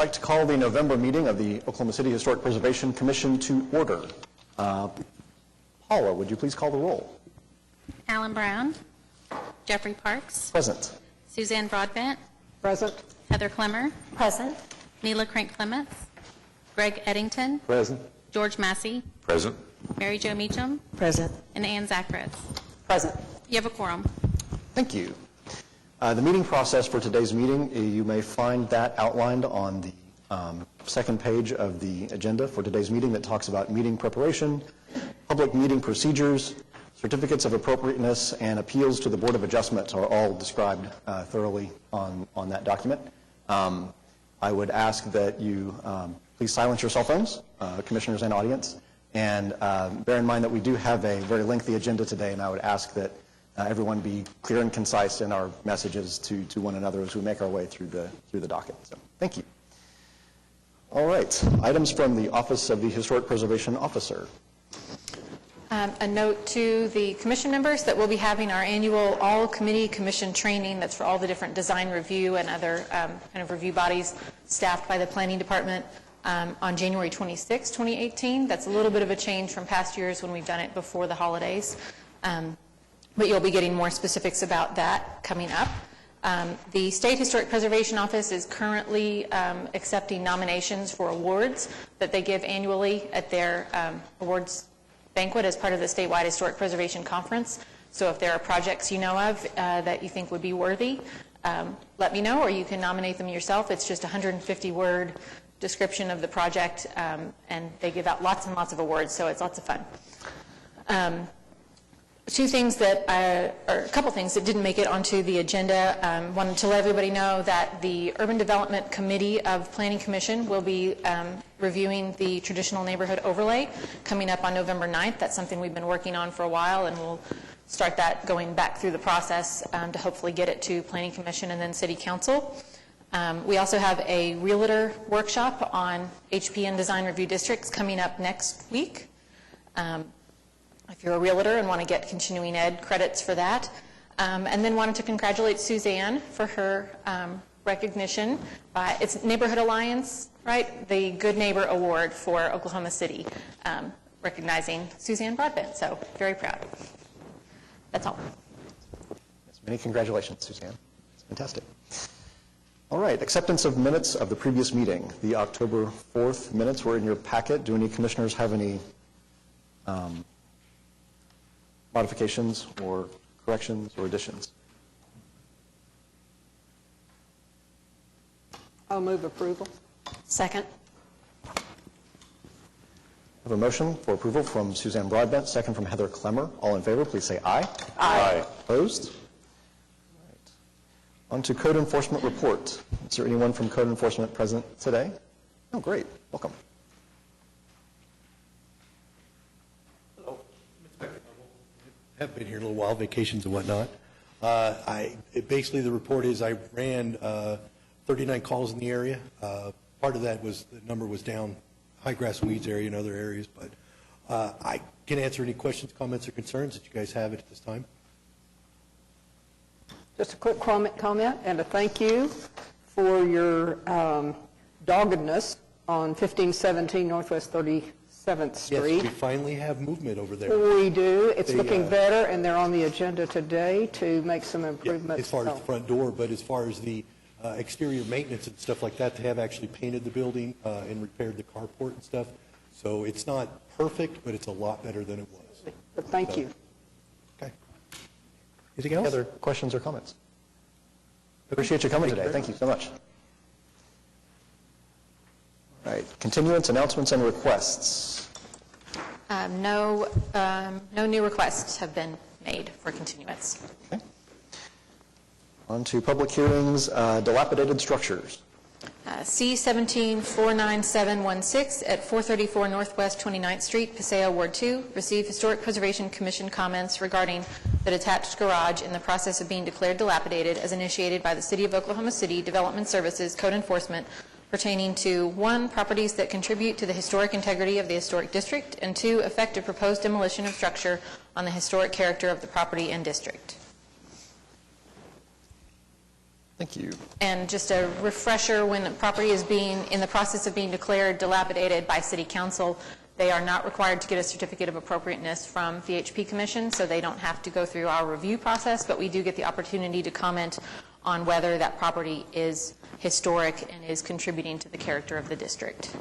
like to call the November meeting of the Oklahoma City Historic Preservation Commission to order. Paula, would you please call the roll? Alan Brown. Jeffrey Parks. Present. Suzanne Broadbent. Present. Heather Clemmer. Present. Neela Crank-Clements. Greg Eddington. Present. George Massey. Present. Mary Jo Meacham. Present. And Ann Zacharias. Present. You have a quorum. Thank you. The meeting process for today's meeting, you may find that outlined on the second page of the agenda for today's meeting that talks about meeting preparation, public meeting procedures, certificates of appropriateness, and appeals to the Board of Adjustment are all described thoroughly on that document. I would ask that you please silence your cell phones, commissioners and audience, and bear in mind that we do have a very lengthy agenda today, and I would ask that everyone be clear and concise in our messages to one another as we make our way through the docket. So, thank you. All right, items from the Office of the Historic Preservation Officer. A note to the commission members that we'll be having our annual all-committee commission training that's for all the different design review and other kind of review bodies staffed by the planning department on January 26, 2018. That's a little bit of a change from past years when we've done it before the holidays. But you'll be getting more specifics about that coming up. The State Historic Preservation Office is currently accepting nominations for awards that they give annually at their awards banquet as part of the statewide Historic Preservation Conference. So if there are projects you know of that you think would be worthy, let me know, or you can nominate them yourself. It's just a 150-word description of the project, and they give out lots and lots of awards, so it's lots of fun. Two things that, or a couple things that didn't make it onto the agenda. Wanted to let everybody know that the Urban Development Committee of Planning Commission will be reviewing the traditional neighborhood overlay coming up on November 9th. That's something we've been working on for a while, and we'll start that going back through the process to hopefully get it to Planning Commission and then City Council. We also have a realtor workshop on HPN Design Review Districts coming up next week. If you're a realtor and want to get continuing ed credits for that. And then wanted to congratulate Suzanne for her recognition by, it's Neighborhood Alliance, right? The Good Neighbor Award for Oklahoma City, recognizing Suzanne Broadbent. So very proud. That's all. Yes, many congratulations, Suzanne. It's fantastic. All right, acceptance of minutes of the previous meeting. The October 4th minutes were in your packet. Do any commissioners have any modifications or corrections or additions? I'll move approval. Second. I have a motion for approval from Suzanne Broadbent, second from Heather Clemmer. All in favor, please say aye. Aye. Opposed? All right. On to Code Enforcement report. Is there anyone from Code Enforcement present today? Oh, great. Welcome. Have been here a little while, vacations and whatnot. Basically, the report is I ran 39 calls in the area. Part of that was the number was down high grass weeds area and other areas, but I can answer any questions, comments, or concerns that you guys have at this time. Just a quick comment and a thank you for your doggedness on 1517 Northwest 37th Street. Yes, we finally have movement over there. We do. It's looking better, and they're on the agenda today to make some improvements. As far as the front door, but as far as the exterior maintenance and stuff like that, they have actually painted the building and repaired the carport and stuff. So it's not perfect, but it's a lot better than it was. But thank you. Okay. Anything else? Any other questions or comments? Appreciate you coming today. Thank you so much. All right, continuance, announcements, and requests. No new requests have been made for continuance. Okay. On to public hearings, dilapidated structures. C-17-49716 at 434 Northwest 29th Street, Paseo, Ward 2, received Historic Preservation Commission comments regarding the detached garage in the process of being declared dilapidated as initiated by the City of Oklahoma City Development Services Code Enforcement pertaining to 1, properties that contribute to the historic integrity of the historic district, and 2, effect of proposed demolition of structure on the historic character of the property and district. Thank you. And just a refresher, when the property is in the process of being declared dilapidated by City Council, they are not required to get a certificate of appropriateness from the HP Commission, so they don't have to go through our review process, but we do get the opportunity to comment on whether that property is historic and is contributing to the character of the district.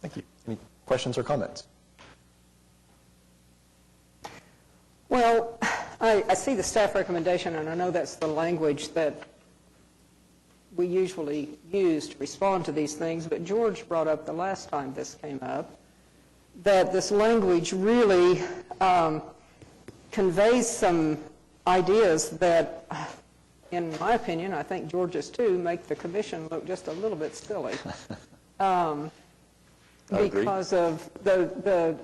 Thank you. Any questions or comments? Well, I see the staff recommendation, and I know that's the language that we usually use to respond to these things, but George brought up the last time this came up, that this language really conveys some ideas that, in my opinion, I think George's too, make the commission look just a little bit silly. Because of the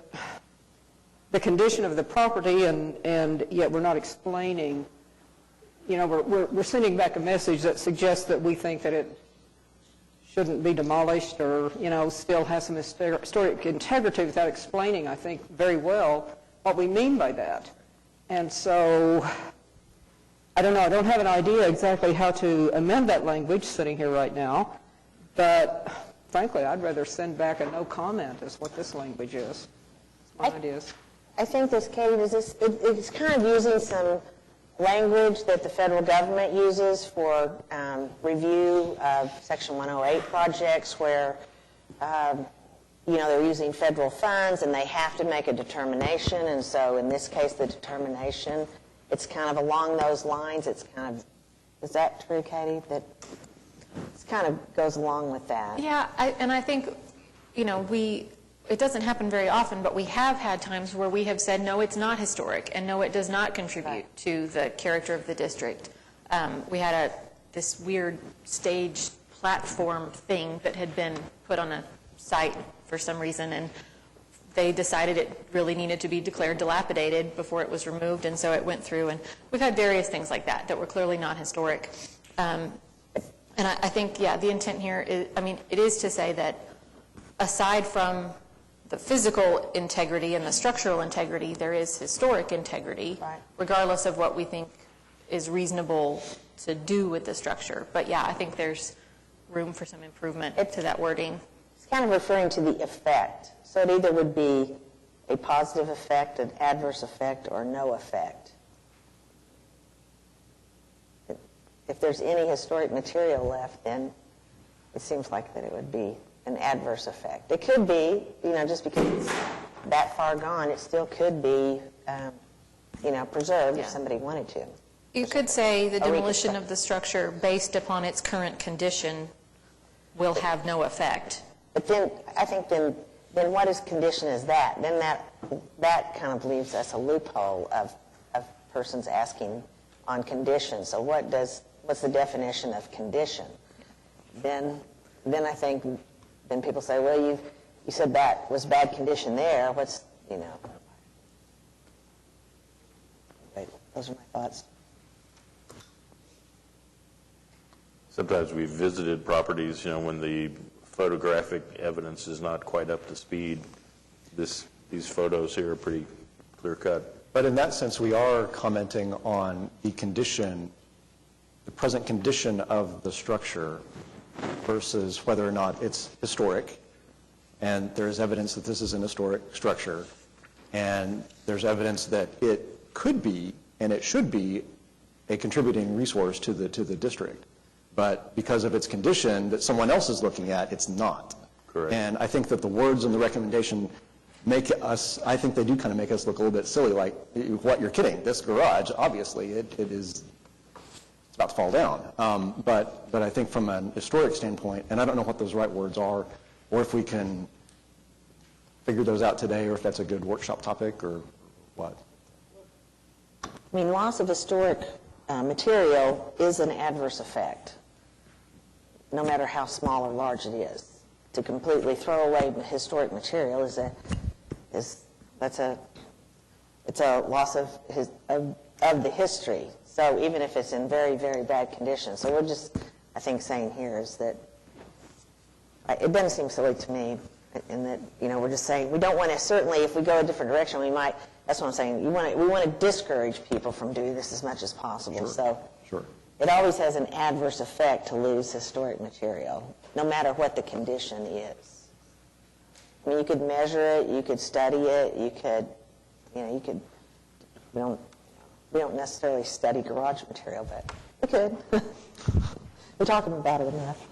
condition of the property, and yet we're not explaining, you know, we're sending back a message that suggests that we think that it shouldn't be demolished or, you know, still has some historic integrity without explaining, I think, very well what we mean by that. And so, I don't know, I don't have an idea exactly how to amend that language sitting here right now, but frankly, I'd rather send back a no comment is what this language is. My ideas. I think this, Katie, it's kind of using some language that the federal government uses for review of Section 108 projects where, you know, they're using federal funds and they have to make a determination. And so in this case, the determination, it's kind of along those lines. It's kind of, is that true, Katie? That it kind of goes along with that. Yeah, and I think, you know, it doesn't happen very often, but we have had times where we have said, no, it's not historic, and no, it does not contribute to the character of the district. We had this weird stage platform thing that had been put on a site for some reason, and they decided it really needed to be declared dilapidated before it was removed, and so it went through, and we've had various things like that that were clearly not historic. And I think, yeah, the intent here is, I mean, it is to say that aside from the physical integrity and the structural integrity, there is historic integrity, regardless of what we think is reasonable to do with the structure. But yeah, I think there's room for some improvement to that wording. It's kind of referring to the effect. So it either would be a positive effect, an adverse effect, or no effect. If there's any historic material left, then it seems like that it would be an adverse effect. It could be, you know, just because it's that far gone, it still could be, you know, preserved if somebody wanted to. You could say the demolition of the structure based upon its current condition will have no effect. But then, I think then what is condition is that? Then that kind of leaves us a loophole of persons asking on condition. So what's the definition of condition? Then I think, then people say, well, you said that was bad condition there. What's, you know. Right, those are my thoughts. Sometimes we've visited properties, you know, when the photographic evidence is not quite up to speed. These photos here are pretty clear cut. But in that sense, we are commenting on the condition, the present condition of the structure versus whether or not it's historic. And there's evidence that this is an historic structure. And there's evidence that it could be and it should be a contributing resource to the district. But because of its condition that someone else is looking at, it's not. Correct. And I think that the words in the recommendation make us, I think they do kind of make us look a little bit silly, like, what, you're kidding. This garage, obviously, it's about to fall down. But I think from an historic standpoint, and I don't know what those right words are, or if we can figure those out today, or if that's a good workshop topic, or what. I mean, loss of historic material is an adverse effect, no matter how small or large it is. To completely throw away historic material it's a loss of the history. So even if it's in very, very bad condition. So we're just, I think, saying here is that it doesn't seem silly to me. And that, we're just saying, we don't want to, certainly, if we go a different direction, we might, that's what I'm saying, we want to discourage people from doing this as much as possible. So Sure. it always has an adverse effect to lose historic material, no matter what the condition is. I mean, you could measure it, you could study it, you could, we don't necessarily study garage material, but we could. We're talking about it enough.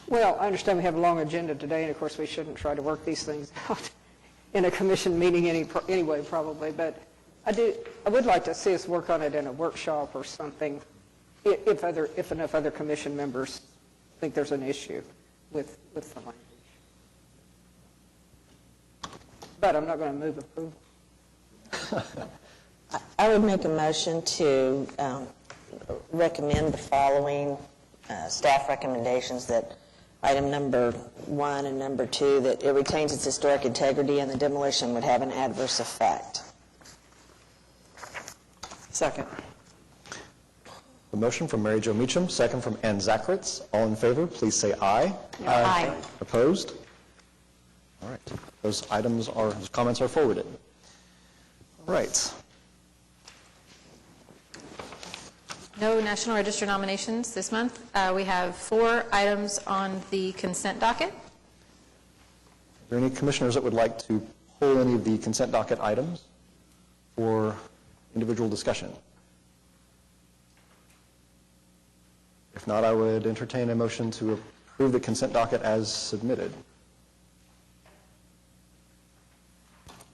Well, I understand we have a long agenda today, and of course, we shouldn't try to work these things out in a commission meeting anyway, probably, but I would like to see us work on it in a workshop or something, if enough other commission members think there's an issue with the language. But I'm not going to move approval. I would make a motion to recommend the following staff recommendations, that item number 1 and number 2, that it retains its historic integrity and the demolition would have an adverse effect. Second. A motion from Mary Jo Meacham, second from Ann Zacharitz. All in favor, please say aye. Aye. Opposed? All right. Those comments are forwarded. All right. No National Register nominations this month. We have 4 items on the consent docket. Are there any commissioners that would like to pull any of the consent docket items for individual discussion? If not, I would entertain a motion to approve the consent docket as submitted.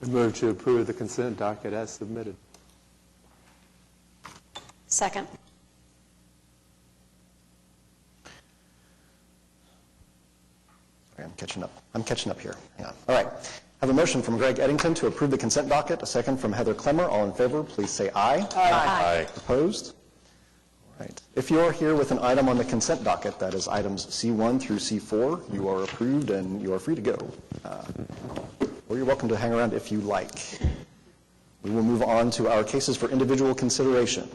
I move to approve the consent docket as submitted. Second. Okay, I'm catching up here. Hang on. All right. I have a motion from Greg Eddington to approve the consent docket. A second from Heather Clemmer. All in favor, please say aye. Aye. Opposed? All right. If you're here with an item on the consent docket, that is items C1 through C4, you are approved and you are free to go. Or you're welcome to hang around if you like. We will move on to our cases for individual consideration.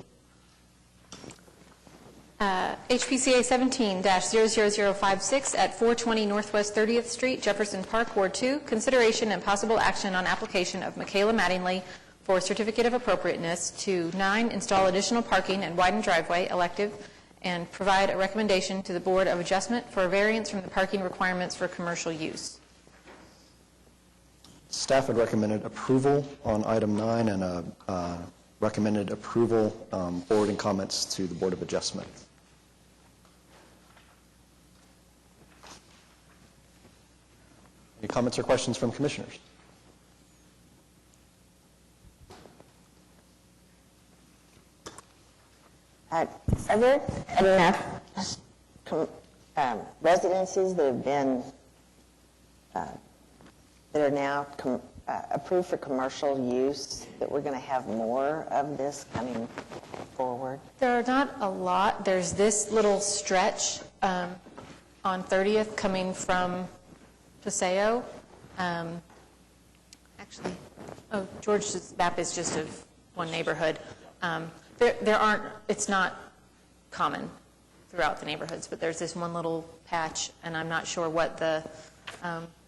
HPCA 17-00056 at 420 Northwest 30th Street, Jefferson Park, Ward 2, consideration and possible action on application of Michaela Mattingly for certificate of appropriateness to 9, install additional parking and widen driveway, elective, and provide a recommendation to the Board of Adjustment for a variance from the parking requirements for commercial use. Staff had recommended approval on item 9 and recommended approval forwarding comments to the Board of Adjustment. Any comments or questions from commissioners? Are there enough residences that have been, that are now approved for commercial use, that we're going to have more of this coming forward? There are not a lot. There's this little stretch on 30th coming from Paseo. Actually, George's map is just of one neighborhood. There aren't, it's not common throughout the neighborhoods, but there's this one little patch, and I'm not sure what the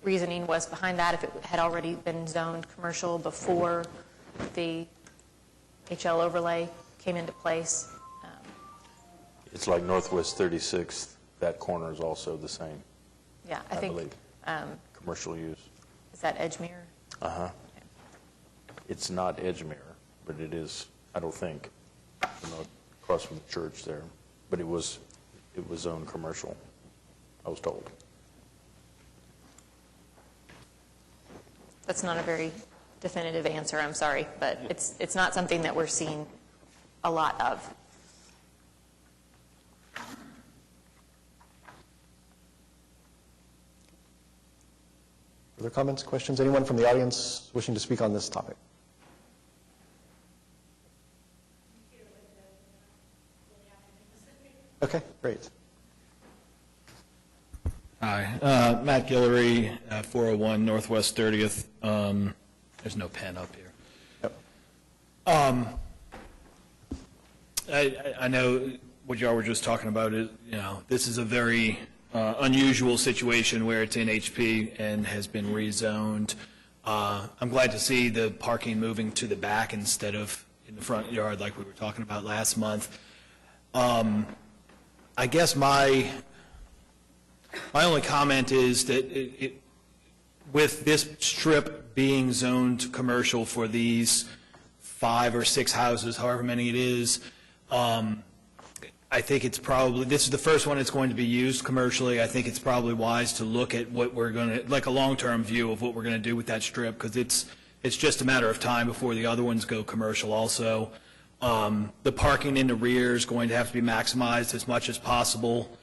reasoning was behind that, if it had already been zoned commercial before the HL overlay came into place. It's like Northwest 36th, that corner is also the same, Yeah, I I think, believe. Commercial use. is that Edgemere? Uh-huh. It's not Edgemere, but it is, I don't think, across from the church there. But it was zoned commercial, I was told. That's not a very definitive answer, I'm sorry, but it's not something that we're seeing a lot of. Further comments, questions? Anyone from the audience wishing to speak on this topic? Okay, great. Hi, Matt Guillory, 401 Northwest 30th. There's no pen up here. Yep. I know what y'all were just talking about is, this is a very unusual situation where it's in HP and has been rezoned. I'm glad to see the parking moving to the back instead of in the front yard like we were talking about last month. I guess my only comment is that with this strip being zoned commercial for these 5 or 6 houses, however many it is, I think it's probably, this is the first one that's going to be used commercially. I think it's probably wise to look at what we're going to, like a long-term view of what we're going to do with that strip, because it's just a matter of time before the other ones go commercial also. The parking in the rear is going to have to be maximized as much as possible.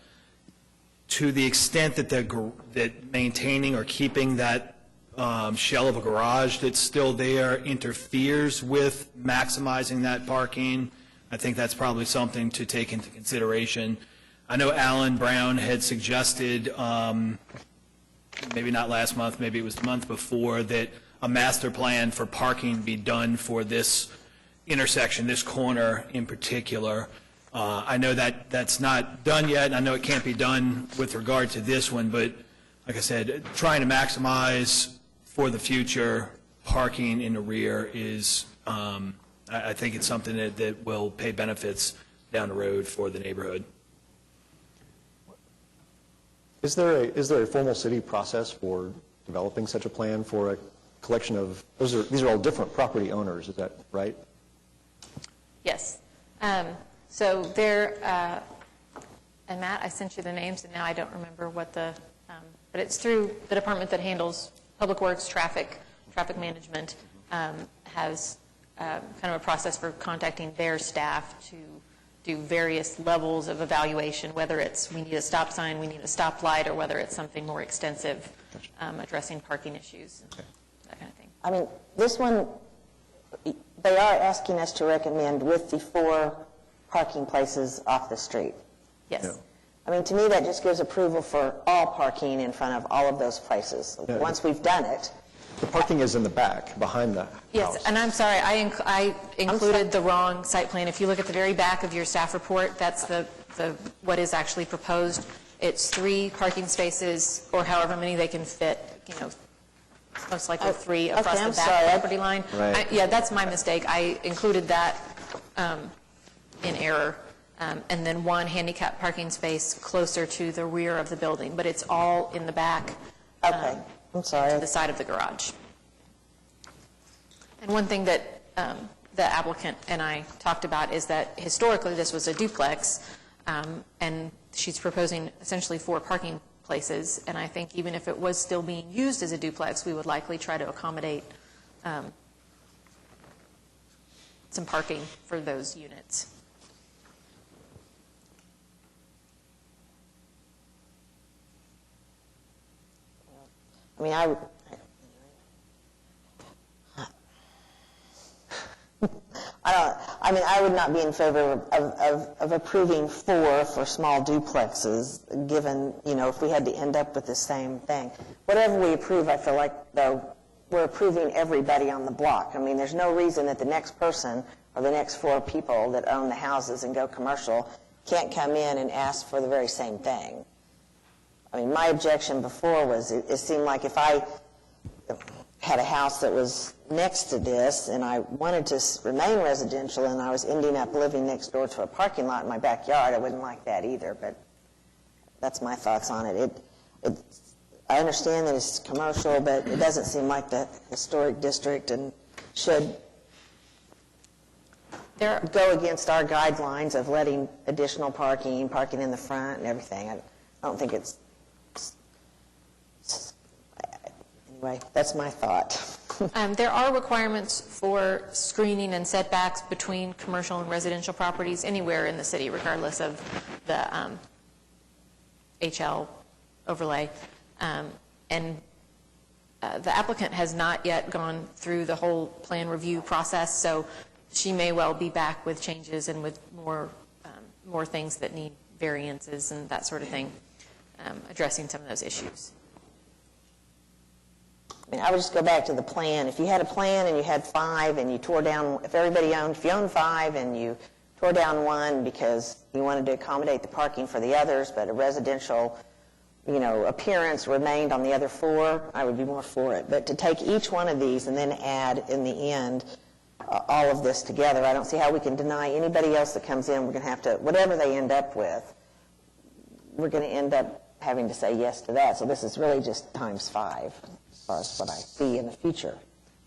To the extent that that maintaining or keeping that shell of a garage that's still there interferes with maximizing that parking, I think that's probably something to take into consideration. I know Alan Brown had suggested, maybe not last month, maybe it was the month before, that a master plan for parking be done for this intersection, this corner in particular. I know that that's not done yet, and I know it can't be done with regard to this one, but like I said, trying to maximize for the future parking in the rear is, I think it's something that will pay benefits down the road for the neighborhood. Is there a formal city process for developing such a plan for a collection of, these are all different property owners, is that right? Yes. So there, and Matt, I sent you the names, and now I don't remember what but it's through the department that handles Public Works, traffic management, has kind of a process for contacting their staff to do various levels of evaluation, whether it's we need a stop sign, we need a stoplight, or whether it's something more extensive, addressing parking issues, and that kind of thing. I mean, this one, they are asking us to recommend with the 4 parking places off the street. Yes. Yeah. I mean, to me, that just gives approval for all parking in front of all of those places. Yeah. Once we've done it. The parking is in the back, behind the house. Yes, and I'm sorry, I included the wrong site plan. If you look at the very back of your staff report, that's the what is actually proposed. It's 3 parking spaces, or however many they can fit, most likely 3 across the back property line. Right. Yeah, that's my mistake. I included that in error. And then 1 handicap parking space closer to the rear of the building, but it's all in the back. Okay, I'm sorry. To the side of the garage. And one thing that the applicant and I talked about is that historically this was a duplex, and she's proposing essentially 4 parking places, and I think even if it was still being used as a duplex, we would likely try to accommodate some parking for those units. I mean, I would not be in favor of approving 4 for small duplexes, given, if we had to end up with the same thing. Whatever we approve, I feel like, though, we're approving everybody on the block. I mean, there's no reason that the next person or the next 4 people that own the houses and go commercial can't come in and ask for the very same thing. I mean, my objection before was it seemed like if I had a house that was next to this and I wanted to remain residential and I was ending up living next door to a parking lot in my backyard, I wouldn't like that either, but that's my thoughts on it. I understand that it's commercial, but it doesn't seem like the historic district and should go against our guidelines of letting additional parking in the front and everything. I don't think it's... Anyway, that's my thought. There are requirements for screening and setbacks between commercial and residential properties anywhere in the city, regardless of the HL overlay. And the applicant has not yet gone through the whole plan review process, so she may well be back with changes and with more things that need variances and that sort of thing, addressing some of those issues. I mean, I would just go back to the plan. If you had a plan and you had 5 and you tore down, if you owned 5 and you tore down one because you wanted to accommodate the parking for the others, but a residential, appearance remained on the other 4, I would be more for it. But to take each one of these and then add in the end all of this together, I don't see how we can deny anybody else that comes in. We're going to have to, whatever they end up with, we're going to end up having to say yes to that. So this is really just times 5 as far as what I see in the future.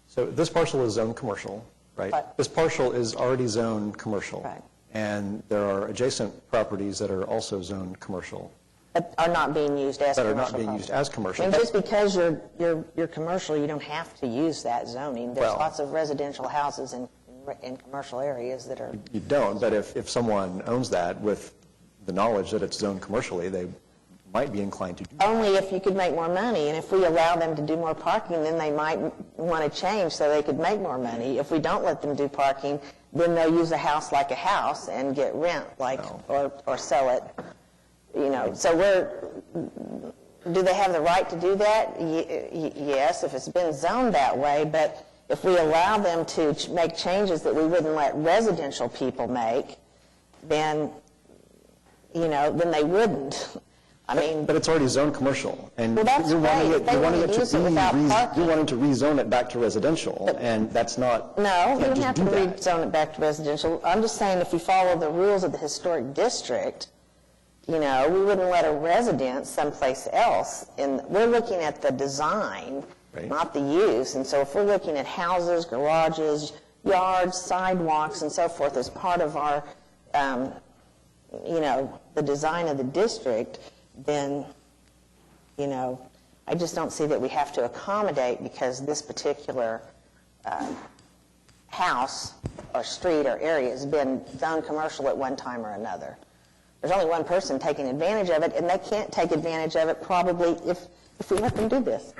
So this parcel is zoned commercial, right? Right. This parcel is already zoned commercial. Right. And there are adjacent properties that are also zoned commercial, That are not being used as that are commercial not being property. used as commercial. And just because you're commercial, you don't have to use that zoning. There's Well- lots of residential houses in commercial areas that are, You don't, but if someone owns that with the knowledge that it's zoned commercially, they might be inclined to do that. only if you could make more money. And if we allow them to do more parking, then they might want to change so they could make more money. If we don't let them do parking, then they'll use a house like a house and get rent or sell it. So do they have the right to do that? Yes, if it's been zoned that way, but if we allow them to make changes that we wouldn't let residential people make, then they wouldn't. I mean, But it's already zoned commercial, and Well, that's you're wanting great. it, They you're wanting wanna it to use it be, without parking. you're wanting to rezone it back to residential, and that's not, no, you we can't don't have just to do that. rezone it back to residential. I'm just saying if we follow the rules of the historic district, we wouldn't let a resident someplace else. And we're looking at the design, Right. not the use. And so if we're looking at houses, garages, yards, sidewalks, and so forth as part of our, the design of the district, then, I just don't see that we have to accommodate because this particular house or street or area has been zoned commercial at one time or another. There's only one person taking advantage of it, and they can't take advantage of it probably if we let them do this.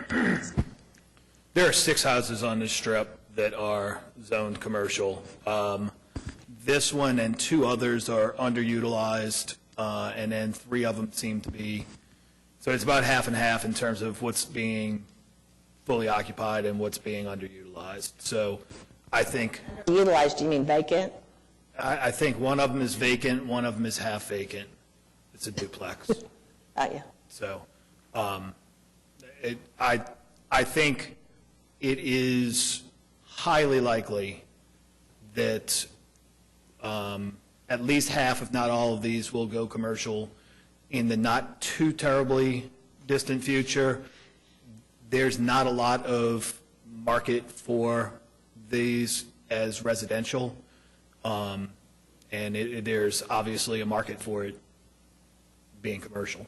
There are 6 houses on this strip that are zoned commercial. This one and 2 others are underutilized, and then 3 of them seem to be, so it's about half and half in terms of what's being fully occupied and what's being underutilized. So I think, Utilized, do you mean vacant? I think one of them is vacant, one of them is half vacant. It's a duplex. Yeah. So I think it is highly likely that at least half, if not all of these, will go commercial in the not too terribly distant future. There's not a lot of market for these as residential, and there's obviously a market for it being commercial.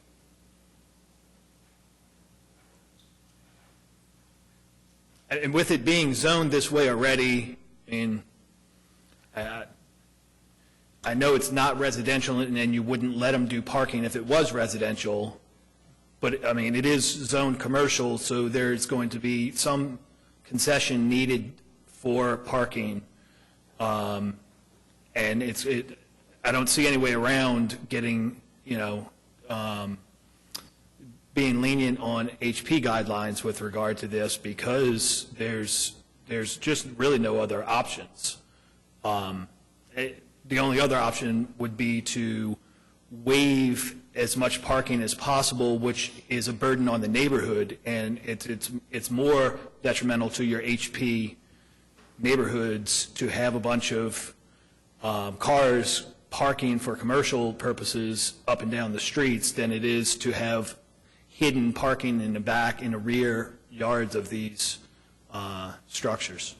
And with it being zoned this way already, I know it's not residential, and you wouldn't let them do parking if it was residential, but, it is zoned commercial, so there's going to be some concession needed for parking. And I don't see any way around getting, being lenient on HP guidelines with regard to this, because there's just really no other options. The only other option would be to waive as much parking as possible, which is a burden on the neighborhood, and it's more detrimental to your HP neighborhoods to have a bunch of cars parking for commercial purposes up and down the streets than it is to have hidden parking in the back, in the rear yards of these structures.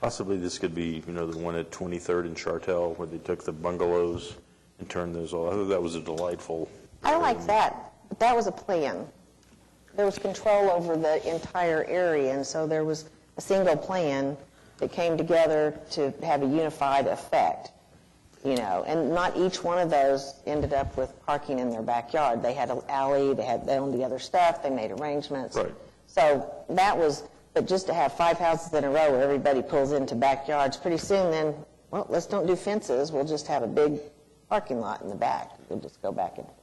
Possibly this could be, the one at 23rd and Chartel where they took the bungalows and turned those all. I thought that was a delightful. I like that, but that was a plan. There was control over the entire area, and so there was a single plan that came together to have a unified effect, and not each one of those ended up with parking in their backyard. They had an alley, they owned the other stuff, they made arrangements. Right. So that was, but just to have 5 houses in a row where everybody pulls into backyards, pretty soon then, well, let's don't do fences, we'll just have a big parking lot in the back. We'll just go back and forth.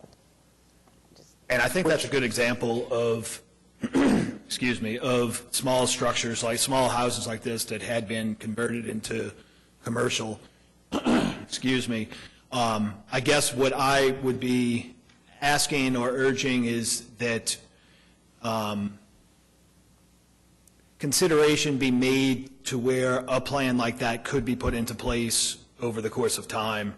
And I think that's a good example of, of small structures, like small houses like this that had been converted into commercial, excuse me, I guess what I would be asking or urging is that consideration be made to where a plan like that could be put into place over the course of time.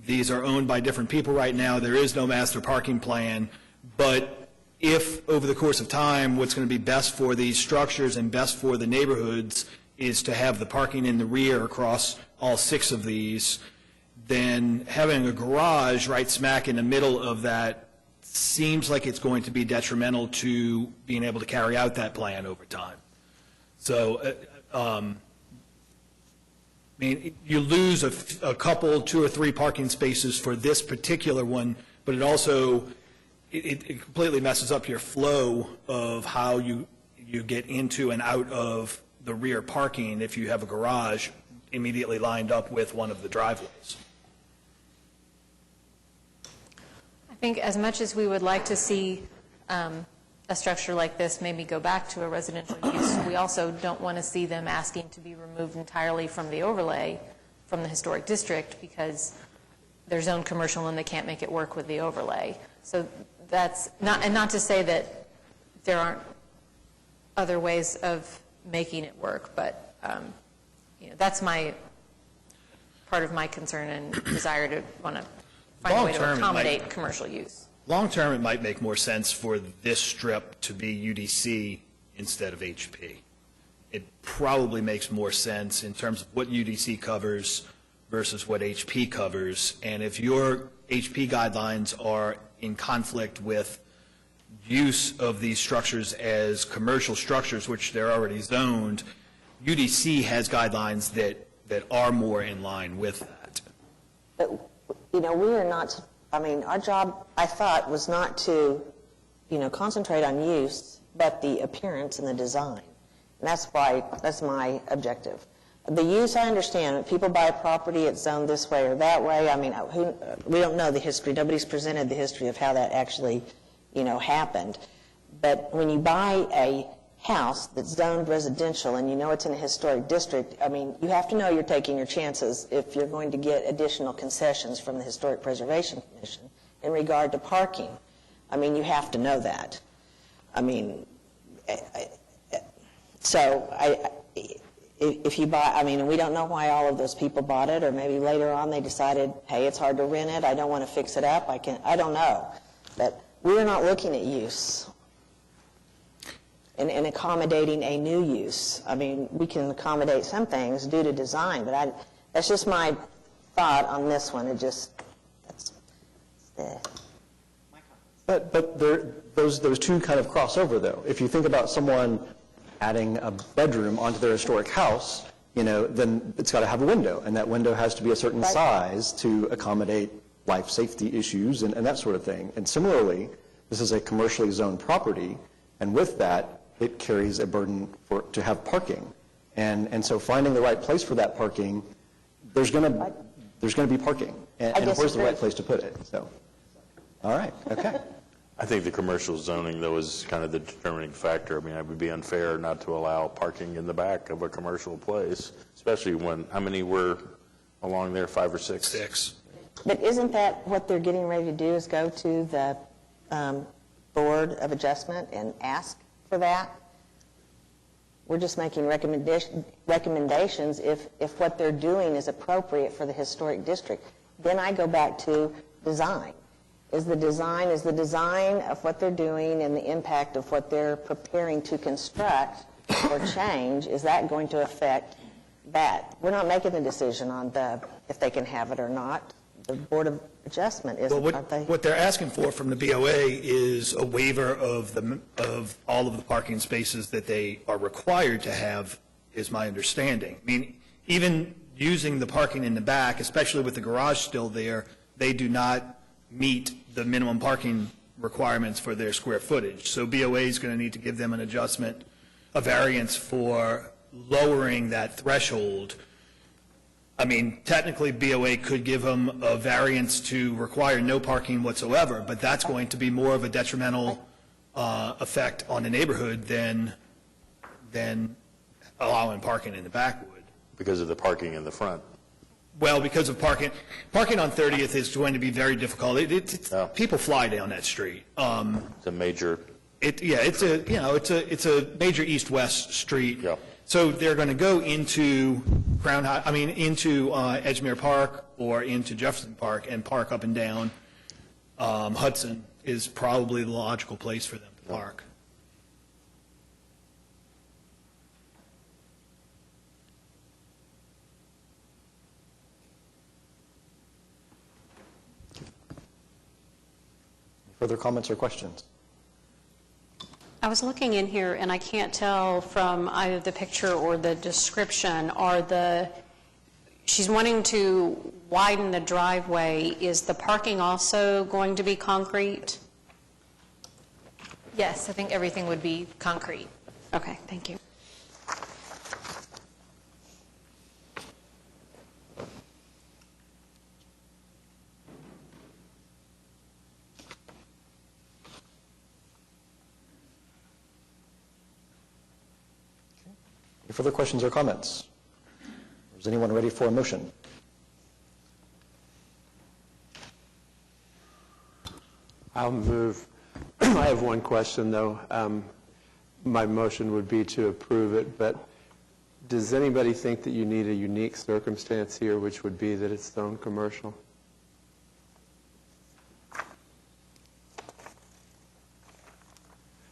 These are owned by different people right now. There is no master parking plan, but if over the course of time, what's going to be best for these structures and best for the neighborhoods is to have the parking in the rear across all 6 of these, then having a garage right smack in the middle of that seems like it's going to be detrimental to being able to carry out that plan over time. So, I mean, you lose a couple, 2 or 3 parking spaces for this particular one, but it also, it completely messes up your flow of how you get into and out of the rear parking if you have a garage immediately lined up with one of the driveways. I think as much as we would like to see a structure like this maybe go back to a residential use, we also don't want to see them asking to be removed entirely from the overlay from the historic district because they're zoned commercial and they can't make it work with the overlay. So that's not, and not to say that there aren't other ways of making it work, but you know, that's my part of my concern and desire to want to find a way to accommodate commercial use. Long-term, it might make more sense for this strip to be UDC instead of HP. It probably makes more sense in terms of what UDC covers versus what HP covers. And if your HP guidelines are in conflict with use of these structures as commercial structures, which they're already zoned, UDC has guidelines that are more in line with that. But, you know, we are not, I mean, our job, I thought, was not to, you know, concentrate on use, but the appearance and the design. And that's my objective. The use, I understand. People buy a property, it's zoned this way or that way. I mean, we don't know the history. Nobody's presented the history of how that actually, you know, happened. But when you buy a house that's zoned residential and you know it's in a historic district, I mean, you have to know you're taking your chances if you're going to get additional concessions from the Historic Preservation Commission in regard to parking. I mean, you have to know that. I mean, if you buy, I mean, and we don't know why all of those people bought it, or maybe later on they decided, hey, it's hard to rent it, I don't want to fix it up, I don't know. But we're not looking at use and accommodating a new use. I mean, we can accommodate some things due to design, but that's just my thought on this one. It just, But those two kind of cross over, though. If you think about someone adding a bedroom onto their historic house, you know, then it's got to have a window, and that window has to be a certain size to accommodate life safety issues and that sort of thing. And similarly, this is a commercially zoned property, and with that, it carries a burden to have parking. And so finding the right place for that parking, there's going to be parking. And where's the right place to put it? So, all right, okay. I think the commercial zoning, though, is kind of the determining factor. I mean, it would be unfair not to allow parking in the back of a commercial place, especially when, how many were along there, 5 or 6? 6. but isn't that what they're getting ready to do, is go to the Board of Adjustment and ask for that? We're just making recommendations if what they're doing is appropriate for the historic district. Then I go back to design. Is the design of what they're doing and the impact of what they're preparing to construct or change, is that going to affect that? We're not making the decision on if they can have it or not. The Board of Adjustment is, aren't they? What they're asking for from the BOA is a waiver of all of the parking spaces that they are required to have, is my understanding. I mean, even using the parking in the back, especially with the garage still there, they do not meet the minimum parking requirements for their square footage. So BOA is going to need to give them an adjustment, a variance for lowering that threshold. I mean, technically BOA could give them a variance to require no parking whatsoever, but that's going to be more of a detrimental effect on the neighborhood than allowing parking in the back would. Because of the parking in the front. Well, because of parking on 30th is going to be very difficult. Yeah. People fly down that street. It's a major, It's a major east-west street. Yeah. So they're going to go into into Edgemere Park or into Jefferson Park and park up and down. Hudson is probably the logical place for them to park. Further comments or questions? I was looking in here, and I can't tell from either the picture or the description, she's wanting to widen the driveway. Is the parking also going to be concrete? Yes, I think everything would be concrete. Okay, thank you. Any further questions or comments? Or is anyone ready for a motion? I'll move. I have one question, though. My motion would be to approve it, but does anybody think that you need a unique circumstance here, which would be that it's zone commercial?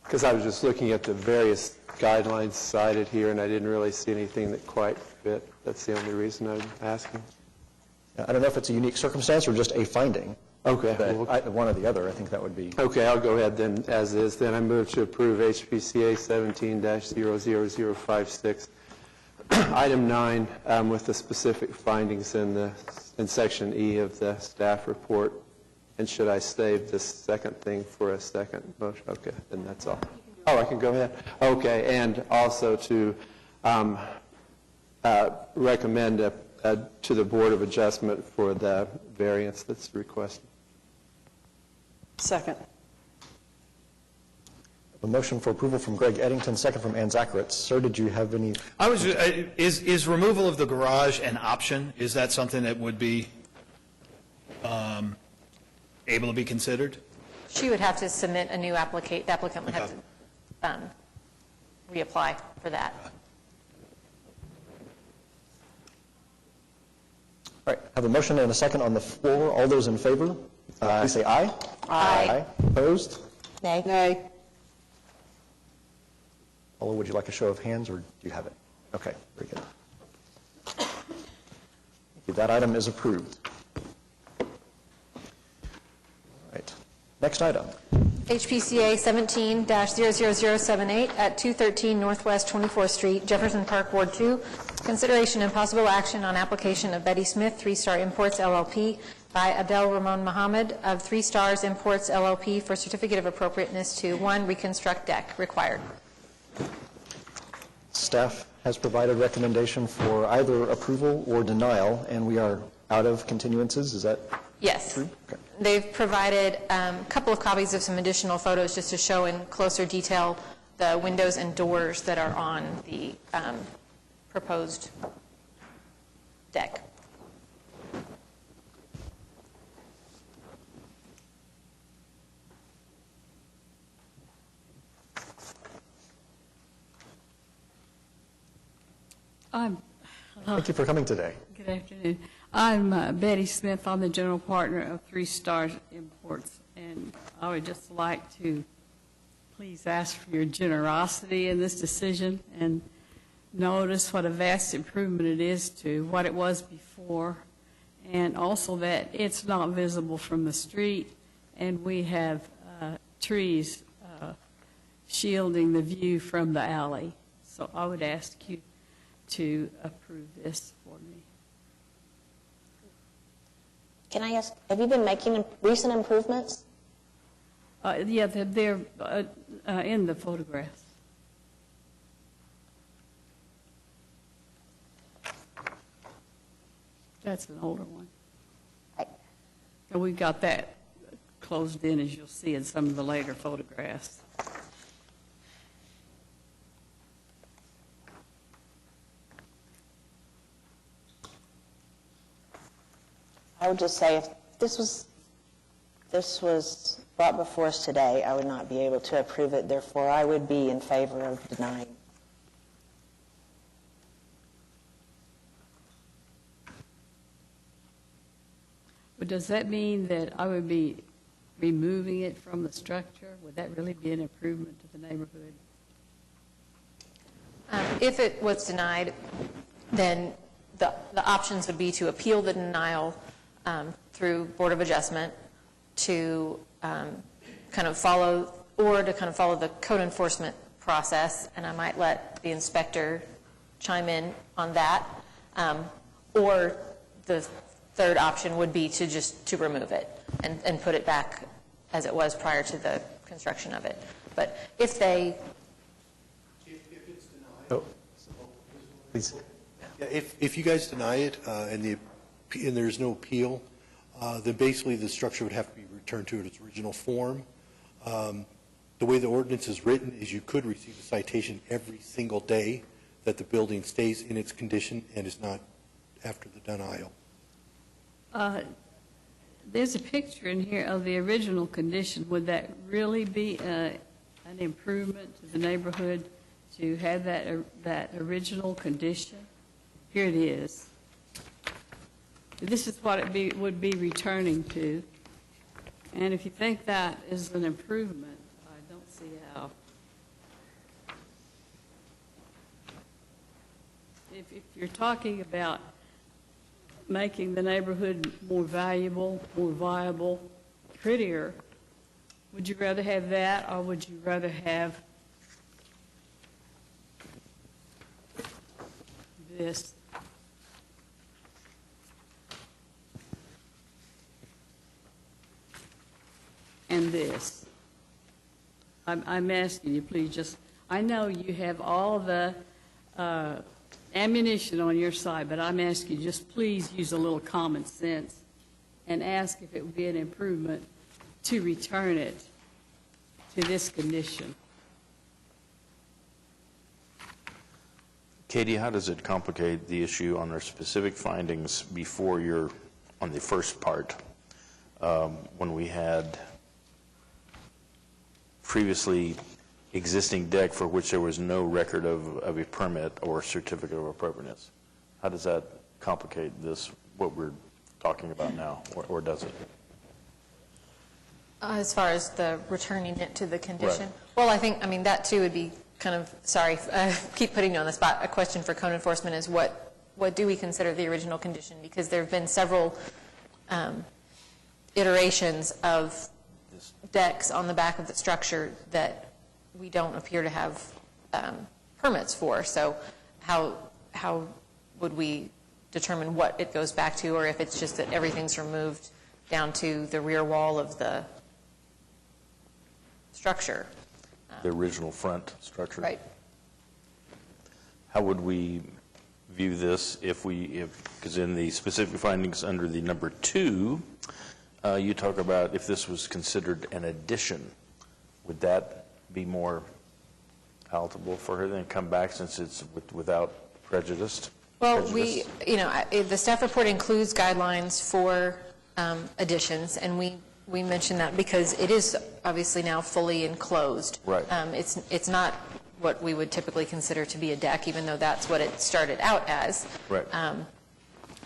Because I was just looking at the various guidelines cited here, and I didn't really see anything that quite fit. That's the only reason I'm asking. I don't know if it's a unique circumstance or just a finding. Okay. But one or the other, I think that would be. Okay, I'll go ahead then, as is. Then I move to approve HPCA 17-00056, item 9, with the specific findings in section E of the staff report. And should I save this second thing for a second motion? Okay, then that's all. Oh, I can go ahead? Okay, and also to recommend to the Board of Adjustment for the variance that's requested. Second. A motion for approval from Greg Eddington, second from Ann Zacharitz. Sir, did you have any? Is removal of the garage an option? Is that something that would be able to be considered? She would have to submit a new application. The applicant would have to reapply for that. All right, have a motion and a second on the floor. All those in favor, say aye. Aye. Opposed? Nay. Nay. Paula, would you like a show of hands, or do you have it? Okay, very good. Thank you. That item is approved. All right, next item. HPCA 17-00078 at 213 Northwest 24th Street, Jefferson Park, Ward 2. Consideration and possible action on application of Betty Smith, 3 Star Imports, LLP, by Abdel Ramon Mohammed of 3 Stars Imports, LLP, for certificate of appropriateness to 1, reconstruct deck required. Staff has provided recommendation for either approval or denial, and we are out of continuances. Is that Yes. true? Okay. They've provided a couple of copies of some additional photos just to show in closer detail the windows and doors that are on the proposed deck. Thank you for coming today. Good afternoon. I'm Betty Smith. I'm the general partner of 3 Stars Imports, and I would just like to please ask for your generosity in this decision and notice what a vast improvement it is to what it was before, and also that it's not visible from the street, and we have trees shielding the view from the alley. So I would ask you to approve this for me. Can I ask, have you been making recent improvements? Yeah, they're in the photographs. That's an older one. And we got that closed in, as you'll see in some of the later photographs. I would just say if this was brought before us today, I would not be able to approve it. Therefore, I would be in favor of denying. But does that mean that I would be removing it from the structure? Would that really be an improvement to the neighborhood? If it was denied, then the options would be to appeal the denial through Board of Adjustment, to kind of follow the code enforcement process, and I might let the inspector chime in on that, or the third option would be to remove it and put it back as it was prior to the construction of it. But if they... Oh, please. Yeah, if you guys deny it and there's no appeal, then basically the structure would have to be returned to its original form. The way the ordinance is written is you could receive a citation every single day that the building stays in its condition and is not after the denial. There's a picture in here of the original condition. Would that really be an improvement to the neighborhood to have that original condition? Here it is. This is what it would be returning to. And if you think that is an improvement, I don't see how. If you're talking about making the neighborhood more valuable, more viable, prettier, would you rather have that, or would you rather have this? And this. I'm asking you, please, just, I know you have all the ammunition on your side, but I'm asking you, just please use a little common sense and ask if it would be an improvement to return it to this condition. Katie, how does it complicate the issue on our specific findings before you're on the first part, when we had previously existing deck for which there was no record of a permit or certificate of appropriateness? How does that complicate this, what we're talking about now, or does it? As far as the returning it to the condition? Right. Well, I mean, that too would be kind of, sorry, keep putting you on the spot. A question for code enforcement is what do we consider the original condition? Because there have been several iterations of decks on the back of the structure that we don't appear to have permits for. So how would we determine what it goes back to, or if it's just that everything's removed down to the rear wall of the structure? The original front structure? Right. How would we view this because in the specific findings under the number 2, you talk about if this was considered an addition, would that be more palatable for her than come back since it's without prejudice? Well, the staff report includes guidelines for additions, and we mention that because it is obviously now fully enclosed. Right. It's not what we would typically consider to be a deck, even though that's what it started out as. Right.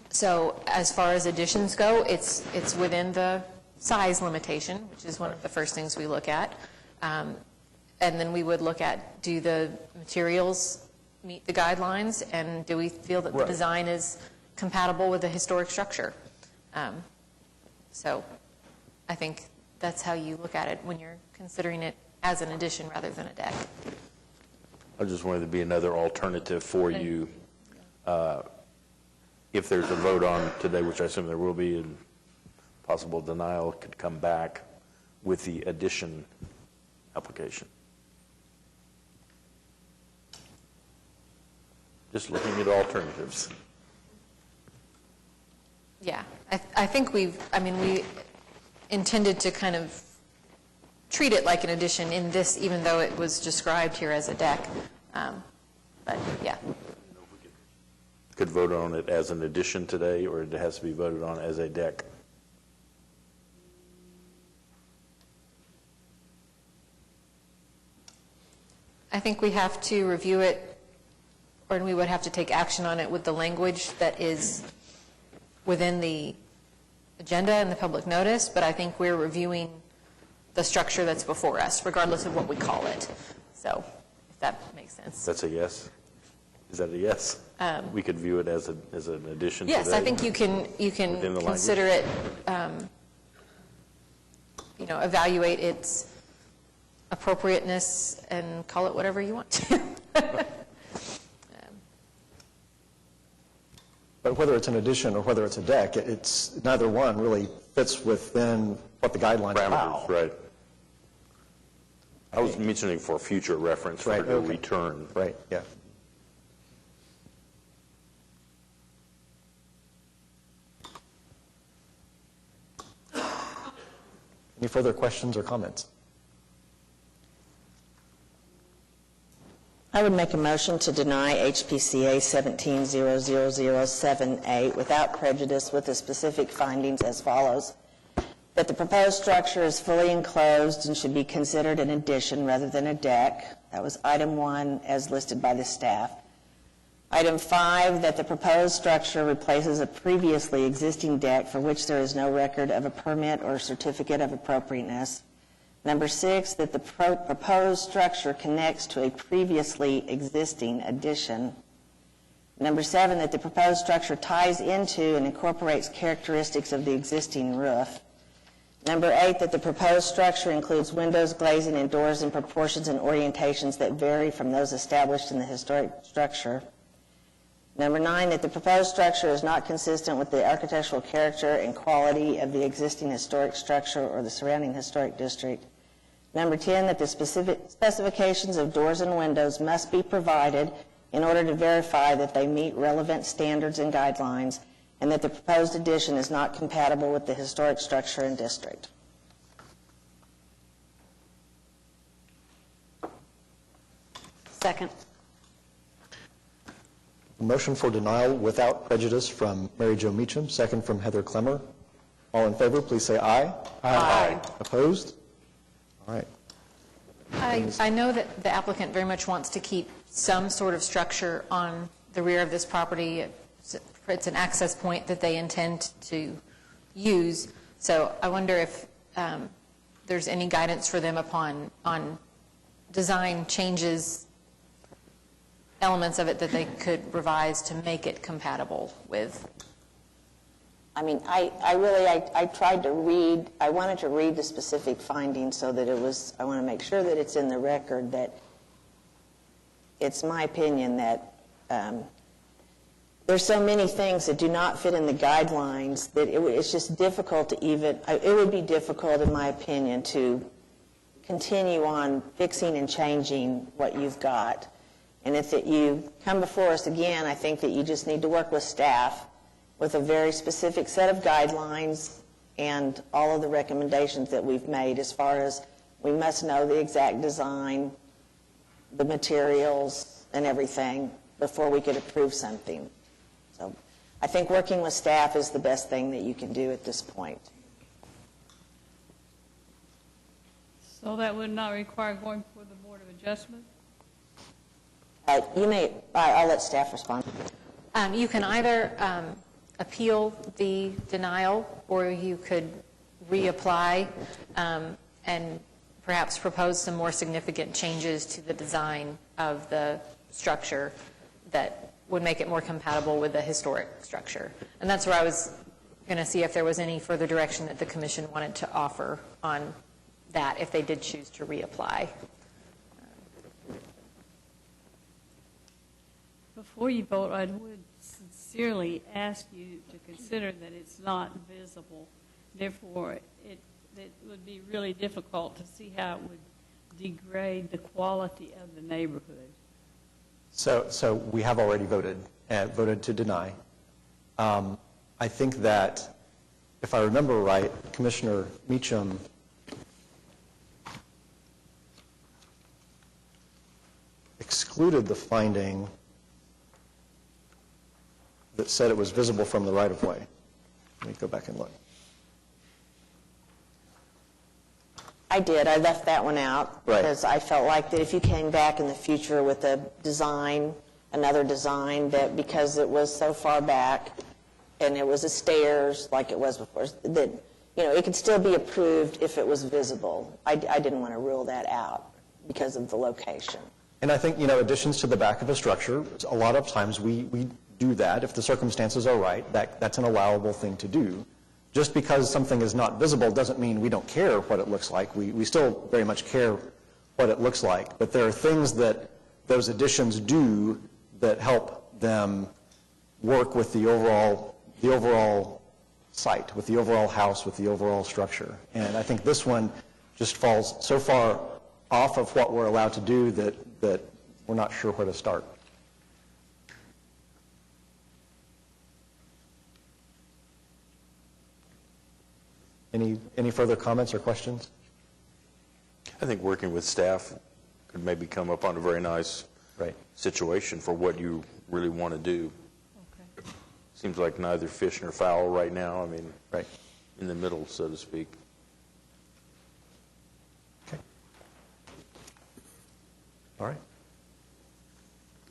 So as far as additions go, it's within the size limitation, which is one of the first things we look at. And then we would look at, do the materials meet the guidelines, and do we feel that the design is compatible with the historic structure? So I think that's how you look at it when you're considering it as an addition rather than a deck. I just wanted to be another alternative for you. If there's a vote on today, which I assume there will be, and possible denial could come back with the addition application. Just looking at alternatives. Yeah, I think we intended to kind of treat it like an addition in this, even though it was described here as a deck. But yeah. could vote on it as an addition today, or it has to be voted on as a deck? I think we have to review it, or we would have to take action on it with the language that is within the agenda and the public notice, but I think we're reviewing the structure that's before us, regardless of what we call it. So, if that makes sense. That's a yes? Is that a yes? We could view it as an addition today? Yes, I think you can Within the language? consider it, evaluate its appropriateness and call it whatever you want to. But whether it's an addition or whether it's a deck, it's, neither one really fits within what the guidelines allow. Parameters, right. I was mentioning for future reference, for Right, her to okay. return. Right, yeah. Any further questions or comments? I would make a motion to deny HPCA 17-00078 without prejudice with the specific findings as follows: that the proposed structure is fully enclosed and should be considered an addition rather than a deck. That was item 1 as listed by the staff. Item 5, that the proposed structure replaces a previously existing deck for which there is no record of a permit or certificate of appropriateness. Number 6, that the proposed structure connects to a previously existing addition. Number 7, that the proposed structure ties into and incorporates characteristics of the existing roof. Number 8, that the proposed structure includes windows, glazing, and doors in proportions and orientations that vary from those established in the historic structure. Number 9, that the proposed structure is not consistent with the architectural character and quality of the existing historic structure or the surrounding historic district. Number 10, that the specific specifications of doors and windows must be provided in order to verify that they meet relevant standards and guidelines, and that the proposed addition is not compatible with the historic structure and district. Second. Motion for denial without prejudice from Mary Jo Meacham, second from Heather Clemmer. All in favor, please say aye. Aye. Opposed? All right. I know that the applicant very much wants to keep some sort of structure on the rear of this property. It's an access point that they intend to use. So I wonder if there's any guidance for them on design changes, elements of it that they could revise to make it compatible with. I mean, I tried to read, I wanted to read the specific findings so that it was, I want to make sure that it's in the record that it's my opinion that there's so many things that do not fit in the guidelines that it's just difficult to even, it would be difficult, in my opinion, to continue on fixing and changing what you've got. And if you come before us again, I think that you just need to work with staff with a very specific set of guidelines and all of the recommendations that we've made as far as we must know the exact design, the materials, and everything before we could approve something. So I think working with staff is the best thing that you can do at this point. So that would not require going before the Board of Adjustment? You may, I'll let staff respond. You can either appeal the denial, or you could reapply and perhaps propose some more significant changes to the design of the structure that would make it more compatible with the historic structure. And that's where I was going to see if there was any further direction that the Commission wanted to offer on that if they did choose to reapply. Before you vote, I would sincerely ask you to consider that it's not visible. Therefore, it would be really difficult to see how it would degrade the quality of the neighborhood. So we have already voted to deny. I think that, if I remember right, Commissioner Meacham excluded the finding that said it was visible from the right-of-way. Let me go back and look. I did. I left that one out. Right. Because I felt like that if you came back in the future with a design, another design, that because it was so far back and it was a stairs like it was before, that, it could still be approved if it was visible. I didn't want to rule that out because of the location. And I think, additions to the back of a structure, a lot of times we do that. If the circumstances are right, that's an allowable thing to do. Just because something is not visible doesn't mean we don't care what it looks like. We still very much care what it looks like. But there are things that those additions do that help them work with the overall site, with the overall house, with the overall structure. And I think this one just falls so far off of what we're allowed to do that we're not sure where to start. Any further comments or questions? I think working with staff could maybe come up on a very nice situation for what you really want to do. Okay. Seems like neither fish nor fowl right now. I mean, Right. in the middle, so to speak. Okay. All right.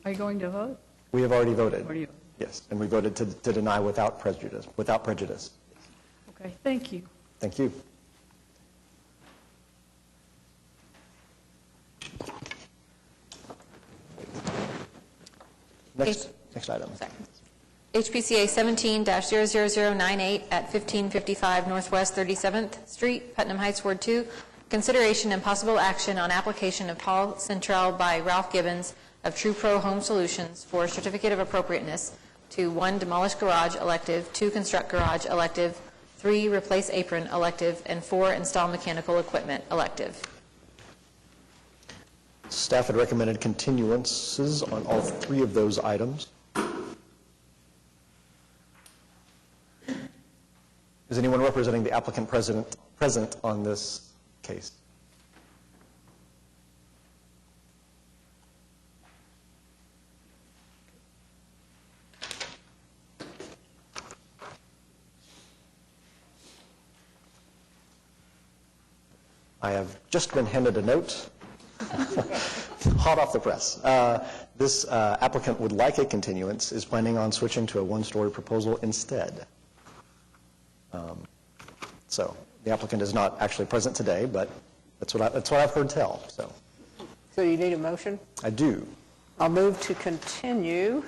Are you going to vote? We have already voted. Already- Yes, and we voted to deny without prejudice. Okay, thank you. Thank you. Next item. HPCA 17-00098 at 1555 Northwest 37th Street, Putnam Heights, Ward 2. Consideration and possible action on application of Paul Central by Ralph Gibbons of True Pro Home Solutions for certificate of appropriateness to 1, demolish garage elective, 2, construct garage elective, 3, replace apron elective, and 4, install mechanical equipment elective. Staff had recommended continuances on all three of those items. Is anyone representing the applicant present on this case? I have just been handed a note, hot off the press. This applicant would like a continuance, is planning on switching to a one-story proposal instead. So the applicant is not actually present today, but that's what I've heard tell. So you need a motion? I do. I'll move to continue.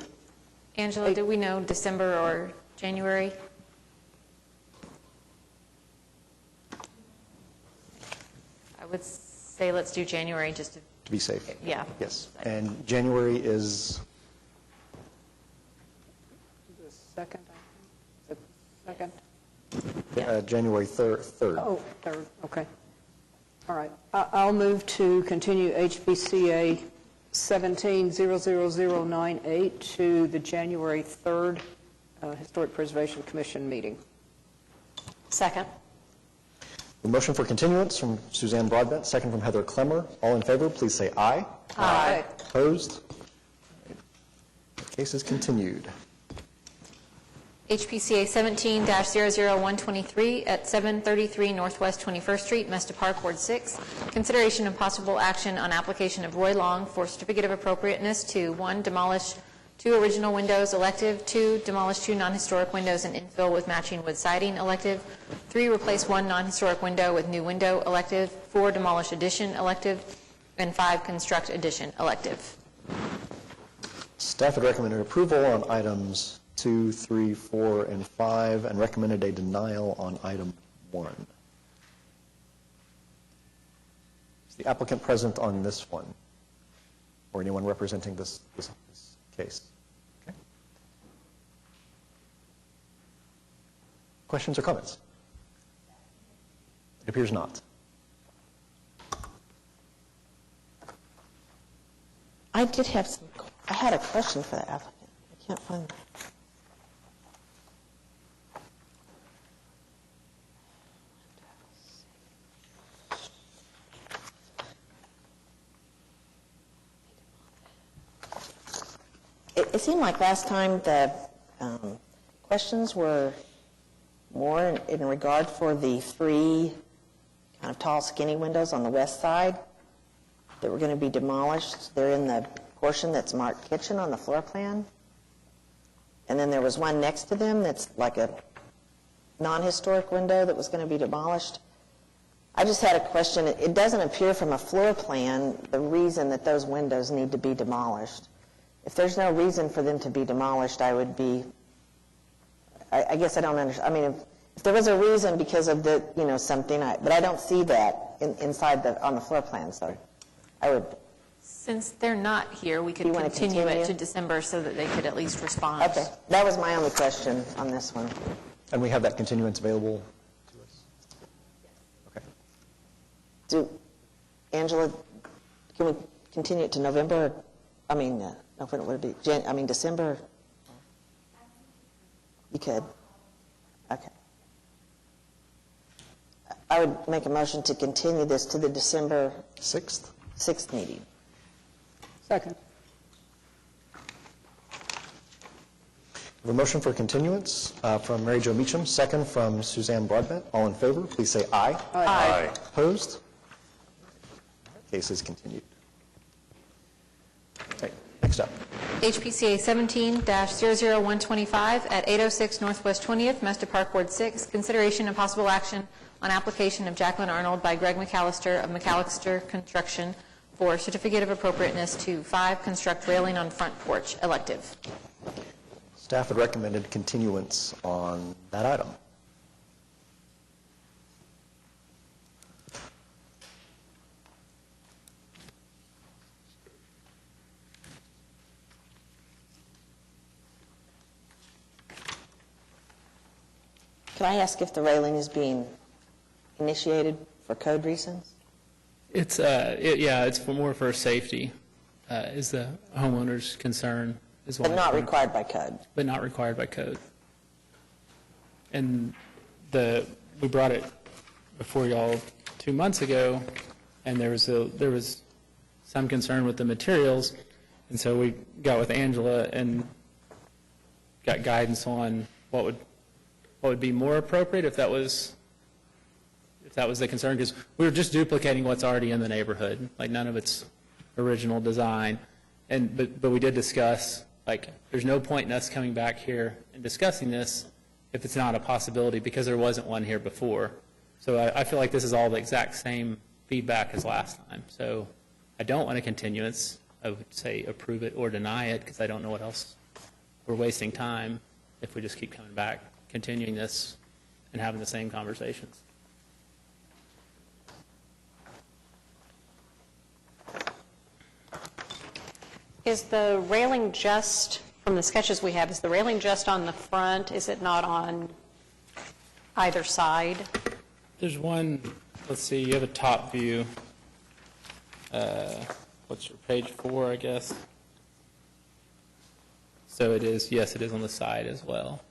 Angela, do we know December or January? I would say let's do January just to... To be safe. Yeah. Yes. And January is, The second, I think. The second? January 3rd. Oh, third, okay. All right. I'll move to continue HPCA 17-00098 to the January 3rd Historic Preservation Commission meeting. Second. The motion for continuance from Suzanne Broadbent, second from Heather Clemmer. All in favor, please say aye. Aye. Opposed? The case is continued. HPCA 17-00123 at 733 Northwest 21st Street, Mesta Park, Ward 6. Consideration and possible action on application of Roy Long for certificate of appropriateness to 1, demolish 2 original windows elective, 2, demolish 2 non-historic windows and infill with matching wood siding elective, 3, replace 1 non-historic window with new window elective, 4, demolish addition elective, and 5, construct addition elective. Staff had recommended approval on items 2, 3, 4, and 5, and recommended a denial on item 1. Is the applicant present on this one? Or anyone representing this case? Okay. Questions or comments? It appears not. I had a question for the applicant. I can't find it. It seemed like last time the questions were more in regard for the 3 kind of tall, skinny windows on the west side that were going to be demolished. They're in the portion that's marked kitchen on the floor plan. And then there was one next to them that's like a non-historic window that was going to be demolished. I just had a question. It doesn't appear from a floor plan the reason that those windows need to be demolished. If there's no reason for them to be demolished, I would be, I guess I don't understand. I mean, if there was a reason because of the, something, but I don't see that inside on the floor plan, so I would. Since they're not here, we could You wanna continue it continue? to December so that they could at least respond. Okay, that was my only question on this one. And we have that continuance available to us? Okay. Angela, can we continue it to November? I mean, November, would it be, December? You could? Okay. I would make a motion to continue this to the December 6th meeting. Second. We have a motion for continuance from Mary Jo Meacham, second from Suzanne Broadbent. All in favor, please say aye. Aye. Opposed? Case is continued. Okay, next up. HPCA 17-00125 at 806 Northwest 20th, Mesta Park, Ward 6. Consideration and possible action on application of Jacqueline Arnold by Greg McAllister of McAllister Construction for certificate of appropriateness to 5, construct railing on front porch, elective. Staff had recommended continuance on that item. Can I ask if the railing is being initiated for code reasons? It's it's more for safety, is the homeowner's concern. But not required by code? But not required by code. And we brought it before y'all 2 months ago, and there was some concern with the materials, and so we got with Angela and got guidance on what would be more appropriate if that was the concern, because we were just duplicating what's already in the neighborhood, like none of its original design. But we did discuss, like, there's no point in us coming back here and discussing this if it's not a possibility, because there wasn't one here before. So I feel like this is all the exact same feedback as last time. So I don't want a continuance. I would say approve it or deny it, because I don't know what else. We're wasting time if we just keep coming back, continuing this, and having the same conversations. Is the railing just, from the sketches we have, is the railing just on the front? Is it not on either side? There's one, let's see, you have a top view. What's your page 4, I guess? So it is, yes, it is on the side as well.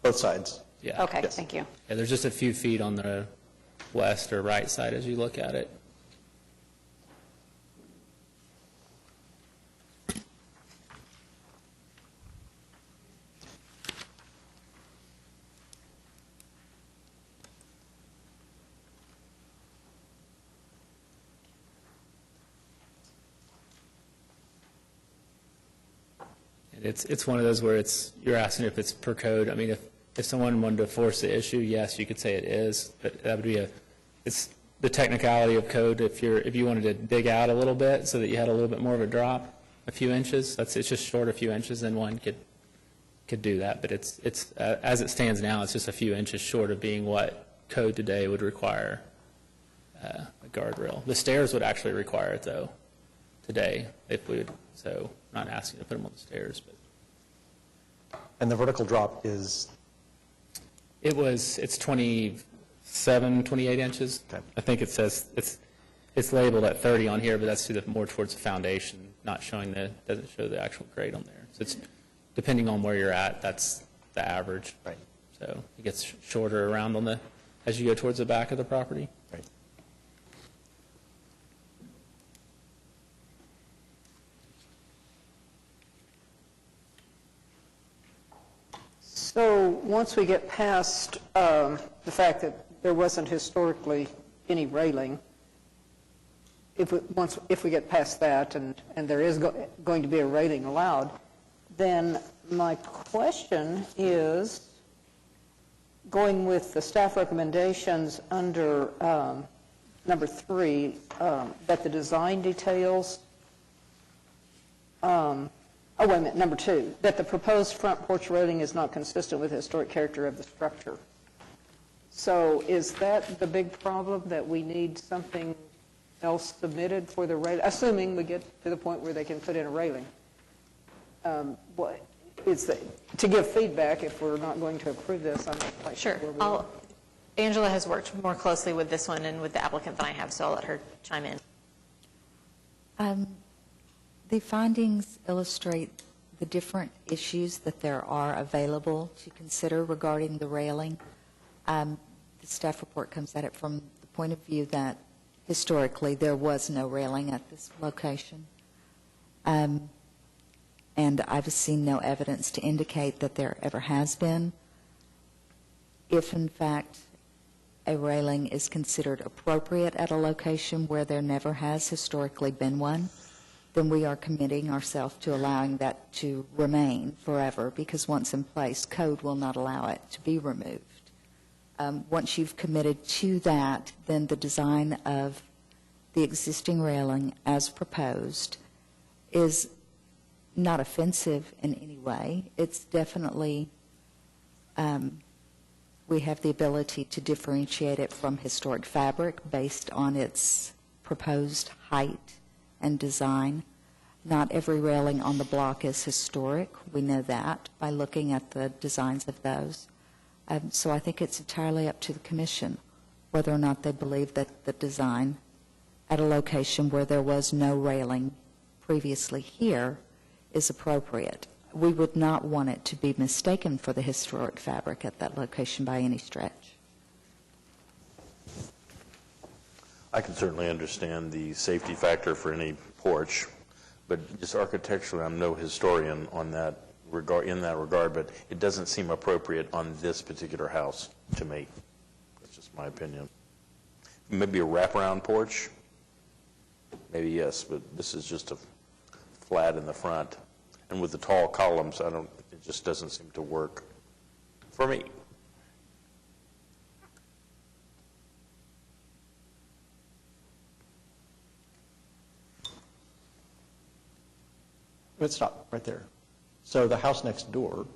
Both sides. Yeah. Okay, Yes. thank you. Yeah, there's just a few feet on the west or right side as you look at it. It's one of those where you're asking if it's per code. I mean, if someone wanted to force the issue, yes, you could say it is, but that would be it's the technicality of code. If you wanted to dig out a little bit so that you had a little bit more of a drop, a few inches, it's just short a few inches, then one could do that. But it's as it stands now, it's just a few inches short of being what code today would require a guardrail. The stairs would actually require it, though, today, if we would. So I'm not asking to put them on the stairs, but. And the vertical drop is? It's 27, 28 inches. Okay. I think it says, it's labeled at 30 on here, but that's more towards the foundation, not doesn't show the actual grade on there. So it's, depending on where you're at, that's the average. Right. So it gets shorter around as you go towards the back of the property. Right. So once we get past the fact that there wasn't historically any railing, if we get past that and there is going to be a railing allowed, then my question is, going with the staff recommendations under number 3, that the design details, oh, wait a minute, number 2, that the proposed front porch railing is not consistent with the historic character of the structure. So is that the big problem, that we need something else submitted for the railing, assuming we get to the point where they can put in a railing? What is to give feedback if we're not going to approve this? I'm not quite Sure. where we are. Angela has worked more closely with this one and with the applicant than I have, so I'll let her chime in. The findings illustrate the different issues that there are available to consider regarding the railing. The staff report comes at it from the point of view that historically there was no railing at this location. And I've seen no evidence to indicate that there ever has been. If, in fact, a railing is considered appropriate at a location where there never has historically been one, then we are committing ourselves to allowing that to remain forever, because once in place, code will not allow it to be removed. Once you've committed to that, then the design of the existing railing as proposed is not offensive in any way. It's definitely, we have the ability to differentiate it from historic fabric based on its proposed height and design. Not every railing on the block is historic. We know that by looking at the designs of those. So I think it's entirely up to the Commission whether or not they believe that the design at a location where there was no railing previously here is appropriate. We would not want it to be mistaken for the historic fabric at that location by any stretch. I can certainly understand the safety factor for any porch, but just architecturally, I'm no historian on that regard, in that regard, but it doesn't seem appropriate on this particular house to me. That's just my opinion. Maybe a wraparound porch, maybe yes, but this is just a flat in the front. And with the tall columns, it just doesn't seem to work for me. Let's stop right there. So the house next door,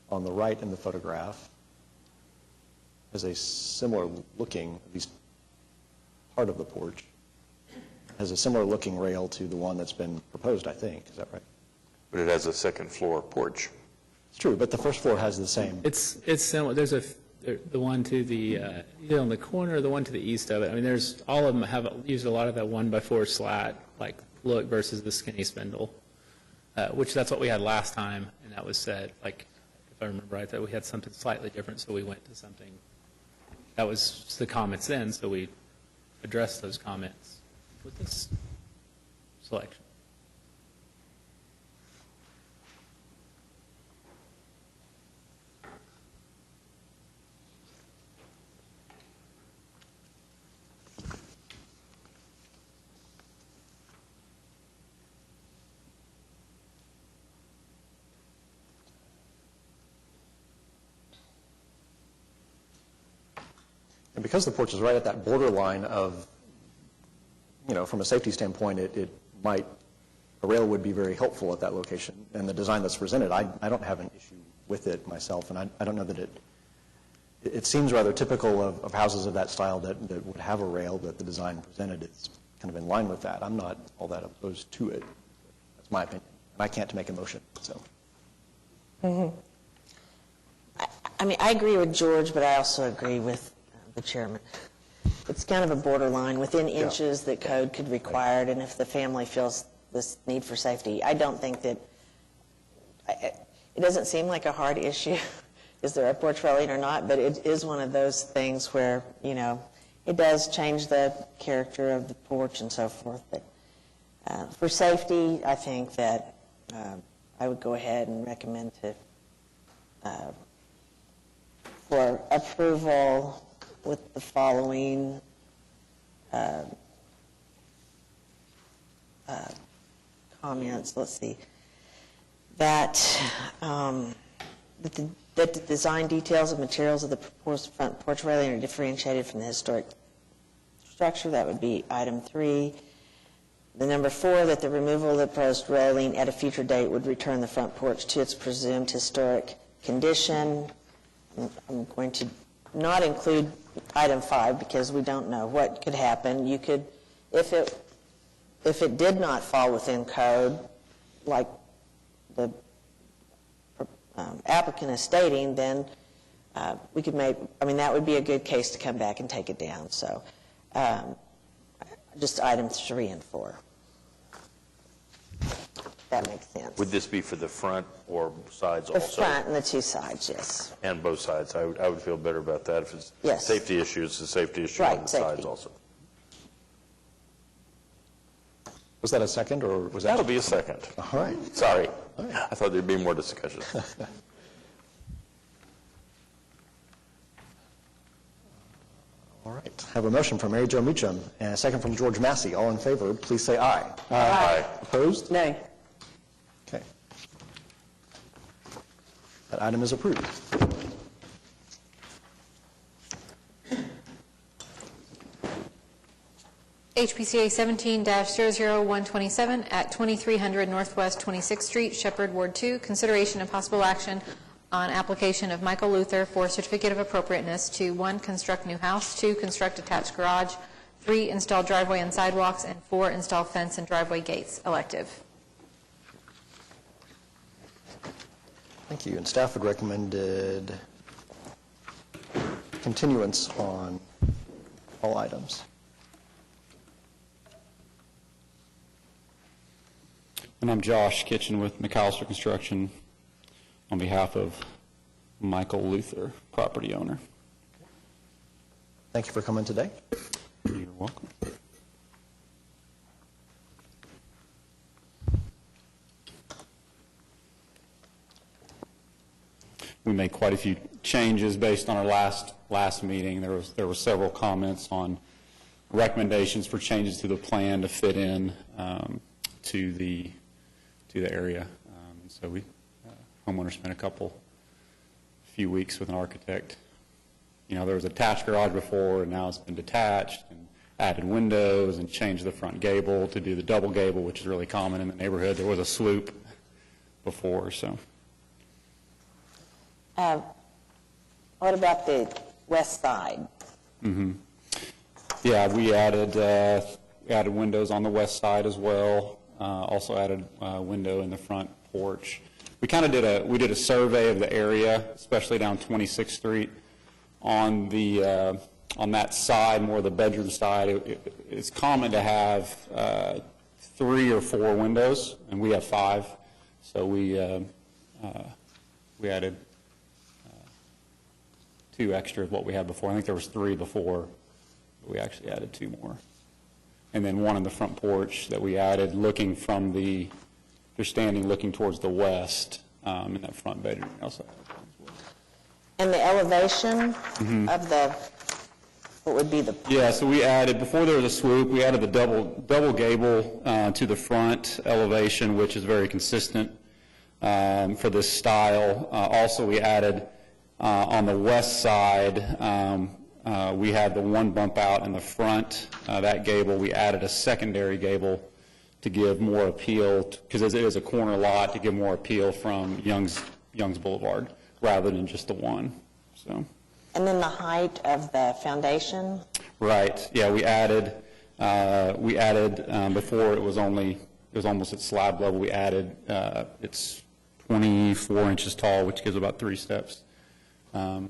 on the right in the photograph, has a similar looking, at least part of the porch, has a similar looking rail to the one that's been proposed, I think. Is that right? But it has a second floor porch. It's true, but the first floor has the same. It's similar. There's the one to the either on the corner or the one to the east of it. I mean, there's all of them have used a lot of that 1x4 slat like look versus the skinny spindle, which that's what we had last time, and that was said, like, if I remember right, that we had something slightly different, so we went to something. That was the comments then, so we addressed those comments with this selection. And because the porch is right at that borderline of, from a safety standpoint, a rail would be very helpful at that location. And the design that's presented, I don't have an issue with it myself, and I don't know that it seems rather typical of houses of that style that would have a rail, that the design presented is kind of in line with that. I'm not all that opposed to it. That's my opinion. And I can't make a motion, so. Mm-hmm. I mean, I agree with George, but I also agree with the chairman. It's kind of a borderline within inches that code could require it, and if the family feels this need for safety, I don't think that, it doesn't seem like a hard issue. Is there a porch railing or not? But it is one of those things where, it does change the character of the porch and so forth. But for safety, I think that I would go ahead and recommend for approval with the following comments. Let's see. That the design details and materials of the proposed front porch railing are differentiated from the historic structure. That would be item 3. The number 4, that the removal of the proposed railing at a future date would return the front porch to its presumed historic condition. I'm going to not include item 5 because we don't know what could happen. You could, if it did not fall within code, like the applicant is stating, then we could make, that would be a good case to come back and take it down. So just items 3 and 4. That makes sense. Would this be for the front or sides The also? front and the 2 sides, yes. And both sides. I would feel better about that. If it's Yes. safety issue, it's a safety issue Right, on the safety. sides also. Was that a second, or was that? That'll be a second. All right. Sorry. I thought there'd be more discussion. All right. Have a motion from Mary Jo Meacham and a second from George Massey. All in favor, please say aye. Aye. Opposed? Nay. Okay. That item is approved. HPCA 17-00127 at 2300 Northwest 26th Street, Shepherd, Ward 2, consideration and possible action on application of Michael Luther for certificate of appropriateness to 1, construct new house, 2, construct attached garage, 3, install driveway and sidewalks, and 4, install fence and driveway gates. Elective. Thank you. And staff had recommended continuance on all items. And I'm Josh Kitchen with McAllister Construction on behalf of Michael Luther, property owner. Thank you for coming today. You're welcome. We made quite a few changes based on our last meeting. There were several comments on recommendations for changes to the plan to fit in to the area. So homeowner spent a few weeks with an architect. There was a attached garage before, and now it's been detached, and added windows and changed the front gable to do the double gable, which is really common in the neighborhood. There was a sloop before, so. What about the west side? Mm-hmm. Yeah, we added windows on the west side as well. Also added a window in the front porch. We kind of did a survey of the area, especially down 26th Street. On that side, more the bedroom side, it's common to have 3 or 4 windows, and we have 5. So we added 2 extra of what we had before. I think there was 3 before, but we actually added 2 more. And then 1 in the front porch that we added looking from they're standing looking towards the west in that front bedroom. Also. And the elevation of what would be the... Yeah, so we added, before there was a swoop, we added the double gable to the front elevation, which is very consistent for this style. Also, we added on the west side, we had the 1 bump out in the front, that gable. We added a secondary gable to give more appeal, because it is a corner lot, to give more appeal from Young's Boulevard rather than just the one. So. And then the height of the foundation? Right. Yeah, we added before it was almost at slab level. We added it's 24 inches tall, which gives about 3 steps. So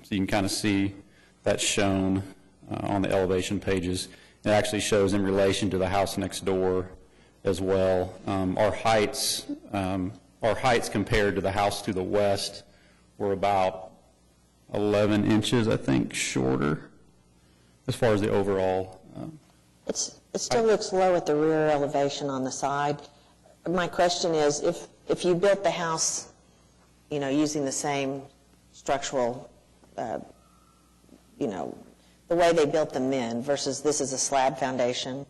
you can kind of see that's shown on the elevation pages. It actually shows in relation to the house next door as well. Our heights compared to the house to the west were about 11 inches, I think, shorter as far as the overall. It still looks low at the rear elevation on the side. my question is, if you built the house, using the same structural, the way they built them in versus this is a slab foundation,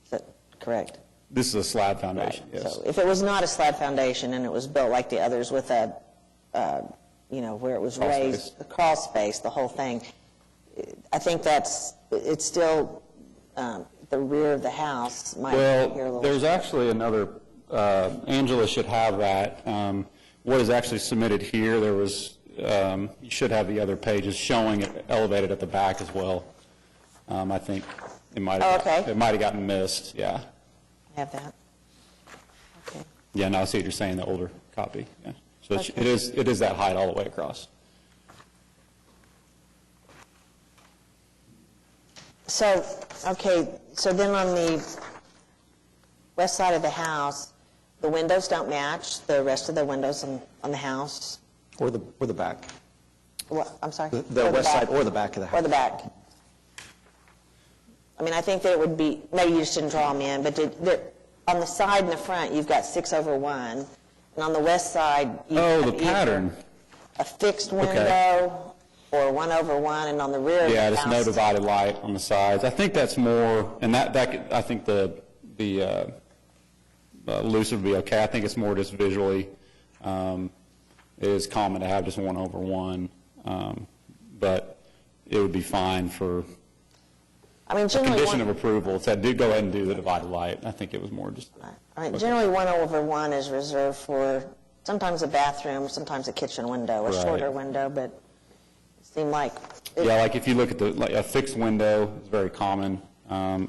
is that correct? This is a slab foundation, Right. yes. So if it was not a slab foundation and it was built like the others with a, where it was Crawl raised, space. the crawl space, the whole thing, I think it's still, the rear of the house might be here a Well, little. there's actually another, Angela should have that. What is actually submitted here, there was, you should have the other pages showing it elevated at the back as well. I think it might have, Oh, okay. it might have gotten missed, yeah. I have that. Okay. Yeah, now I see what you're saying, the older copy, yeah. So Okay. it is that height all the way across. So, okay, so then on the west side of the house, the windows don't match the rest of the windows on the house? Or the back. What, I'm sorry? The Or west back? side or the back of the house. Or the back. I mean, I think that it would be, maybe you just didn't draw them in, but on the side and the front, you've got 6/1, and on the west side, you Oh, have the either pattern. a fixed Okay. window or 1/1, and on the rear of the Yeah, house. there's no divided light on the sides. I think that's more, and I think the lucid would be okay. I think it's more just visually, it is common to have just 1/1, but it would be fine for I mean, a generally, condition of approval. It said, go ahead and do the divided light. I think it was more just, I mean, generally 1/1 is reserved for sometimes a bathroom, sometimes a kitchen window, a Right. shorter window, but it seemed like. yeah, like if you look at like a fixed window, it's very common.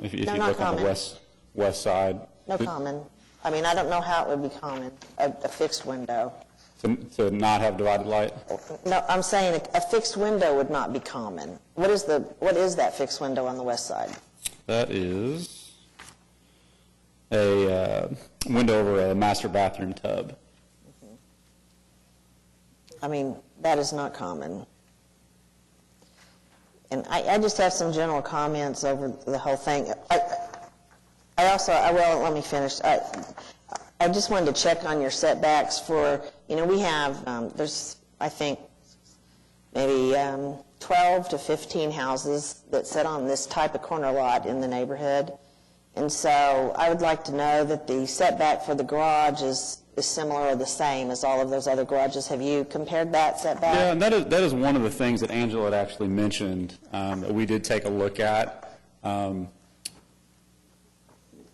If you No, not look on the common. west side. No common. I mean, I don't know how it would be common, a fixed window. To not have divided light? No, I'm saying a fixed window would not be common. What is that fixed window on the west side? That is a window over a master bathroom tub. I mean, that is not common. And I just have some general comments over the whole thing. Well, let me finish. I just wanted to check on your setbacks for, we have, there's, I think, maybe 12 to 15 houses that sit on this type of corner lot in the neighborhood. And so I would like to know that the setback for the garage is similar or the same as all of those other garages. Have you compared that setback? Yeah, and that is one of the things that Angela had actually mentioned that we did take a look at.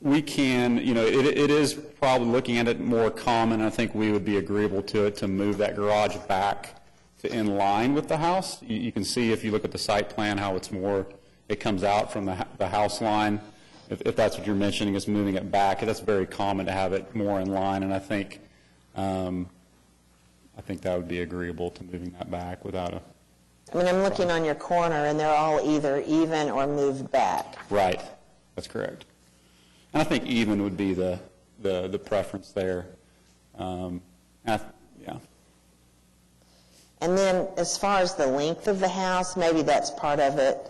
We can, it is probably looking at it more common. I think we would be agreeable to it to move that garage back to in line with the house. You can see if you look at the site plan how it comes out from the house line. If that's what you're mentioning, is moving it back. That's very common to have it more in line, and I think that would be agreeable to moving that back without a... I mean, I'm looking on your corner, and they're all either even or moved back. Right, that's correct. And I think even would be the preference there. Yeah. And then as far as the length of the house, maybe that's part of it.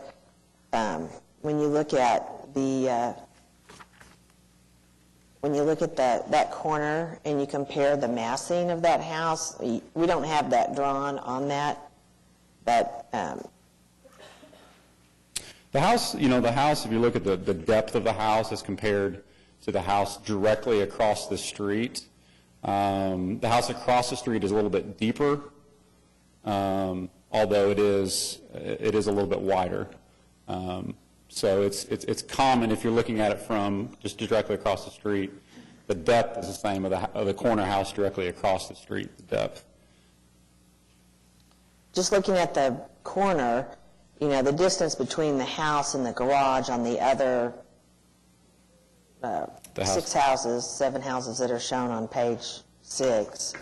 When you look at that corner and you compare the massing of that house, we don't have that drawn on that, but The house, if you look at the depth of the house as compared to the house directly across the street, the house across the street is a little bit deeper, although it is a little bit wider. So it's common if you're looking at it from just directly across the street. The depth is the same of the corner house directly across the street, the depth. just looking at the corner, the distance between the house and the garage on the other 7 houses that are shown on page 6,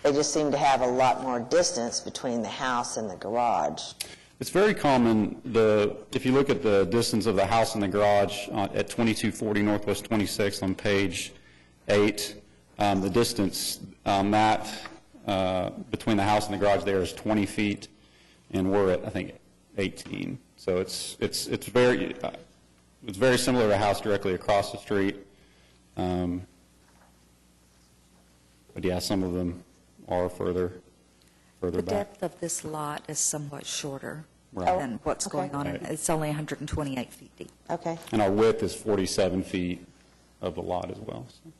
they just seem to have a lot more distance between the house and the garage. It's very common, if you look at the distance of the house and the garage at 2240 Northwest 26th on page 8, the distance between the house and the garage there is 20 feet, and we're at, I think, 18. So it's very similar to a house directly across the street. But yeah, some of them are further The back. depth of this lot is somewhat shorter Right. than what's Okay. going on. Right. It's only 128 feet deep. Okay. And our width is 47 feet of the lot as well. So.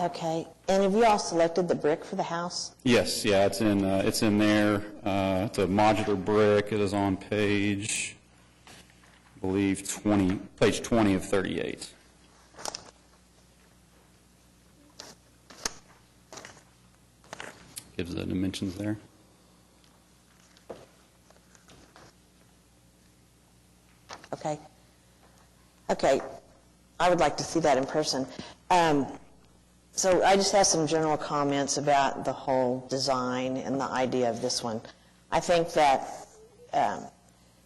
Okay. And have you all selected the brick for the house? Yes, yeah, it's in there. It's a modular brick. It is on page, I believe, page 20 of 38. Gives the dimensions there. Okay. Okay. I would like to see that in person. So I just have some general comments about the whole design and the idea of this one. I think that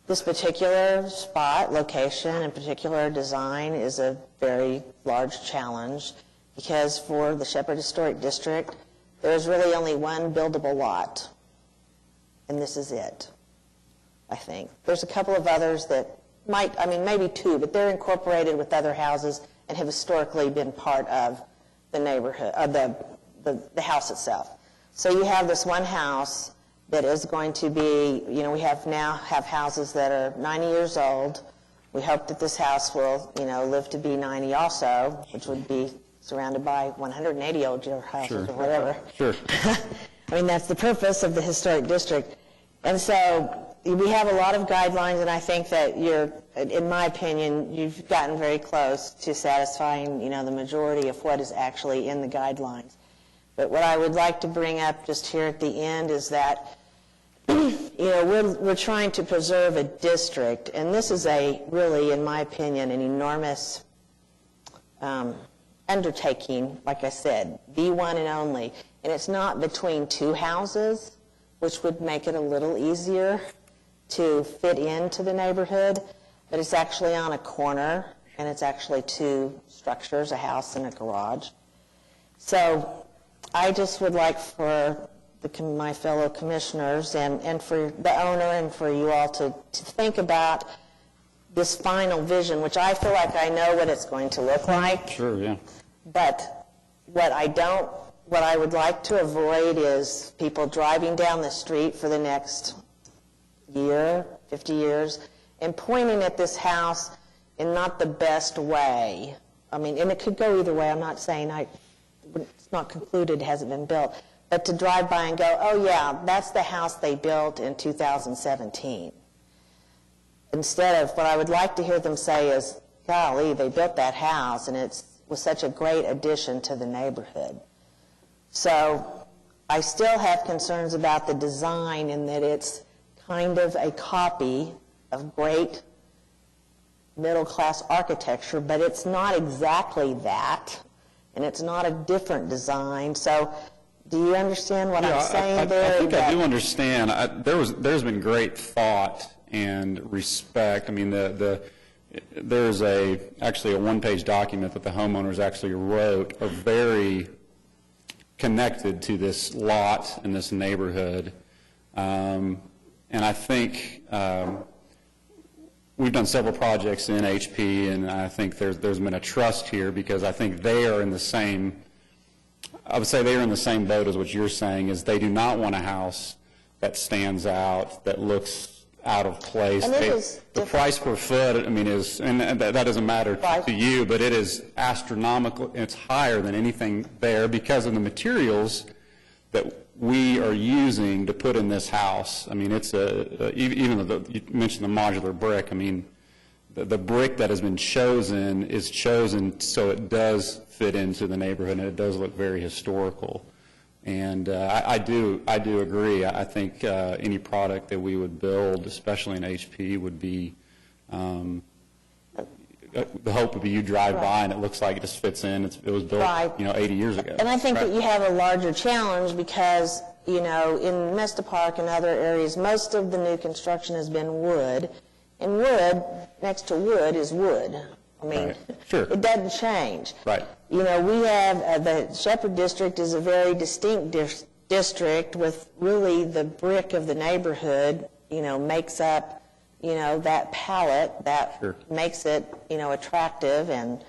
this particular spot, location, and particular design is a very large challenge because for the Shepherd Historic District, there's really only one buildable lot, and this is it, I think. There's a couple of others that maybe two, but they're incorporated with other houses and have historically been part of the neighborhood, the house itself. So you have this one house that is going to be, we now have houses that are 90 years old. We hope that this house will, live to be 90 also, which would be surrounded by 180-year-old houses or whatever. Sure. That's the purpose of the historic district. And so we have a lot of guidelines, and I think that in my opinion, you've gotten very close to satisfying, the majority of what is actually in the guidelines. But what I would like to bring up just here at the end is that, we're trying to preserve a district, and this is really, in my opinion, an enormous undertaking, like I said, the one and only. And it's not between two houses, which would make it a little easier to fit into the neighborhood, but it's actually on a corner, and it's actually two structures, a house and a garage. So I just would like for my fellow commissioners and for the owner and for you all to think about this final vision, which I feel like I know what it's going to look like. Sure, yeah. But what I would like to avoid is people driving down the street for the next year, 50 years, and pointing at this house in not the best way. And it could go either way. I'm not saying it's not concluded, hasn't been built. But to drive by and go, oh yeah, that's the house they built in 2017. Instead of what I would like to hear them say is, golly, they built that house and it was such a great addition to the neighborhood. So I still have concerns about the design in that it's kind of a copy of great middle-class architecture, but it's not exactly that, and it's not a different design. So do you understand what I'm saying there? I think I do understand. There's been great thought and respect. There's actually a one-page document that the homeowners actually wrote, are very connected to this lot and this neighborhood. And I think we've done several projects in HP, and I think there's been a trust here because I think they are in the same, I would say they are in the same boat as what you're saying, is they do not want a house that stands out, that looks out of place. The price per foot, is, and that doesn't matter to you, but it is astronomical. It's higher than anything there because of the materials that we are using to put in this house. It's even though you mentioned the modular brick, the brick that has been chosen is chosen so it does fit into the neighborhood and it does look very historical. And I do agree. I think any product that we would build, especially in HP, would be the hope would be you drive by and it looks like it just fits in. It was built 80 years ago. And I think that you have a larger challenge because in Mesta Park and other areas, most of the new construction has been wood, and wood next to wood is wood. Sure. It doesn't change. Right. We have, the Shepherd District is a very distinct district with really the brick of the neighborhood, makes up, that palette that makes it, attractive and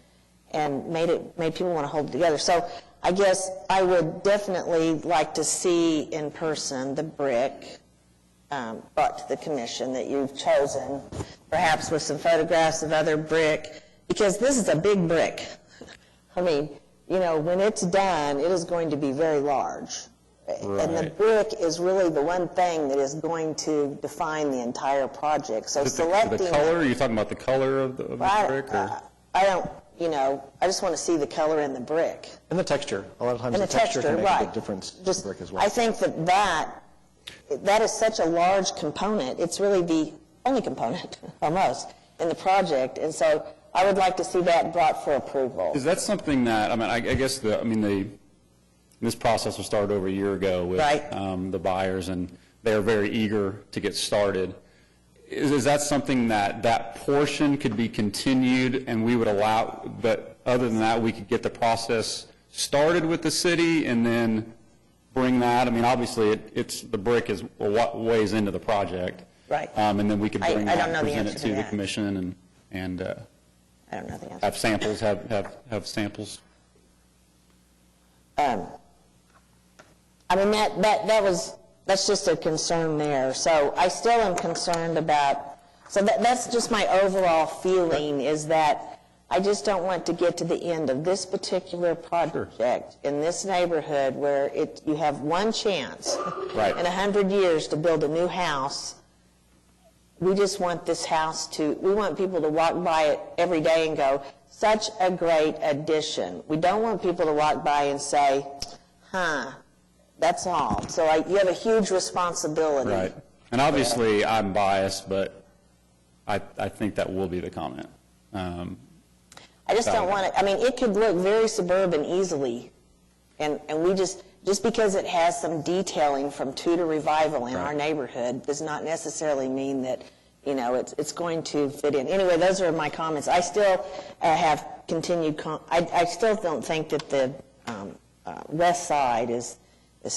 made people want to hold it together. So I guess I would definitely like to see in person the brick brought to the commission that you've chosen, perhaps with some photographs of other brick, because this is a big brick. I mean, when it's done, it is going to be very large. Right. And the brick is really the one thing that is going to define the entire project. So selecting... The color? Are you talking about the color of the brick? Or? I don't, I just want to see the color in the brick. And the texture. A lot of times the texture can make a big difference in the brick as well. I think that is such a large component. It's really the only component, almost, in the project. And so I would like to see that brought for approval. Is that something that, I guess this process was started over a year ago with the buyers, and they're very eager to get started. Is that something that portion could be continued and we would allow, but other than that, we could get the process started with the city and then bring that? Obviously, the brick is what weighs into the project. Right. And then we could bring that, present it to the commission and I don't know the answer. have samples, have samples. That's just a concern there. So I still am concerned about, so that's just my overall feeling, is that I just don't want to get to the end of this particular project in this neighborhood where you have one chance in 100 years to build a new house. We just want this house we want people to walk by it every day and go, such a great addition. We don't want people to walk by and say, that's all. So you have a huge responsibility. Right. And obviously, I'm biased, but I think that will be the comment. I just don't want it. It could look very suburban easily. And we just because it has some detailing from Tudor Revival in our neighborhood does not necessarily mean that, it's going to fit in. Anyway, those are my comments. I still have continued, I still don't think that the west side is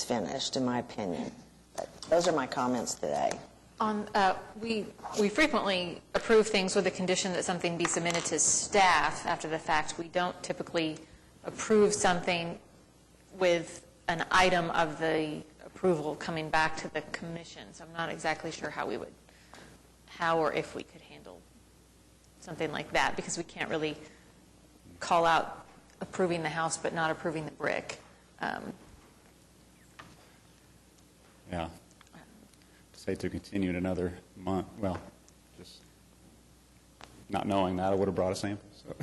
finished, in my opinion. But those are my comments today. We frequently approve things with the condition that something be submitted to staff after the fact. We don't typically approve something with an item of the approval coming back to the commission. So I'm not exactly sure how or if we could handle something like that, because we can't really call out approving the house but not approving the brick. Yeah. Say to continue in another month. Well, just not knowing that, I would have brought a sample. So.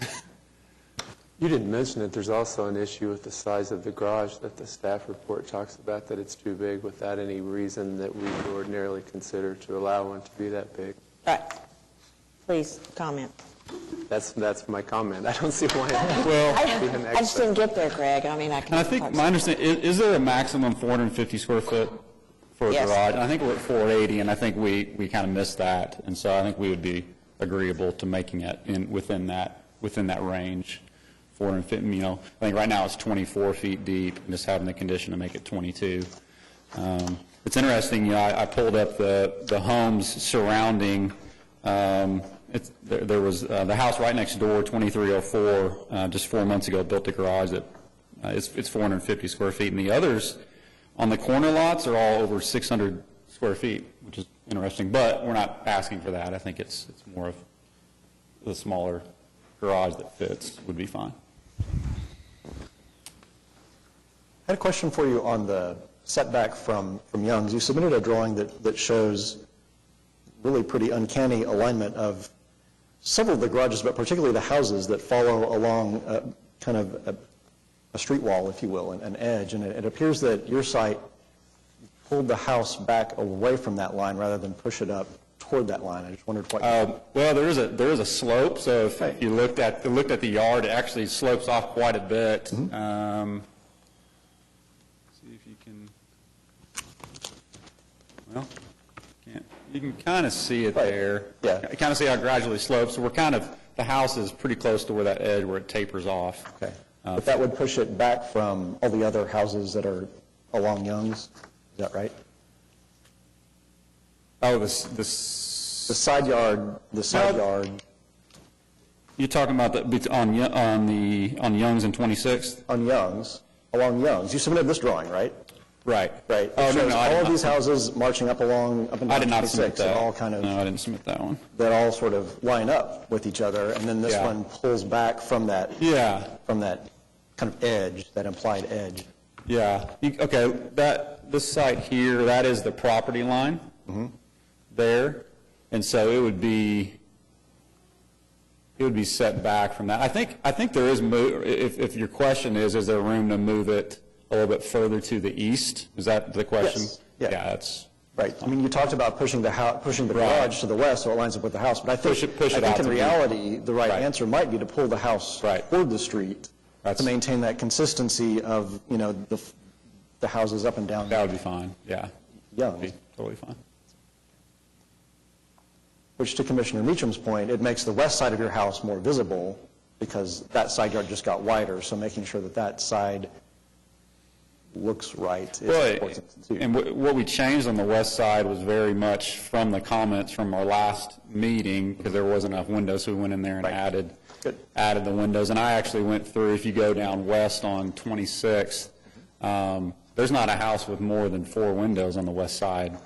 You didn't mention it. There's also an issue with the size of the garage that the staff report talks about, that it's too big without any reason that we would ordinarily consider to allow one to be that big. Right. Please comment. That's my comment. I don't see why. I just didn't get there, Greg. I think my understanding is there a maximum 450 square foot for a garage? And I think we're at 480, and I think we kind of missed that, and so I think we would be agreeable to making it within that range. 450. I think right now it's 24 feet deep, and just having the condition to make it 22. It's interesting. I pulled up the homes surrounding. There was the house right next door, 2304, just 4 months ago, built a garage that it's 450 square feet, and the others on the corner lots are all over 600 square feet, which is interesting. But we're not asking for that. I think it's more of the smaller garage that fits would be fine. I had a question for you on the setback from Young's. You submitted a drawing that shows really pretty uncanny alignment of several of the garages, but particularly the houses that follow along kind of a street wall, if you will, an edge. And it appears that your site pulled the house back away from that line rather than push it up toward that line. I just wondered what. Well, there is a slope. So if you looked at the yard, it actually slopes off quite a bit. Mm-hmm. See if you can. Well, you can kind of see it there. Yeah. You kind of see how it gradually slopes. So the house is pretty close to where that edge where it tapers off. Okay. But that would push it back from all the other houses that are along Young's. Is that right? Oh, the side yard. The side yard. You're talking about on Young's and 26th? On Young's. along Young's. You submitted this drawing, right? Right. Right. Oh, It no, shows no, I all did of not these submit- houses marching up and down I did not submit 26, that. and all kind of, No, I didn't submit that one. that all sort of line up with each other, and then this Yeah. one pulls back from that, Yeah. from that kind of edge, that implied edge. Yeah, okay, this site here, that is the property line there, and so it would be set back from that. I think there is, if your question is there room to move it a little bit further to the east? Is that the question? Yes. Yeah. Yeah, that's, Right. I mean, you talked about pushing the garage to the west so it lines up with the house, but I think, Push it out in to the- reality, the right Right. answer might be to pull the house Right. toward the street to maintain that consistency of, the houses up and down that would be fine, yeah. Young. Be totally fine. Which, to Commissioner Meacham's point, it makes the west side of your house more visible because that side yard just got wider, so making sure that that side looks right is Well, important too. and what we changed on the west side was very much from the comments from our last meeting, because there wasn't enough windows, so we went in there and added the windows. And I actually went through, if you go down west on 26th, there's not a house with more than 4 windows on the west side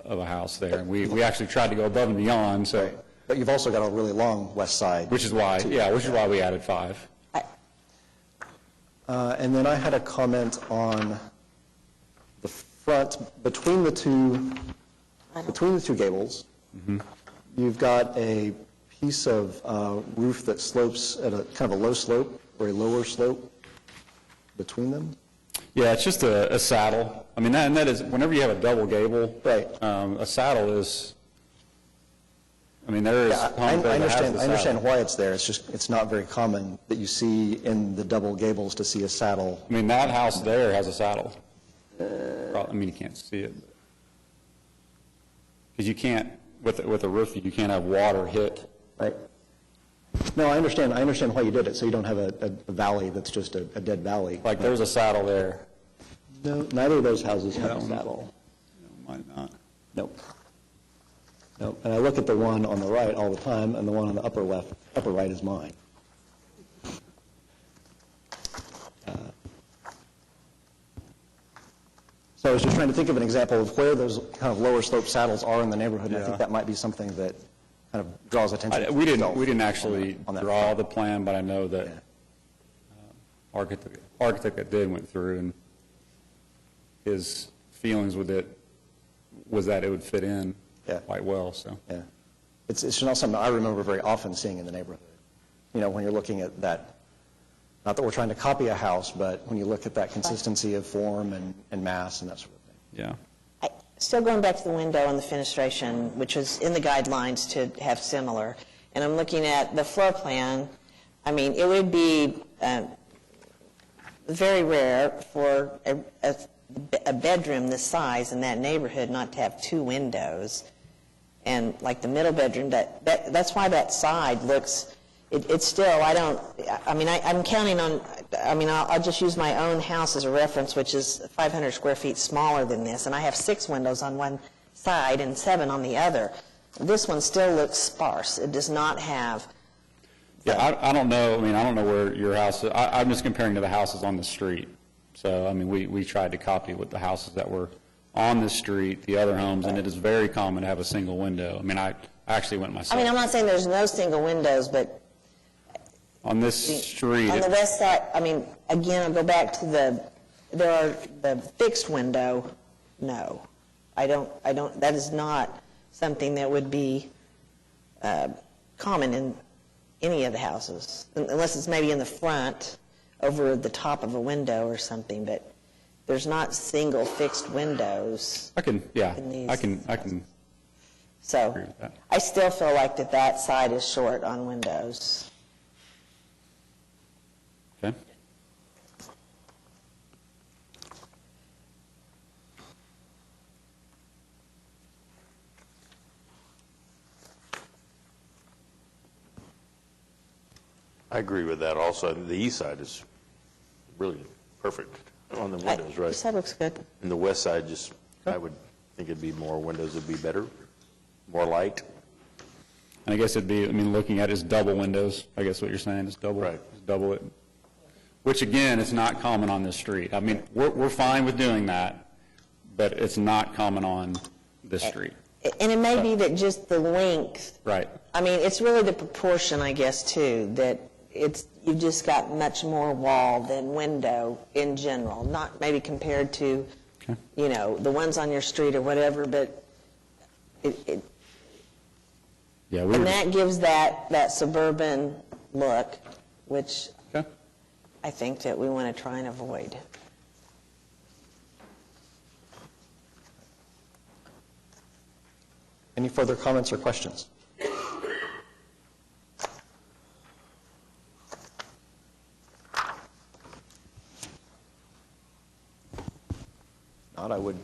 of a house there. And we actually tried to go above and beyond, so. But you've also got a really long west side. Which is why, which is why we added 5. And then I had a comment on the front, between the two gables. You've got a piece of roof that slopes at a kind of a low slope, or a lower slope between them. Yeah, it's just a saddle. I mean, that is, whenever you have a double gable, right? A saddle is, I mean, there is. Yeah, I understand why it's there. It's just, it's not very common that you see in the double gables to see a saddle. I mean, that house there has a saddle. I mean, you can't see it. Because you can't, with a roof, you can't have water hit. Right. No, I understand why you did it, so you don't have a valley that's just a dead valley. Like, there's a saddle there. No, neither of those houses have a saddle. No, might not. Nope. Nope. And I look at the one on the right all the time, and the one on the upper right is mine. So I was just trying to think of an example of where those kind of lower slope saddles are in the neighborhood, and I think that might be something that kind of draws attention to We itself didn't actually on that draw front. the plan, but I know that architect that did went through, and his feelings with it was that it would fit in quite well, so. Yeah. It's not something I remember very often seeing in the neighborhood. You know, when you're looking at that, not that we're trying to copy a house, but when you look at that consistency of form and mass and that sort of thing. Yeah. Still going back to the window and the fenestration, which was in the guidelines to have similar, and I'm looking at the floor plan. I mean, it would be very rare for a bedroom this size in that neighborhood not to have 2 windows. And like the middle bedroom, that's why that side looks, it's still, I'm counting on, I'll just use my own house as a reference, which is 500 square feet smaller than this, and I have 6 windows on one side and 7 on the other. This one still looks sparse. It does not have. Yeah, I don't know, I don't know where your house is. I'm just comparing to the houses on the street. So, we tried to copy with the houses that were on the street, the other homes, and it is very common to have a single window. I actually went myself. I'm not saying there's no single windows, but on this street. On the west side, again, I'll go back to the fixed window, no. That is not something that would be common in any of the houses, unless it's maybe in the front over the top of a window or something, but there's not single fixed windows. I can. So, agree with that. I still feel like that side is short on windows. Okay. I agree with that also. The east side is really perfect on the windows, right? East side looks good. And the west side, I would think it'd be more windows would be better, more light. And I guess it'd be, looking at it is double windows. I guess what you're saying is double. Right. Double it. which again, is not common on this street. I mean, we're fine with doing that, but it's not common on this street. And it may be that just the length. Right. I mean, it's really the proportion, I guess, too, that you've just got much more wall than window in general, not maybe compared to, you know, the ones on your street or whatever, but Yeah, and that gives that suburban look, which I think that we want to try and avoid. Any further comments or questions? Not, I would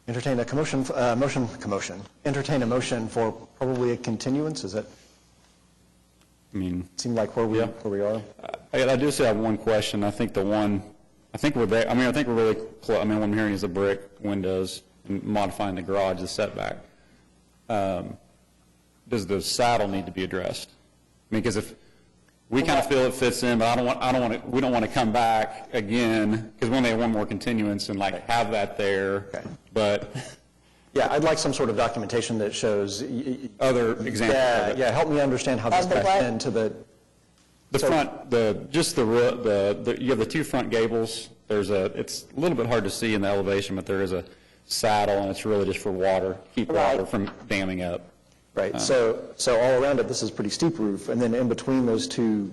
entertain entertain a motion for probably a continuance. Is that, I mean, seem like where we are? I do still have one question. I think we're there. I mean, I think we're really close. I mean, what I'm hearing is the brick windows and modifying the garage, the setback. Does the saddle need to be addressed? I mean, because if we kind of feel it fits in, but we don't want to come back again, because we only have one more continuance and like have that there. Okay. But Yeah, I'd like some sort of documentation that shows other examples of it. Yeah, help me understand how this fits into the front, you have the two front gables. It's a little bit hard to see in the elevation, but there is a saddle, and it's really just for water, keep water from damming up. Right. So all around it, this is pretty steep roof, and then in between those two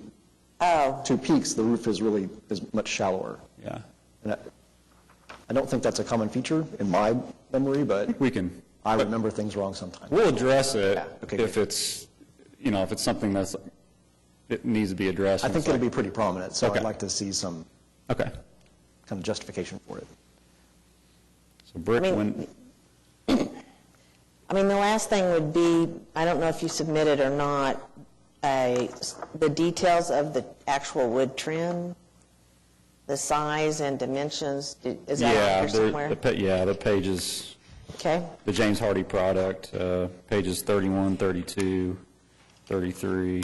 peaks, the roof is much shallower. Yeah. And I don't think that's a common feature in my memory, but I remember things wrong sometimes. We'll address it if it's something it needs to be addressed. I think it'll be pretty prominent, so Okay. I'd like to see some kind of justification for it. So brick I mean, the last thing would be, I don't know if you submitted or not, the details of the actual wood trim, the size and dimensions. Is that on here somewhere? The pages. Okay. The James Hardy product, pages 31, 32, 33,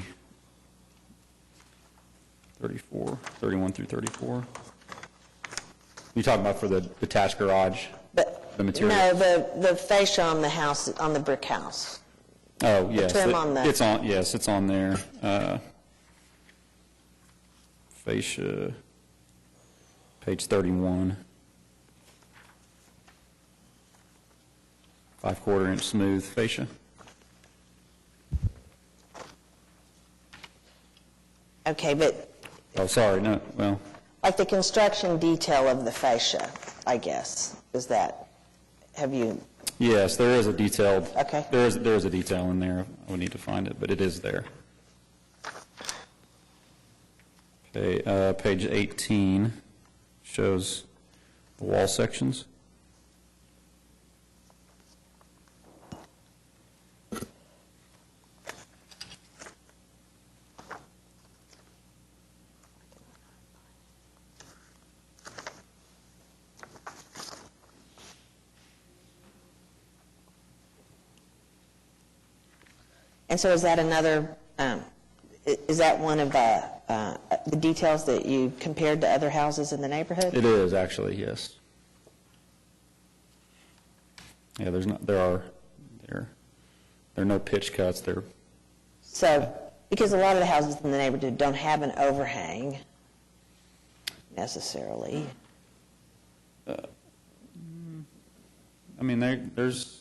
34, 31 through 34. You talking about for the detached garage? The material? No, the fascia on the house, on the brick house. Oh, yes. The trim on the... It's on there. Fascia, page 31. 5/4 inch smooth fascia. Okay, but... Oh, sorry, no, well... Like the construction detail of the fascia, I guess, have you... Yes, there is a detailed... Okay. There is a detail in there. I would need to find it, but it is there. Okay, page 18 shows the wall sections. And so is that is that one of the details that you compared to other houses in the neighborhood? It is, actually, yes. Yeah, there are no pitch cuts. So, because a lot of the houses in the neighborhood don't have an overhang necessarily. I mean, there's...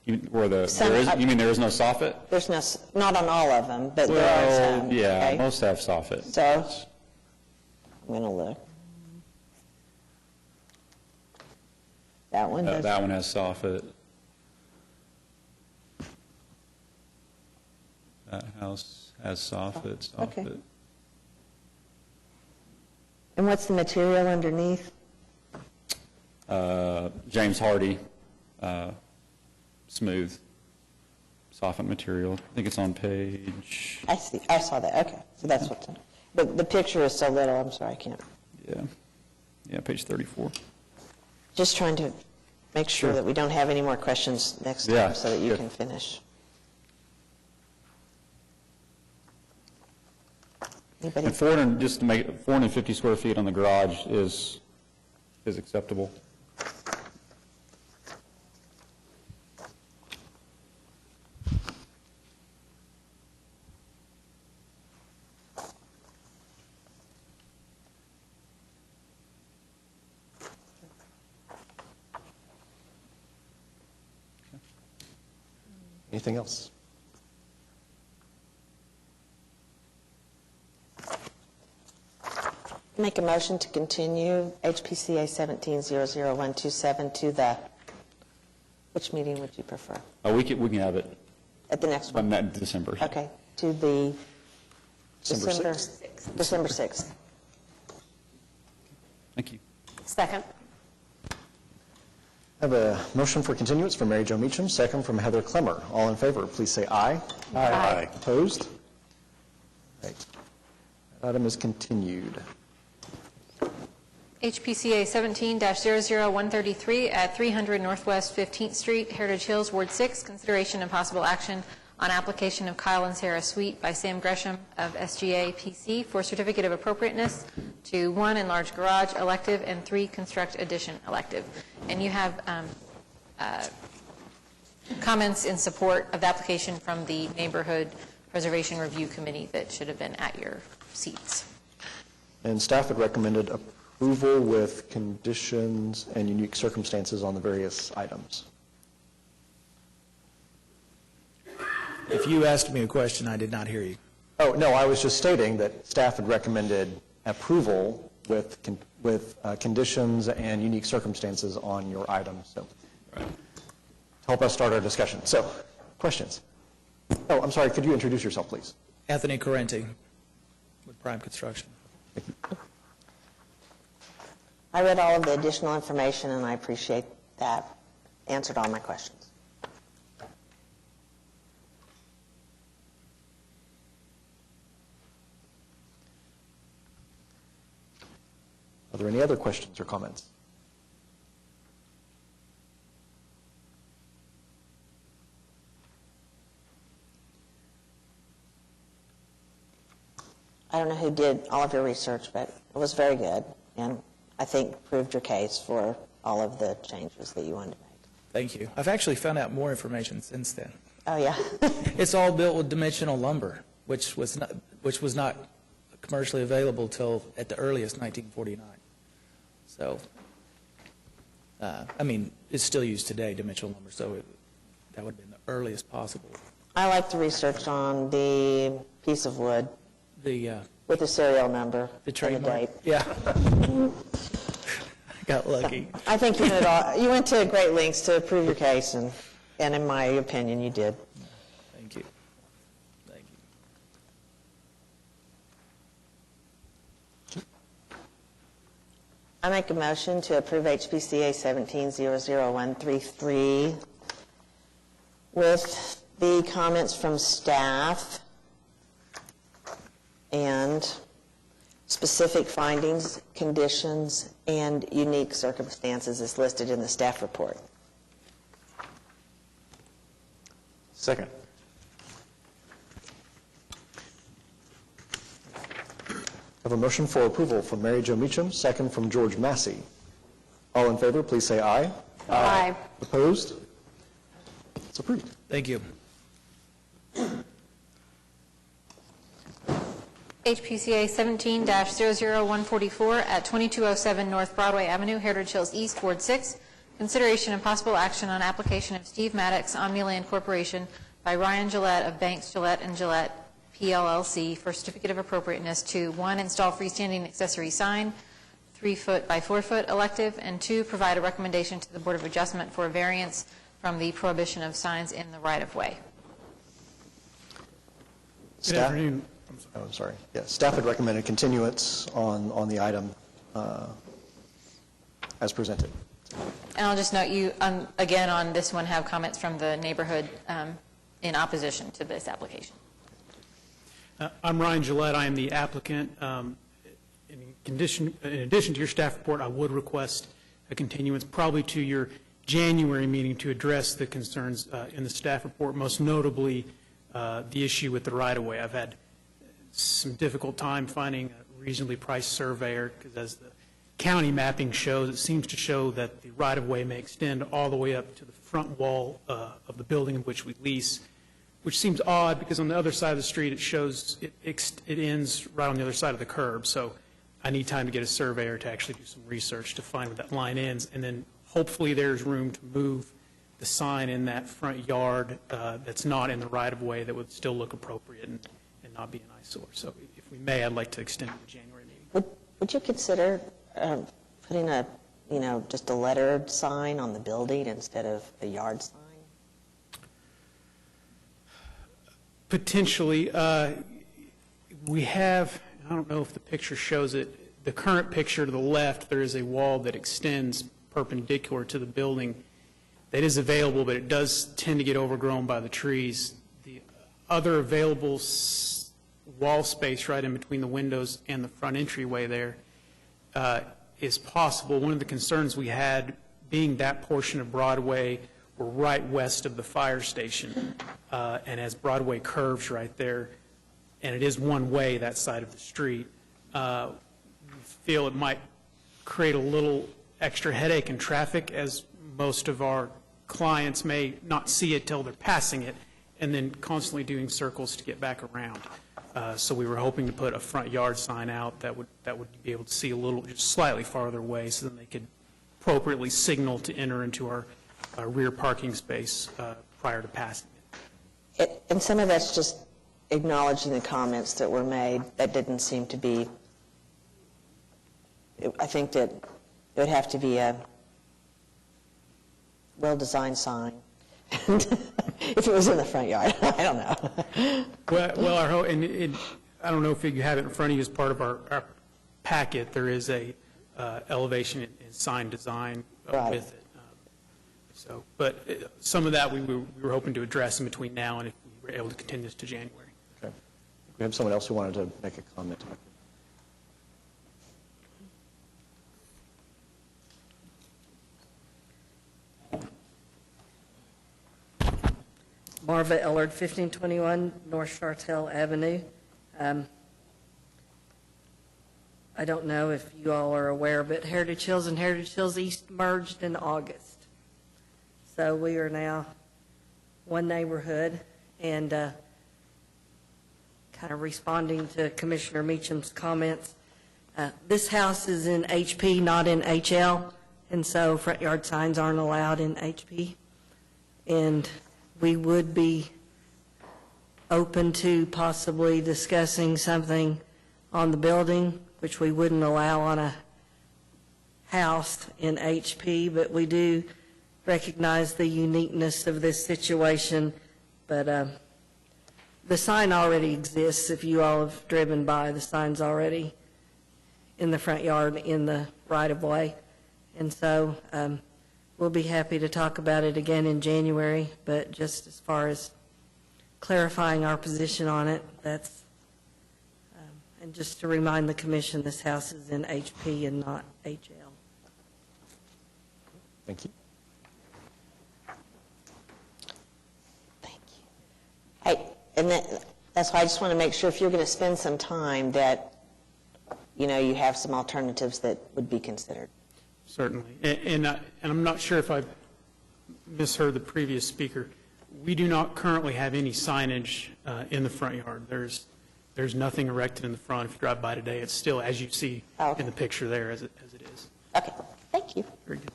You mean there is no soffit? There's not on all of them, but there are some. Yeah, okay? most have soffit. So, I'm going to look. That one does. That one has soffit. That house has soffit. Okay. And what's the material underneath? James Hardy. Smooth, softened material. I think it's on page... I see. I saw that. Okay. So that's what's in. But the picture is so little, I'm sorry, I can't. Yeah, page 34. Just trying to make sure that we don't have any more questions next time so that you can finish. Anybody? And 400, just to make it 450 square feet on the garage is acceptable. Anything else? Make a motion to continue HPCA 17-00127 to the, which meeting would you prefer? We can have it At the next by one? December. Okay, to the December December 6th. Thank you. Second. I have a motion for continuance from Mary Jo Meacham, second from Heather Clemmer. All in favor, please say aye. Aye. Opposed? Right. That item is continued. HPCA 17-00133 at 300 Northwest 15th Street, Heritage Hills, Ward 6, consideration and possible action on application of Kyle and Sarah Sweet by Sam Gresham of SGA PC for certificate of appropriateness to 1 enlarged garage elective and 3 construct addition elective. And you have comments in support of the application from the Neighborhood Preservation Review Committee that should have been at your seats. And staff had recommended approval with conditions and unique circumstances on the various items. If you asked me a question, I did not hear you. Oh, no, I was just stating that staff had recommended approval with conditions and unique circumstances on your items. So, to help us start our discussion. So, questions? Oh, I'm sorry, could you introduce yourself, please? Anthony Correnti with Prime Construction. I read all of the additional information, and I appreciate that. Answered all my questions. Are there any other questions or comments? I don't know who did all of your research, but it was very good, and I think proved your case for all of the changes that you wanted to make. Thank you. I've actually found out more information since then. Oh, yeah? It's all built with dimensional lumber, which was not commercially available till at the earliest 1949. So, I mean, it's still used today, dimensional lumber, so that would have been the earliest possible. I like the research on the piece of wood The with the serial number the and trademark. date. Yeah. Got lucky. I think you did all, you went to great lengths to prove your case, and in my opinion, you did. Thank you. Thank you. I make a motion to approve HPCA 17-00133 with the comments from staff and specific findings, conditions, and unique circumstances as listed in the staff report. Second. I have a motion for approval from Mary Jo Meacham, second from George Massey. All in favor, please say aye. Aye. Opposed? It's approved. Thank you. HPCA 17-00144 at 2207 North Broadway Avenue, Heritage Hills East, Ward 6. Consideration and possible action on application of Steve Maddox, Omniland Corporation, by Ryan Gillette of Banks, Gillette & Gillette, PLLC, for certificate of appropriateness to 1, install freestanding accessory sign, 3 foot by 4 foot elective, and 2, provide a recommendation to the Board of Adjustment for a variance from the prohibition of signs in the right-of-way. Good afternoon. Oh, I'm sorry. Yeah, staff had recommended continuance on the item as presented. And I'll just note you, again, on this one, have comments from the neighborhood in opposition to this application. I'm Ryan Gillette. I am the applicant. In addition to your staff report, I would request a continuance probably to your January meeting to address the concerns in the staff report, most notably the issue with the right-of-way. I've had some difficult time finding a reasonably priced surveyor, because as the county mapping shows, it seems to show that the right-of-way may extend all the way up to the front wall of the building in which we lease, which seems odd because on the other side of the street, it shows it ends right on the other side of the curb. So I need time to get a surveyor to actually do some research to find where that line ends, and then hopefully there's room to move the sign in that front yard that's not in the right-of-way that would still look appropriate and not be an eyesore. So if we may, I'd like to extend the January meeting. Would you consider putting a, just a lettered sign on the building instead of a yard sign? Potentially. We have, I don't know if the picture shows it, the current picture to the left, there is a wall that extends perpendicular to the building that is available, but it does tend to get overgrown by the trees. The other available wall space right in between the windows and the front entryway there is possible. One of the concerns we had, being that portion of Broadway, we're right west of the fire station, and as Broadway curves right there, and it is one way, that side of the street, we feel it might create a little extra headache in traffic, as most of our clients may not see it till they're passing it, and then constantly doing circles to get back around. So we were hoping to put a front yard sign out that would be able to see a little, just slightly farther away, so then they could appropriately signal to enter into our rear parking space prior to passing it. And some of that's just acknowledging the comments that were made. That didn't seem to be, I think that it would have to be a well-designed sign. If it was in the front yard, I don't know. Well, our hope, and I don't know if you have it in front of you as part of our packet, there is a elevation and sign design with it. So, but some of that we were hoping to address in between now and if we were able to continue this to January. Okay. We have someone else who wanted to make a comment. Marva Ellard, 1521 North Chartel Avenue. I don't know if you all are aware, but Heritage Hills and Heritage Hills East merged in August. So we are now one neighborhood, and kind of responding to Commissioner Meacham's comments, this house is in HP, not in HL, and so front yard signs aren't allowed in HP. And we would be open to possibly discussing something on the building, which we wouldn't allow on a house in HP, but we do recognize the uniqueness of this situation. But the sign already exists. If you all have driven by, the sign's already in the front yard, in the right-of-way. And so we'll be happy to talk about it again in January, but just as far as clarifying our position on it, that's, and just to remind the commission, this house is in HP and not HL. Thank you. Thank you. Hey, and that's why I just want to make sure if you're going to spend some time that, you have some alternatives that would be considered. Certainly. And I'm not sure if I misheard the previous speaker. We do not currently have any signage in the front yard. There's nothing erected in the front. If you drive by today, it's still, as you see in the picture there, as it is. Okay. Thank you. Very good.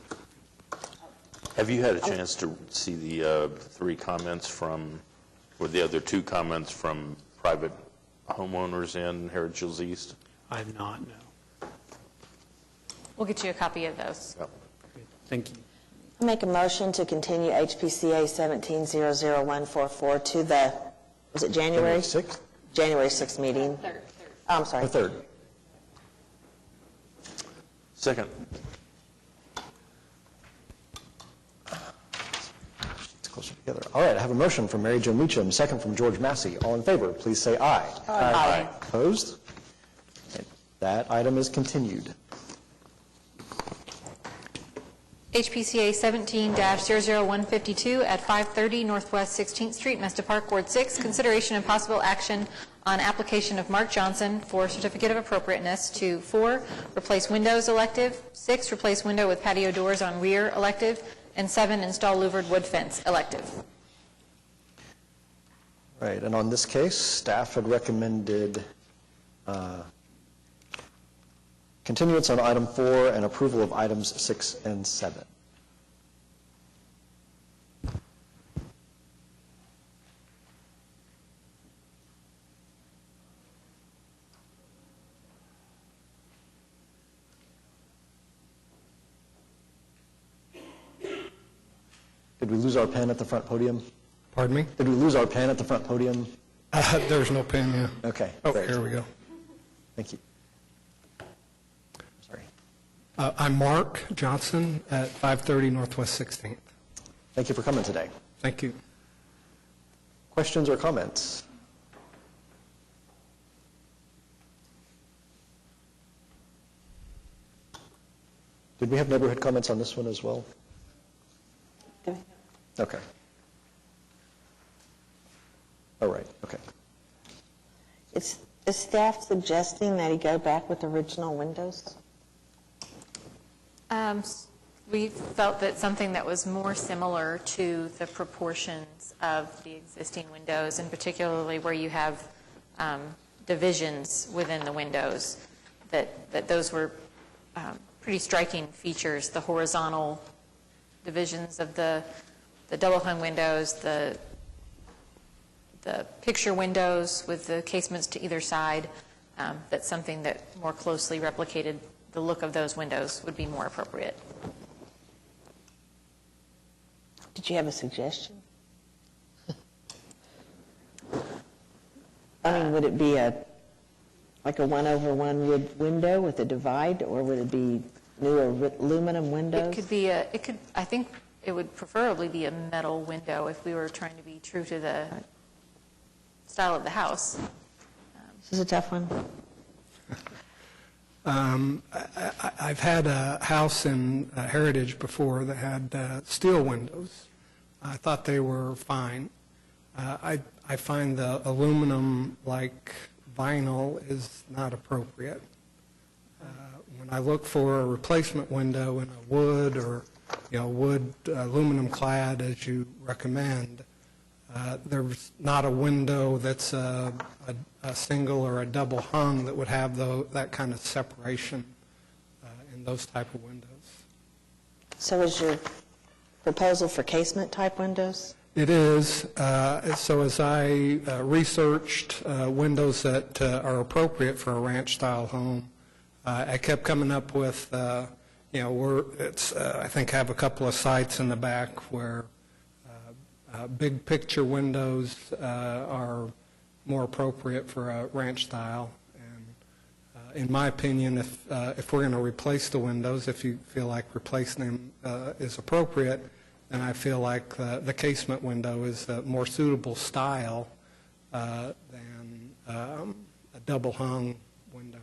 Have you had a chance to see the three comments from, or the other two comments from private homeowners in Heritage Hills East? I have not, no. We'll get you a copy of those. Yep. Thank you. I'll make a motion to continue HPCA 17-00144 to the, was it January? 6th? January 6th meeting. Oh, I'm sorry. The 3rd. Second. It's closer together. All right, I have a motion from Mary Jo Meacham, second from George Massey. All in favor, please say aye. Aye. Opposed? Okay, that item is continued. HPCA 17-00152 at 530 Northwest 16th Street, Mesta Park, Ward 6. Consideration and possible action on application of Mark Johnson for certificate of appropriateness to 4, replace windows elective, 6, replace window with patio doors on rear elective, and 7, install louvered wood fence elective. Right, and on this case, staff had recommended continuance on item 4 and approval of items 6 and 7. Did we lose our pen at the front podium? Pardon me? Did we lose our pen at the front podium? There's no pen, yeah. Okay, Oh, great. here we go. Thank you. Sorry. I'm Mark Johnson at 530 Northwest 16th. Thank you for coming today. Thank you. Questions or comments? Did we have neighborhood comments on this one as well? Okay. All right, okay. Is staff suggesting that he go back with original windows? We felt that something that was more similar to the proportions of the existing windows, and particularly where you have divisions within the windows, that those were pretty striking features, the horizontal divisions of the double hung windows, the picture windows with the casements to either side. That's something that more closely replicated the look of those windows would be more appropriate. Did you have a suggestion? I mean, would it be like a 1-over-1 wood window with a divide, or would it be newer aluminum windows? It could be I think it would preferably be a metal window if we were trying to be true to the style of the house. This is a tough one. I've had a house in Heritage before that had steel windows. I thought they were fine. I find the aluminum, like vinyl, is not appropriate. When I look for a replacement window in a wood or wood aluminum clad, as you recommend, there's not a window that's a single or a double hung that would have that kind of separation in those type of windows. So is your proposal for casement type windows? It is. So as I researched windows that are appropriate for a ranch-style home, I kept coming up with, I think have a couple of sites in the back where big picture windows are more appropriate for a ranch style. And in my opinion, if we're going to replace the windows, if you feel like replacing them is appropriate, then I feel like the casement window is a more suitable style than a double hung window.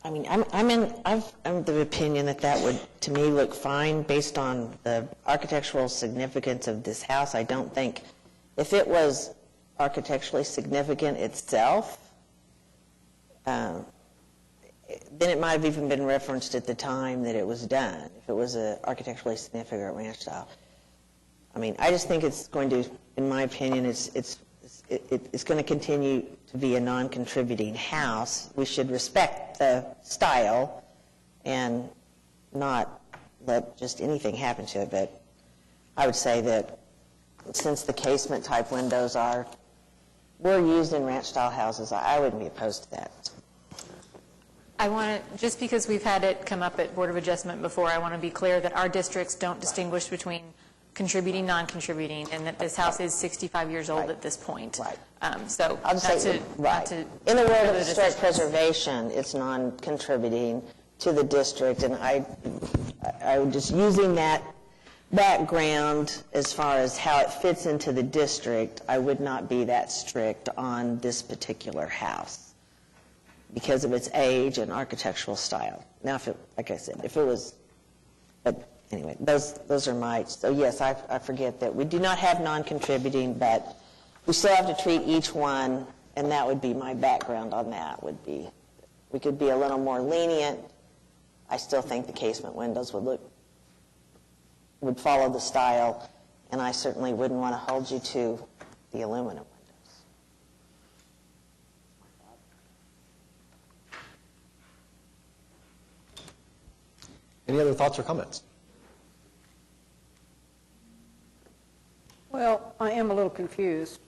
I mean, I'm of the opinion that would, to me, look fine based on the architectural significance of this house. I don't think, if it was architecturally significant itself, then it might have even been referenced at the time that it was done, if it was an architecturally significant ranch style. I mean, I just think it's going to, in my opinion, it's going to continue to be a non-contributing house. We should respect the style and not let just anything happen to it. But I would say that since the casement type windows were used in ranch style houses, I wouldn't be opposed to that. I want to, just because we've had it come up at Board of Adjustment before, I want to be clear that our districts don't distinguish between contributing, non-contributing, and that this house is 65 years old at this point. Right. So I'll just say, right. In the world of historic preservation, it's non-contributing to the district, and I would just using that background as far as how it fits into the district, I would not be that strict on this particular house because of its age and architectural style. Now, if it, like I said, if it was, but anyway, those are my, so yes, I forget that we do not have non-contributing, but we still have to treat each one, and that would be my background on that, would be, we could be a little more lenient. I still think the casement windows would follow the style, and I certainly wouldn't want to hold you to the aluminum windows. Any other thoughts or comments? Well, I am a little confused.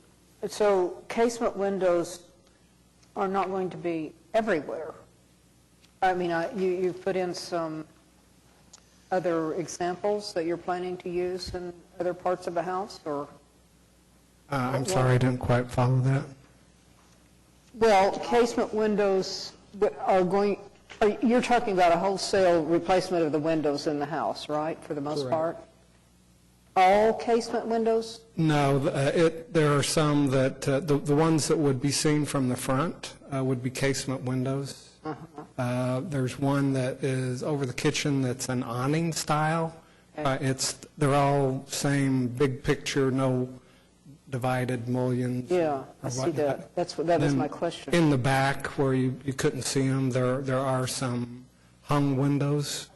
So casement windows are not going to be everywhere. I mean, you've put in some other examples that you're planning to use in other parts of the house, or? I'm sorry, I didn't quite follow that. Well, casement windows are going, you're talking about a wholesale replacement of the windows in the house, right, for the most Correct. part? All casement windows? No, there are some that, the ones that would be seen from the front would be casement windows. There's one that is over the kitchen that's an awning style. They're all same big picture, no divided mullions. Yeah, I see that. That was my question. In the back where you couldn't see them, there are some hung windows.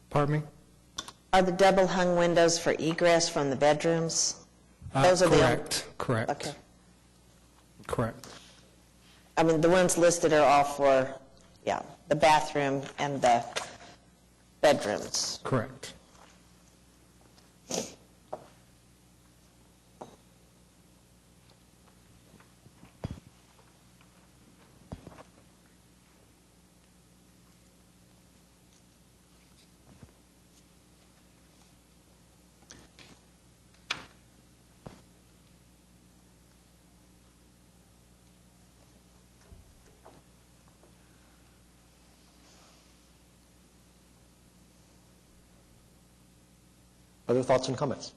Pardon me? Are the double hung windows for egress from the bedrooms? Those are Correct. Okay. Correct. I mean, the ones listed are all for, yeah, the bathroom and the bedrooms. Correct. Other thoughts and comments?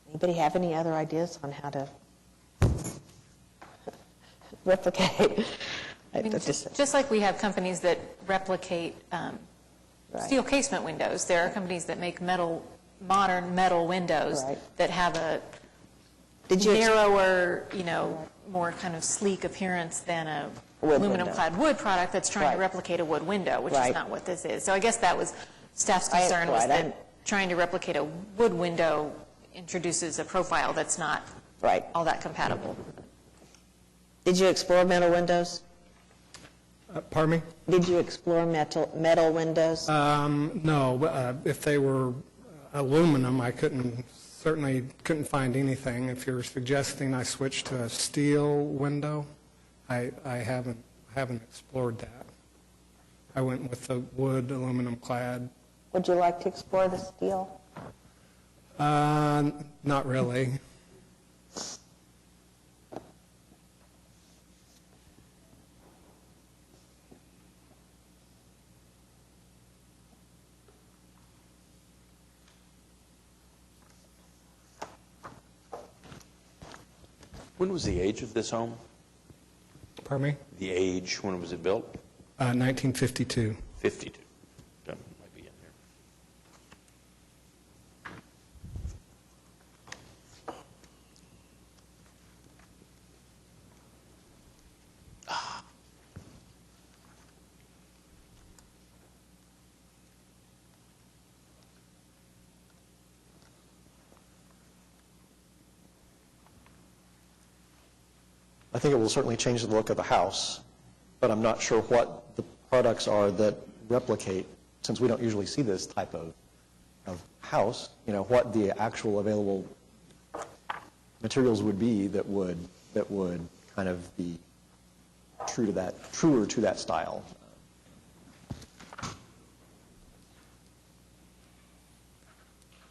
Anybody have any other ideas on how to replicate? I mean, just like we have companies that replicate steel casement windows, there are companies that make modern metal windows that have a narrower, more kind of sleek appearance than a aluminum-clad wood product that's trying to replicate a wood window, which is not what this is. So I guess that was staff's concern, was that trying to replicate a wood window introduces a profile that's not all that compatible. Did you explore metal windows? Pardon me? Did you explore metal windows? No. If they were aluminum, I certainly couldn't find anything. If you're suggesting I switch to a steel window, I haven't explored that. I went with the wood, aluminum clad. Would you like to explore the steel? Not really. When was the age of this home? Pardon me? The age, when was it built? 1952. 52. That might be in there. I think it will certainly change the look of the house, but I'm not sure what the products are that replicate, since we don't usually see this type of house, what the actual available materials would be that would kind of be truer to that style. So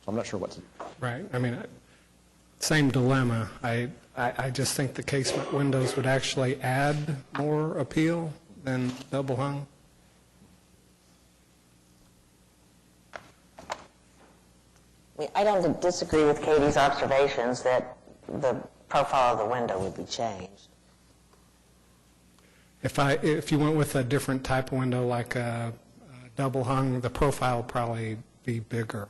I'm not sure what to do. Right. I mean, same dilemma. I just think the casement windows would actually add more appeal than double hung. I don't disagree with Katie's observations that the profile of the window would be changed. If you went with a different type of window, like a double hung, the profile would probably be bigger.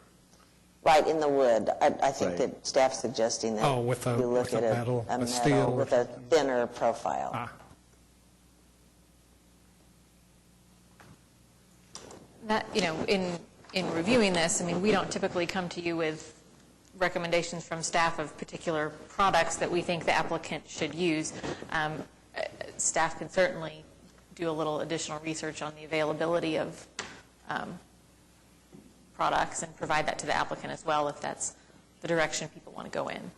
Right, in the wood. I think that staff's suggesting that Oh, with a- you look with at a metal, a metal steel or with a thinner profile. That, in reviewing this, I mean, we don't typically come to you with recommendations from staff of particular products that we think the applicant should use. Staff can certainly do a little additional research on the availability of products and provide that to the applicant as well if that's the direction people want to go in.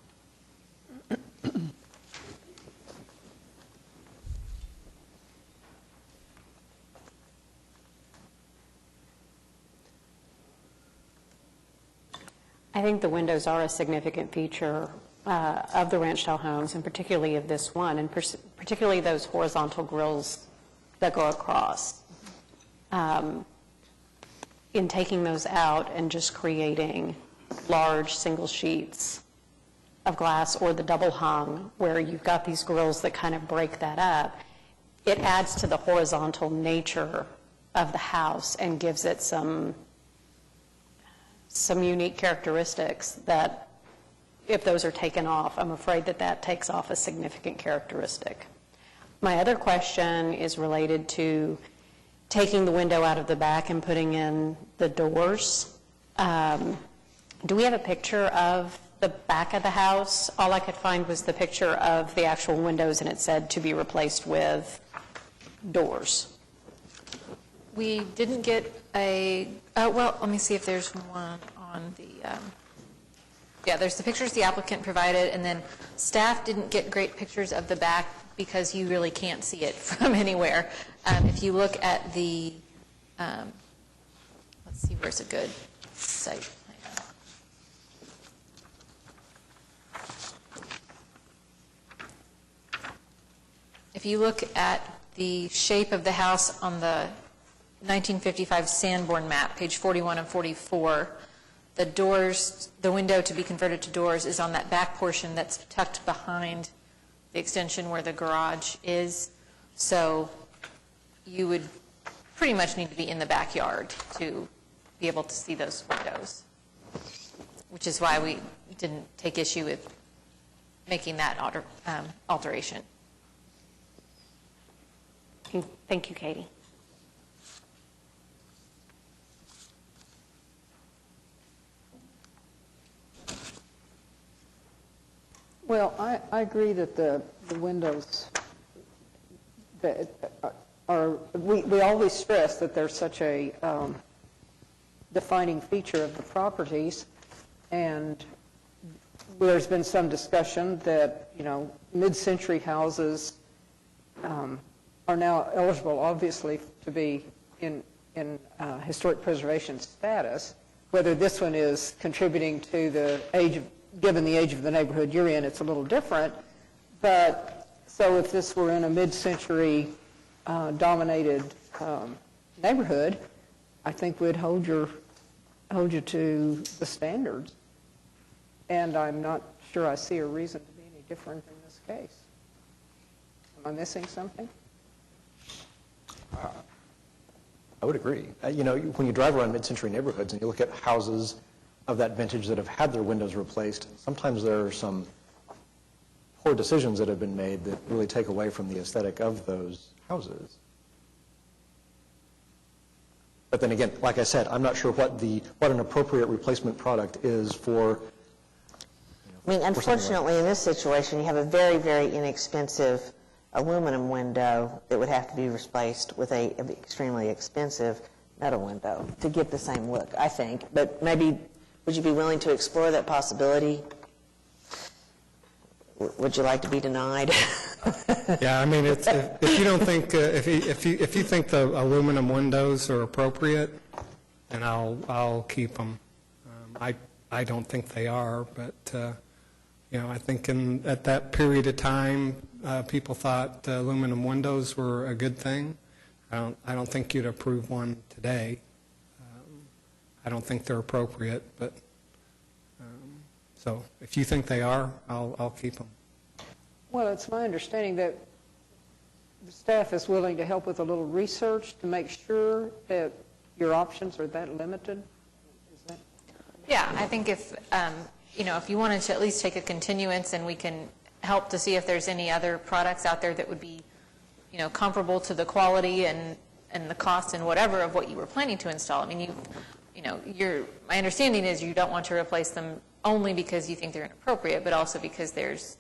I think the windows are a significant feature of the ranch-style homes, and particularly of this one, and particularly those horizontal grills that go across. In taking those out and just creating large single sheets of glass or the double hung where you've got these grills that kind of break that up, it adds to the horizontal nature of the house and gives it some unique characteristics that if those are taken off, I'm afraid that takes off a significant characteristic. My other question is related to taking the window out of the back and putting in the doors. Do we have a picture of the back of the house? All I could find was the picture of the actual windows, and it said to be replaced with doors. We didn't get well, let me see if there's one on the, there's the pictures the applicant provided, and then staff didn't get great pictures of the back because you really can't see it from anywhere. If you look at the, let's see, where's a good site plan? If you look at the shape of the house on the 1955 Sanborn map, page 41 and 44, the doors, the window to be converted to doors is on that back portion that's tucked behind the extension where the garage is. So you would pretty much need to be in the backyard to be able to see those windows, which is why we didn't take issue with making that alteration. Thank you, Katie. Well, I agree that the windows that are, we always stress that they're such a defining feature of the properties, and there's been some discussion that, mid-century houses are now eligible, obviously, to be in historic preservation status. Whether this one is contributing to the age of, given the age of the neighborhood you're in, it's a little different. But so if this were in a mid-century dominated neighborhood, I think we'd hold you to the standards. And I'm not sure I see a reason to be any different in this case. Am I missing something? I would agree. When you drive around mid-century neighborhoods and you look at houses of that vintage that have had their windows replaced, sometimes there are some poor decisions that have been made that really take away from the aesthetic of those houses. But then again, like I said, I'm not sure what an appropriate replacement product is for. I mean, unfortunately, in this situation, you have a very, very inexpensive aluminum window that would have to be replaced with an extremely expensive metal window to get the same look, I think. But maybe, would you be willing to explore that possibility? Would you like to be denied? Yeah, I mean, if you don't think, if you think the aluminum windows are appropriate, then I'll keep them. I don't think they are, but I think at that period of time, people thought aluminum windows were a good thing. I don't think you'd approve one today. I don't think they're appropriate, but so if you think they are, I'll keep them. Well, it's my understanding that the staff is willing to help with a little research to make sure that your options are that limited. Is that? Yeah, I think if you wanted to at least take a continuance and we can help to see if there's any other products out there that would be, comparable to the quality and the cost and whatever of what you were planning to install. I mean, my understanding is you don't want to replace them only because you think they're inappropriate, but also because there's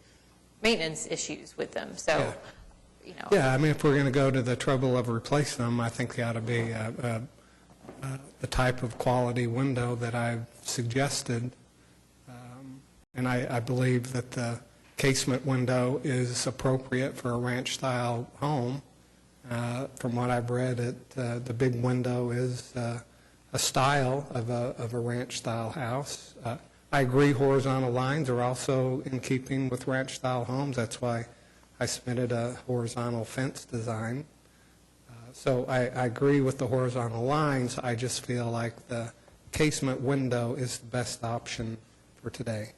maintenance issues with them. So, Yeah, I mean, if we're going to go to the trouble of replacing them, I think they ought to be the type of quality window that I've suggested. And I believe that the casement window is appropriate for a ranch-style home. From what I've read, the big window is a style of a ranch-style house. I agree horizontal lines are also in keeping with ranch-style homes. That's why I submitted a horizontal fence design. So I agree with the horizontal lines. I just feel like the casement window is the best option for today.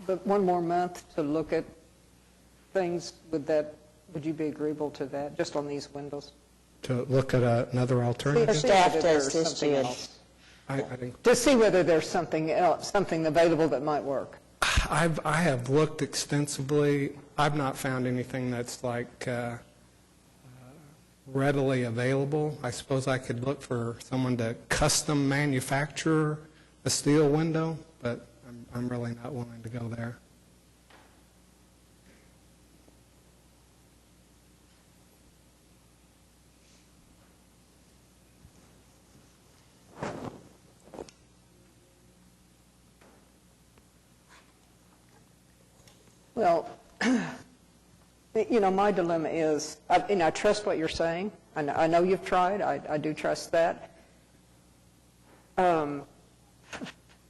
But one more month to look at things, would you be agreeable to that, just on these windows? To look at another alternative? Staff does this to us. To see whether there's something else, something available that might work. I have looked extensively. I've not found anything that's like readily available. I suppose I could look for someone to custom manufacture a steel window, but I'm really not willing to go there. Well, my dilemma is, I trust what you're saying. I know you've tried. I do trust that.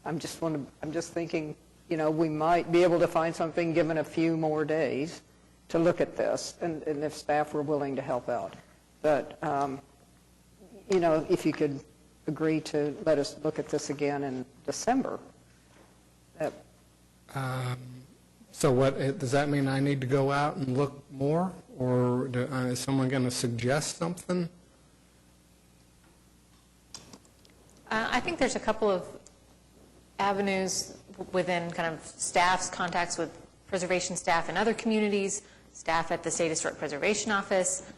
I'm just thinking, we might be able to find something given a few more days to look at this, and if staff were willing to help out. But, if you could agree to let us look at this again in December. So what, does that mean I need to go out and look more, or is someone going to suggest something? I think there's a couple of avenues within kind of staff's contacts with preservation staff in other communities, staff at the State Historic Preservation Office,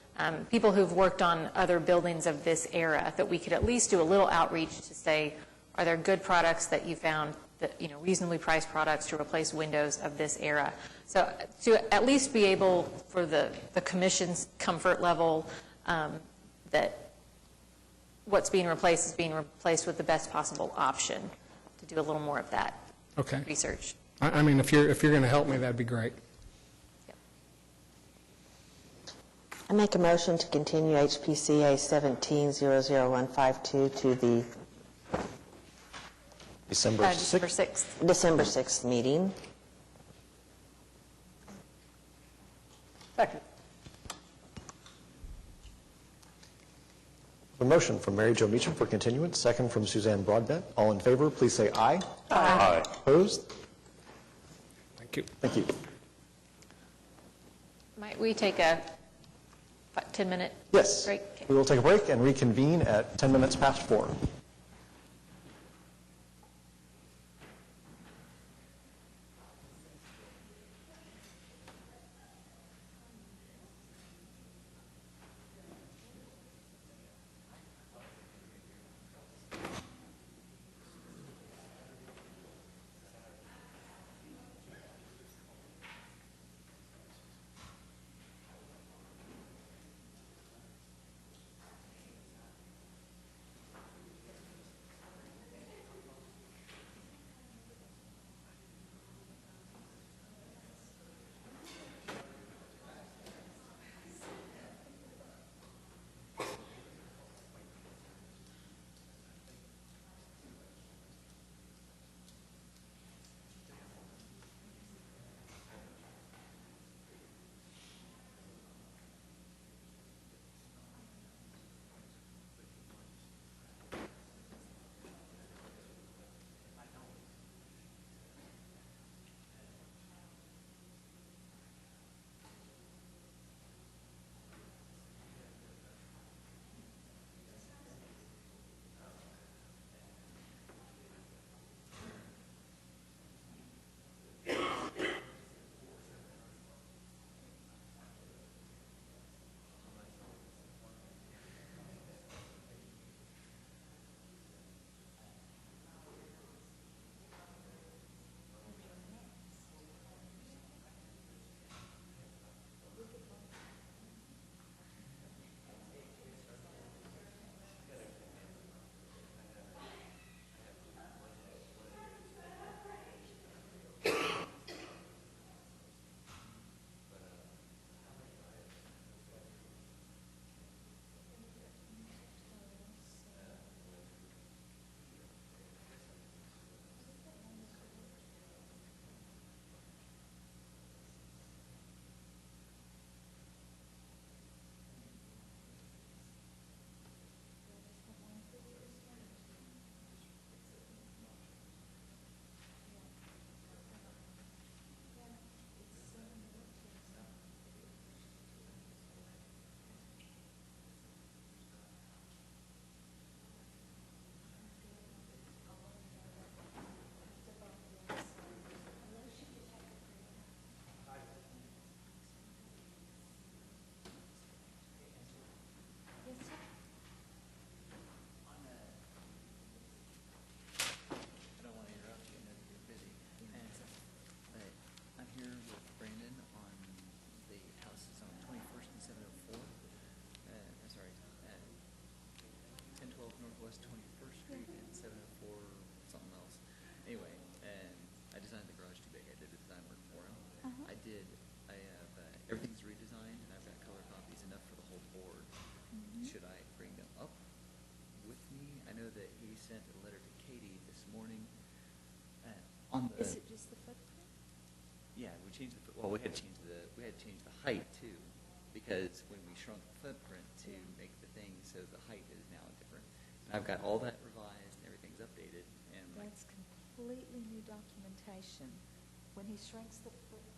people who've worked on other buildings of this era, that we could at least do a little outreach to say, are there good products that you found, that, reasonably priced products to replace windows of this era? So to at least be able, for the commission's comfort level, that what's being replaced is being replaced with the best possible option, to do a little more of that research. I mean, if you're going to help me, that'd be great. I make a motion to continue HPCA 1700152 to the December 6th. December 6th meeting. Second. A motion from Mary Jo Meacham for continuance, second from Suzanne Broadbent. All in favor, please say aye. Aye. Opposed? Thank you. Thank you. Might we take a 10-minute Yes. break? We will take a break and reconvene at 10 minutes past 4. change we had to change the height too, because when we shrunk the footprint to make the thing so the height is now different. And I've got all that revised, and everything's updated, and That's completely new documentation. When he shrinks the footprint.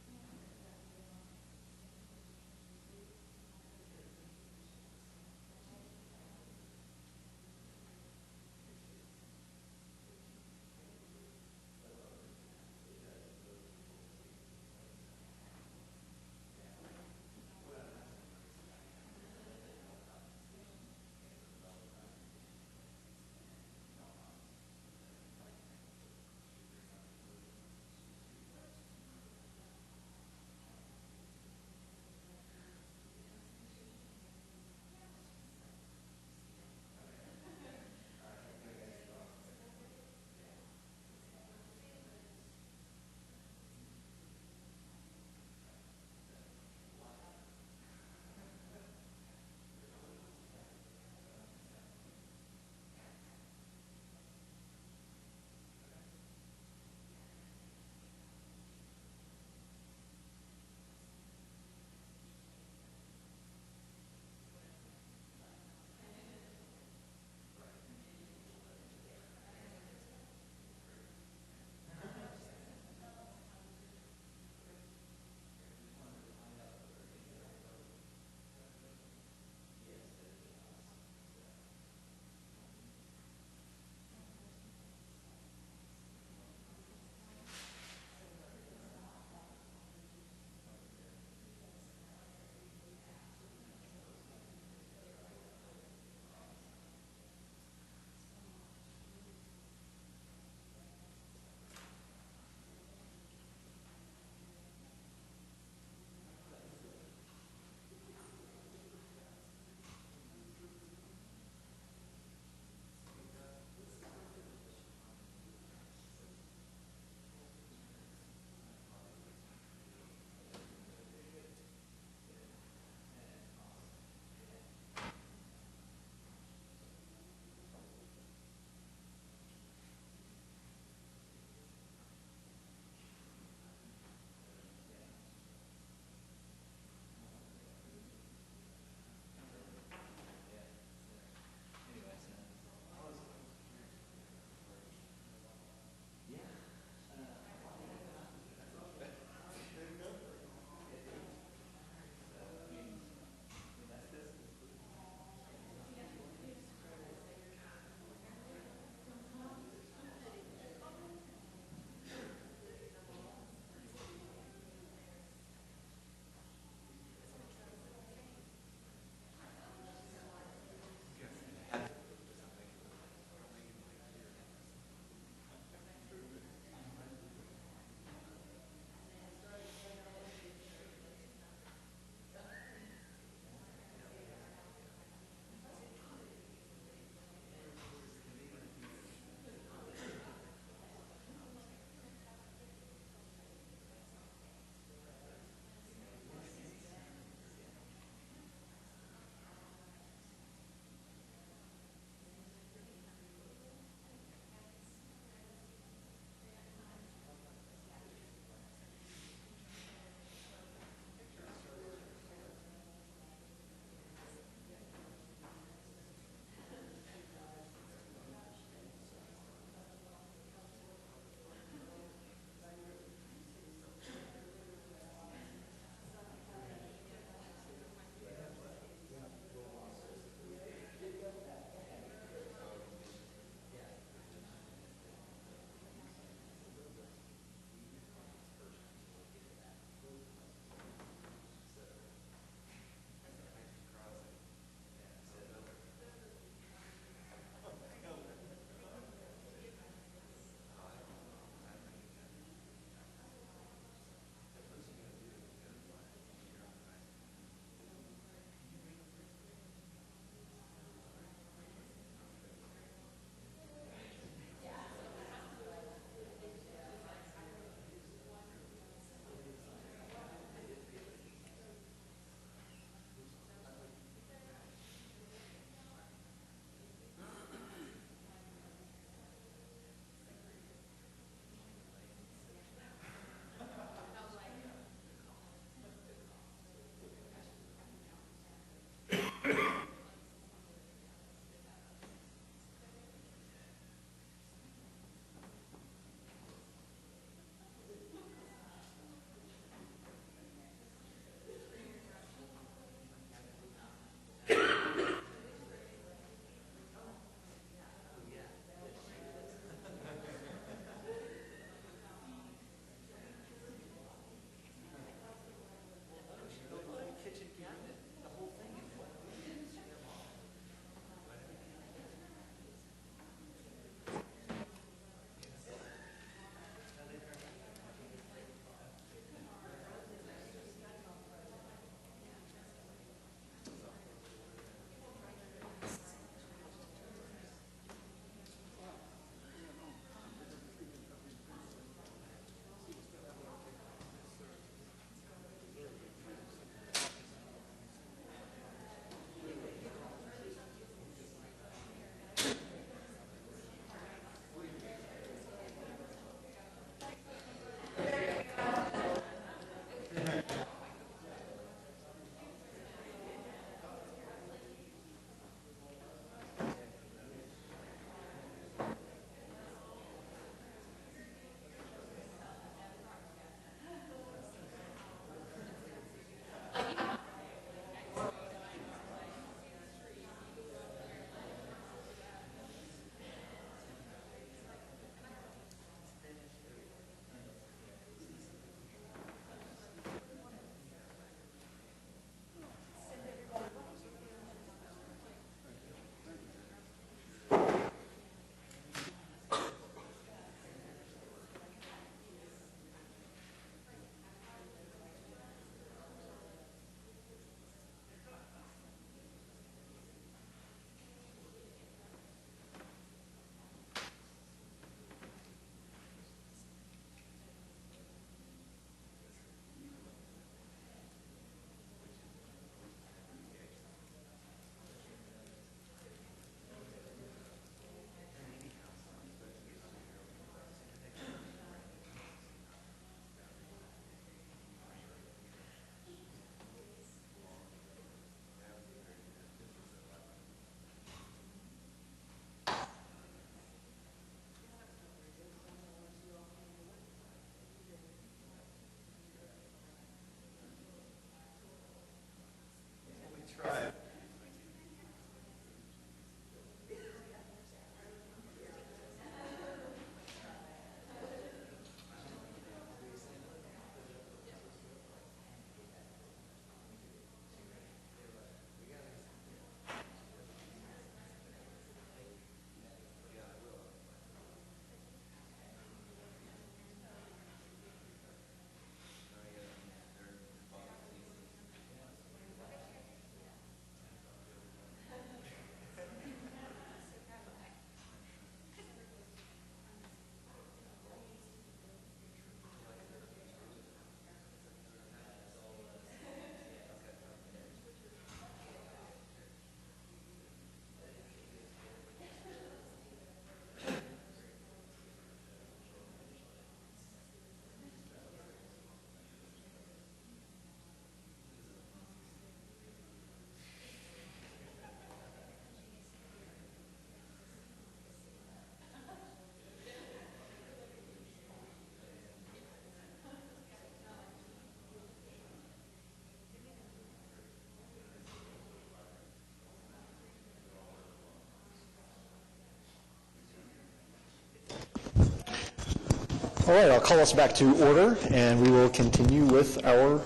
All right, I'll call us back to order, and we will continue with our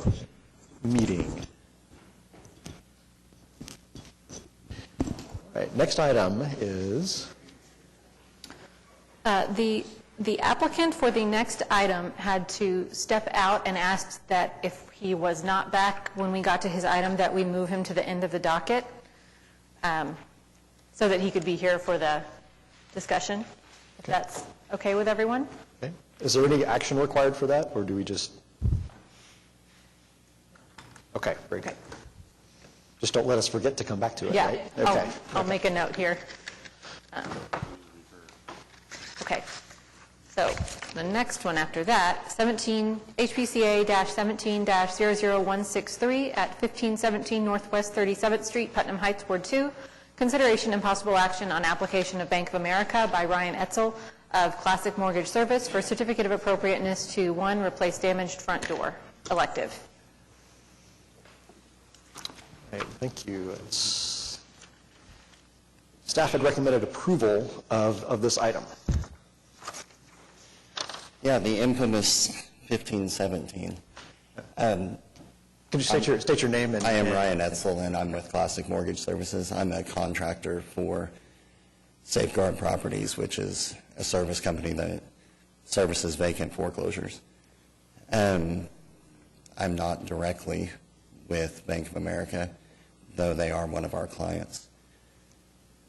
meeting. All right, next item is... The applicant for the next item had to step out and asked that if he was not back when we got to his item, that we move him to the end of the docket so that he could be here for the discussion. If that's okay with everyone? Okay. Is there any action required for that, or do we just... Okay, very good. Just don't let us forget to come back to it, Yeah, right? Okay. I'll make a note here. Okay, so the next one after that, HPCA-17-00-163 at 1517 Northwest 37th Street, Putnam Heights, Ward 2. Consideration and possible action on application of Bank of America by Ryan Etzel of Classic Mortgage Service for certificate of appropriateness to, 1, replace damaged front door, elective. Okay, thank you. Staff had recommended approval of this item. Yeah, the infamous 1517. Could you state your name? I am Ryan Etzel, and I'm with Classic Mortgage Services. I'm a contractor for Safeguard Properties, which is a service company that services vacant foreclosures. I'm not directly with Bank of America, though they are one of our clients.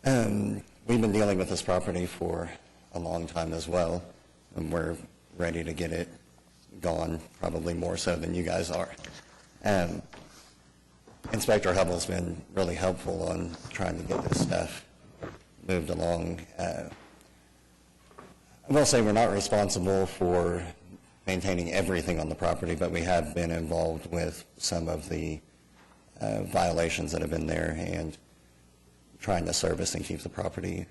We've been dealing with this property for a long time as well, and we're ready to get it gone, probably more so than you guys are. Inspector Hubbell's been really helpful on trying to get this stuff moved along. I will say we're not responsible for maintaining everything on the property, but we have been involved with some of the violations that have been there and trying to service and keep the property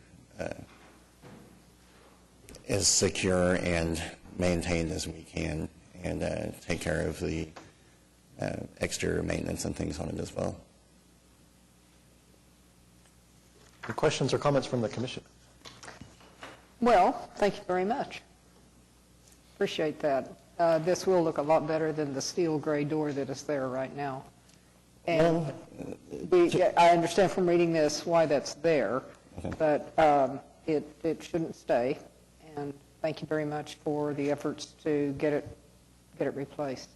as secure and maintained as we can, and take care of the exterior maintenance and things on it as well. Any questions or comments from the commission? Well, thank you very much. Appreciate that. This will look a lot better than the steel gray door that is there right now. And I understand from reading this why that's there, but it shouldn't stay. And thank you very much for the efforts to get it replaced.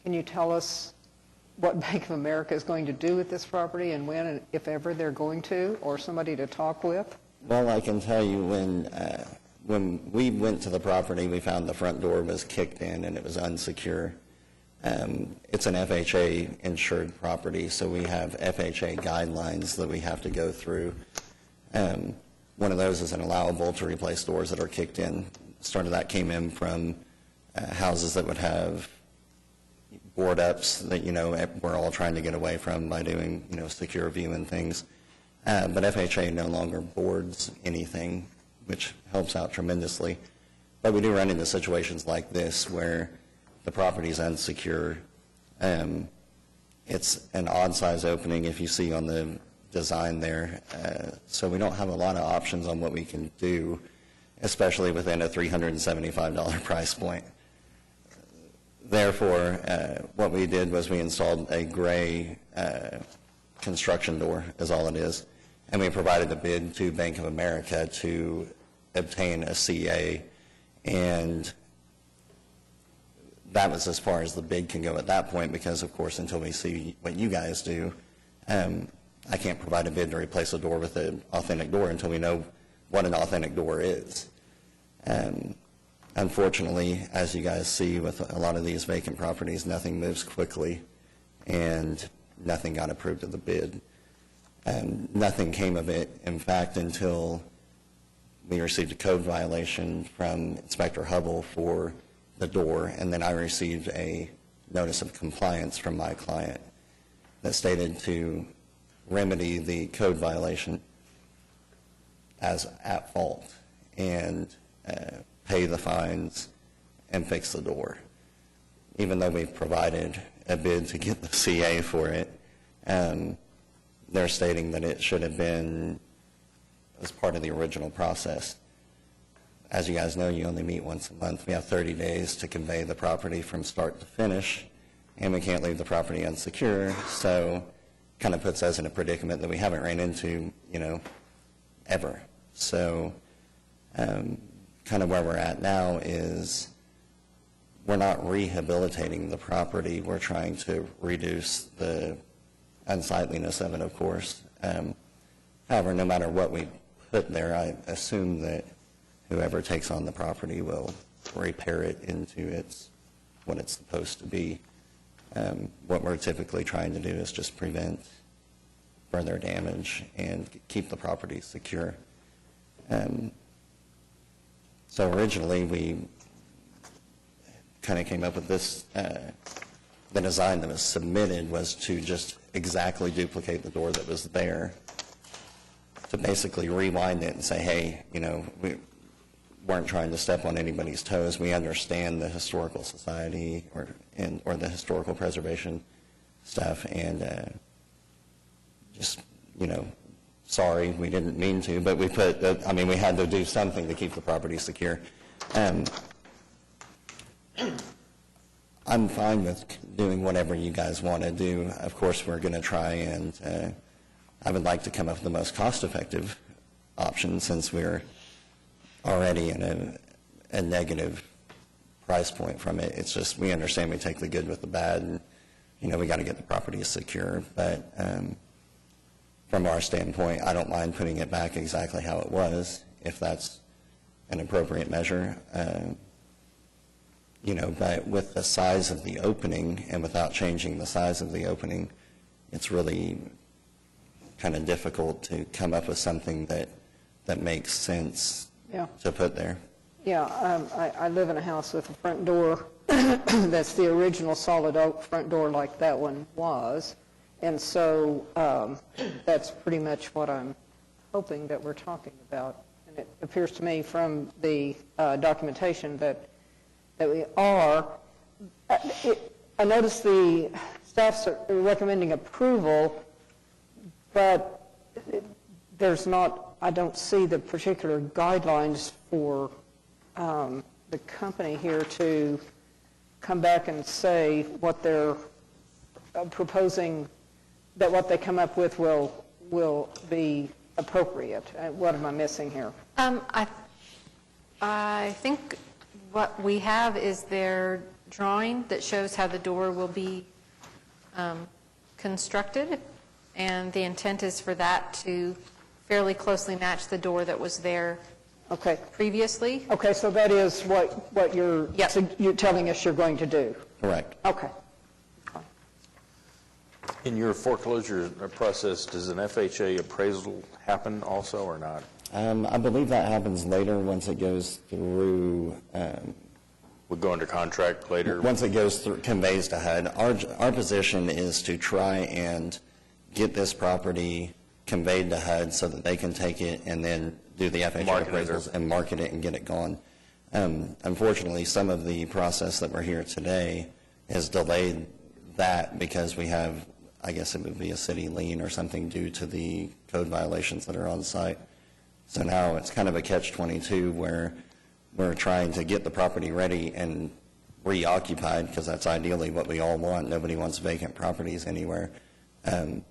Can you tell us what Bank of America is going to do with this property, and when, and if ever they're going to, or somebody to talk with? Well, I can tell you when we went to the property, we found the front door was kicked in and it was unsecure. It's an FHA insured property, so we have FHA guidelines that we have to go through. One of those is an allowable to replace doors that are kicked in. Start of that came in from houses that would have board ups that, we're all trying to get away from by doing, secure view and things. But FHA no longer boards anything, which helps out tremendously. But we do run into situations like this where the property is unsecure. It's an odd size opening, if you see on the design there. So we don't have a lot of options on what we can do, especially within a $375 price point. Therefore, what we did was we installed a gray construction door, is all it is, and we provided a bid to Bank of America to obtain a CA, and that was as far as the bid can go at that point, because, of course, until we see what you guys do, I can't provide a bid to replace a door with an authentic door until we know what an authentic door is. Unfortunately, as you guys see with a lot of these vacant properties, nothing moves quickly, and nothing got approved of the bid. Nothing came of it, in fact, until we received a code violation from Inspector Hubbell for the door, and then I received a notice of compliance from my client that stated to remedy the code violation as at fault and pay the fines and fix the door. Even though we've provided a bid to get the CA for it, they're stating that it should have been as part of the original process. as you guys know, you only meet once a month. We have 30 days to convey the property from start to finish, and we can't leave the property unsecure, so kind of puts us in a predicament that we haven't ran into, ever. So kind of where we're at now is we're not rehabilitating the property. We're trying to reduce the unsightliness of it, of course. However, no matter what we put there, I assume that whoever takes on the property will repair it into what it's supposed to be. What we're typically trying to do is just prevent further damage and keep the property secure. So originally, we kind of came up with this, the design that was submitted was to just exactly duplicate the door that was there, to basically rewind it and say, hey, we weren't trying to step on anybody's toes. We understand the historical society or the historical preservation stuff, and just, sorry, we didn't mean to, but we had to do something to keep the property secure. I'm fine with doing whatever you guys want to do. Of course, we're going to try and I would like to come up with the most cost-effective option, since we're already in a negative price point from it. It's just, we understand we take the good with the bad, and, we got to get the property secure. But from our standpoint, I don't mind putting it back exactly how it was, if that's an appropriate measure. But with the size of the opening and without changing the size of the opening, it's really kind of difficult to come up with something that makes sense to put there. Yeah, I live in a house with a front door that's the original solid oak front door like that one was. And so that's pretty much what I'm hoping that we're talking about. And it appears to me from the documentation that we are. I notice the staff's recommending approval, but I don't see the particular guidelines for the company here to come back and say what they're proposing, that what they come up with will be appropriate. What am I missing here? I think what we have is their drawing that shows how the door will be constructed, and the intent is for that to fairly closely match the door that was there previously. Okay, so that is what you're telling us you're going to do? Correct. Okay. In your foreclosure process, does an FHA appraisal happen also or not? I believe that happens later, once it goes through. Would go under contract later? Once it goes through, conveys to HUD. Our position is to try and get this property conveyed to HUD so that they can take it and then do the FHA appraisals and market it and get it gone. Unfortunately, some of the process that we're here today has delayed that because we have, I guess it would be a city lien or something due to the code violations that are on site. So now it's kind of a catch-22 where we're trying to get the property ready and reoccupied, because that's ideally what we all want. Nobody wants vacant properties anywhere. And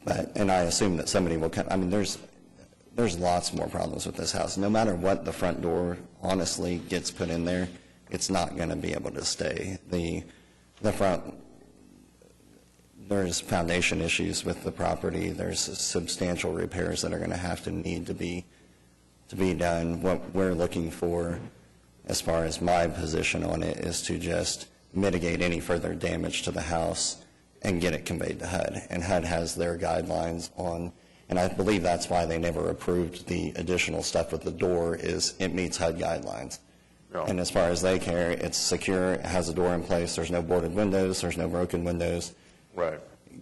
I assume that somebody will come. I mean, there's lots more problems with this house. No matter what the front door honestly gets put in there, it's not going to be able to stay. The front, there's foundation issues with the property. There's substantial repairs that are going to need to be done. What we're looking for, as far as my position on it, is to just mitigate any further damage to the house and get it conveyed to HUD. And HUD has their guidelines on, and I believe that's why they never approved the additional stuff with the door, is it meets HUD guidelines. No. And as far as they care, it's secure, it has a door in place, there's no boarded windows, there's no broken windows. Right.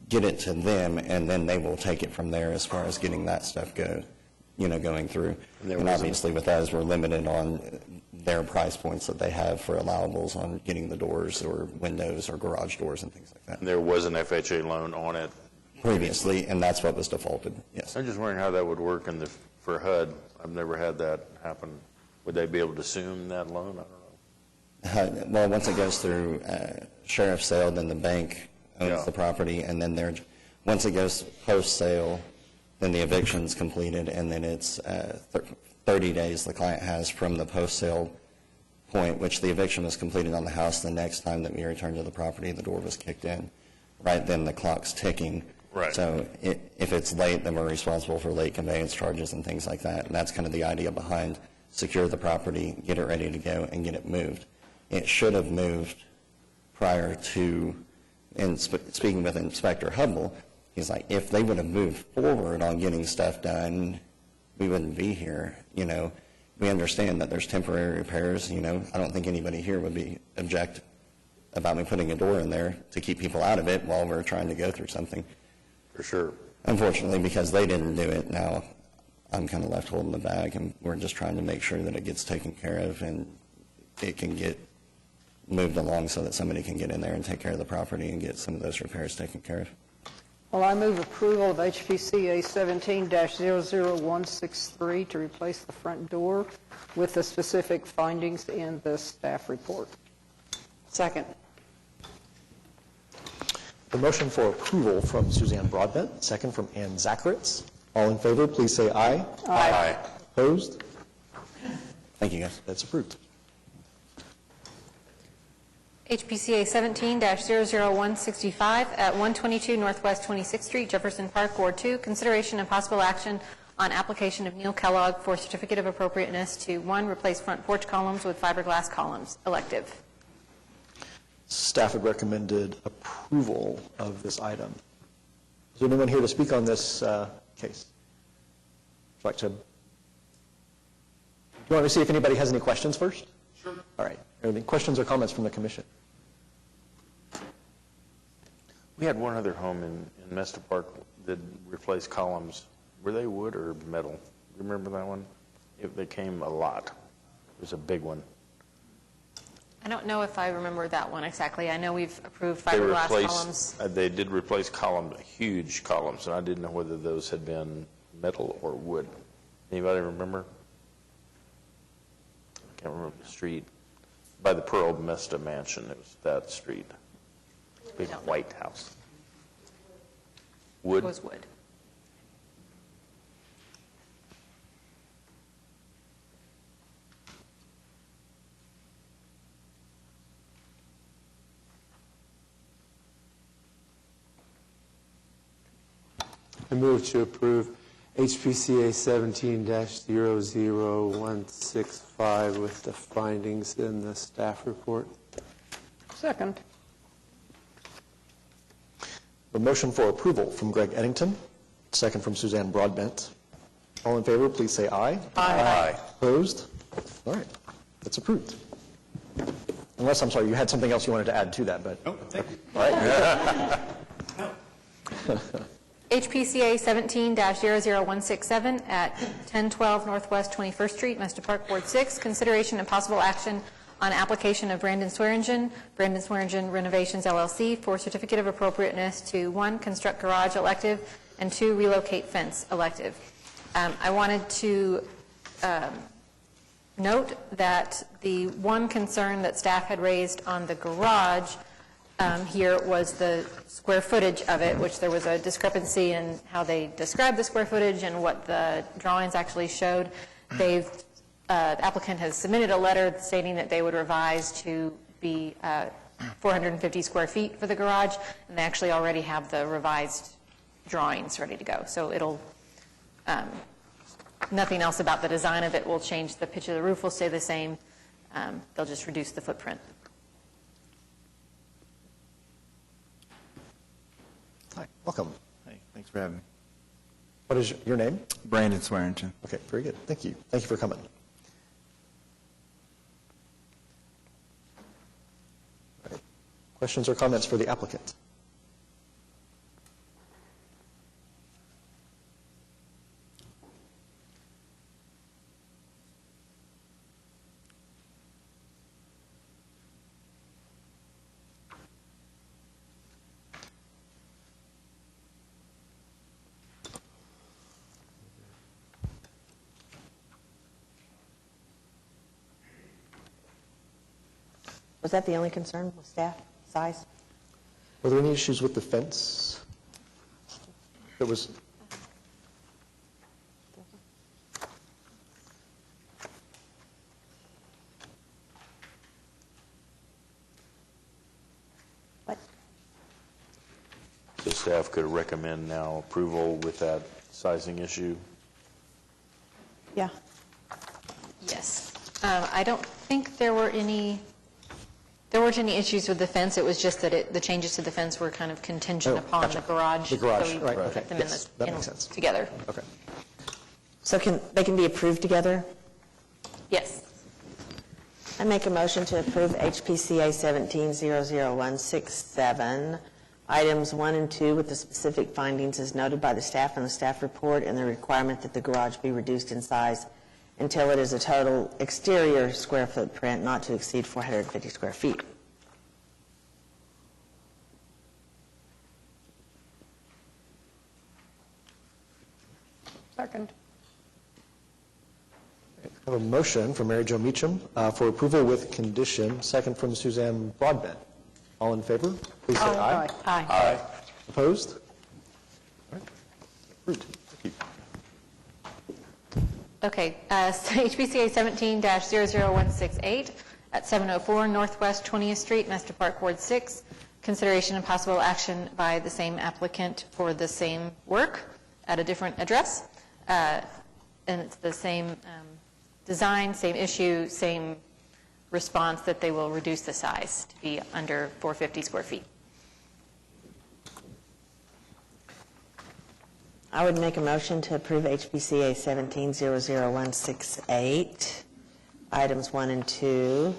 Get it to them, and then they will take it from there as far as getting that stuff going through. And obviously with us, we're limited on their price points that they have for allowables on getting the doors or windows or garage doors and things like that. And there was an FHA loan on it? Previously, and that's what was defaulted, yes. I'm just wondering how that would work for HUD. I've never had that happen. Would they be able to assume that loan? I don't know. Well, once it goes through sheriff's sale, then the bank owns Yeah. the property, and then once it goes post-sale, then the eviction's completed, and then it's 30 days the client has from the post-sale point, which the eviction was completed on the house. The next time that we returned to the property, the door was kicked in. Right then, the clock's ticking. Right. So if it's late, then we're responsible for late conveyance charges and things like that. And that's kind of the idea behind secure the property, get it ready to go, and get it moved. It should have moved prior to, and speaking with Inspector Hubble, he's like, if they would have moved forward on getting stuff done, we wouldn't be here. We understand that there's temporary repairs. I don't think anybody here would be object about me putting a door in there to keep people out of it while we're trying to go through something. For sure. Unfortunately, because they didn't do it, now I'm kind of left holding the bag, and we're just trying to make sure that it gets taken care of and it can get moved along so that somebody can get in there and take care of the property and get some of those repairs taken care of. Well, I move approval of HPCA 17-00163 to replace the front door with the specific findings in the staff report. Second. The motion for approval from Suzanne Broadbent, second from Ann Zacharitz. All in favor, please say aye. Aye. Opposed? Thank you, guys. That's approved. HPCA 17-00165 at 122 Northwest 26th Street, Jefferson Park, Ward 2, consideration and possible action on application of Neil Kellogg for certificate of appropriateness to, 1, replace front porch columns with fiberglass columns, elective. Staff had recommended approval of this item. Is there anyone here to speak on this case? Would you like to? Do you want to see if anybody has any questions first? Sure. All right. Any questions or comments from the commission? We had one other home in Mesta Park that replaced columns. Were they wood or metal? Remember that one? They came a lot. It was a big one. I don't know if I remember that one exactly. I know we've approved They fiberglass replaced- columns. They did replace columns, huge columns, and I didn't know whether those had been metal or wood. Anybody remember? I can't remember the street. By the Pearl Mesta Mansion, it was that street. Big white house. Wood? It was wood. I move to approve HPCA 17-00165 with the findings in the staff report. Second. The motion for approval from Greg Eddington, second from Suzanne Broadbent. All in favor, please say aye. Aye. Opposed? All right. That's approved. Unless, I'm sorry, you had something else you wanted to add to that, but. Oh, thank you. All right. HPCA 17-00167 at 1012 Northwest 21st Street, Mesta Park, Ward 6, consideration and possible action on application of Brandon Swearingen Renovations LLC for certificate of appropriateness to, 1, construct garage elective, and 2, relocate fence elective. I wanted to note that the one concern that staff had raised on the garage here was the square footage of it, which there was a discrepancy in how they described the square footage and what the drawings actually showed. The applicant has submitted a letter stating that they would revise to be 450 square feet for the garage, and they actually already have the revised drawings ready to go. So it'll, nothing else about the design of it will change. The pitch of the roof will stay the same. They'll just reduce the footprint. Hi, welcome. Hey, thanks for having me. What is your name? Brandon Swearingen. Okay, very good. Thank you. Thank you for coming. All right. Questions or comments for the applicant? Was that the only concern with staff, size? Were there any issues with the fence? There was, So staff could recommend now approval with that sizing issue? Yeah. Yes. I don't think there weren't any issues with the fence. It was just that the changes to the fence were kind of contingent upon the garage. The garage, so we right, put okay. them Yes, that makes sense. together. okay. So they can be approved together? Yes. I make a motion to approve HPCA 1700167, items 1 and 2 with the specific findings as noted by the staff in the staff report and the requirement that the garage be reduced in size until it is a total exterior square footprint not to exceed 450 square feet. Second. I have a motion from Mary Jo Meacham for approval with condition, second from Suzanne Broadbent. All in favor, please say aye. Aye. Aye. Opposed? All right. Approved. Thank you. Okay, so HPCA 17-00168 at 704 Northwest 20th Street, Master Park Ward 6. Consideration and possible action by the same applicant for the same work at a different address. And it's the same design, same issue, same response that they will reduce the size to be under 450 square feet. I would make a motion to approve HPCA 1700168, items 1 and 2,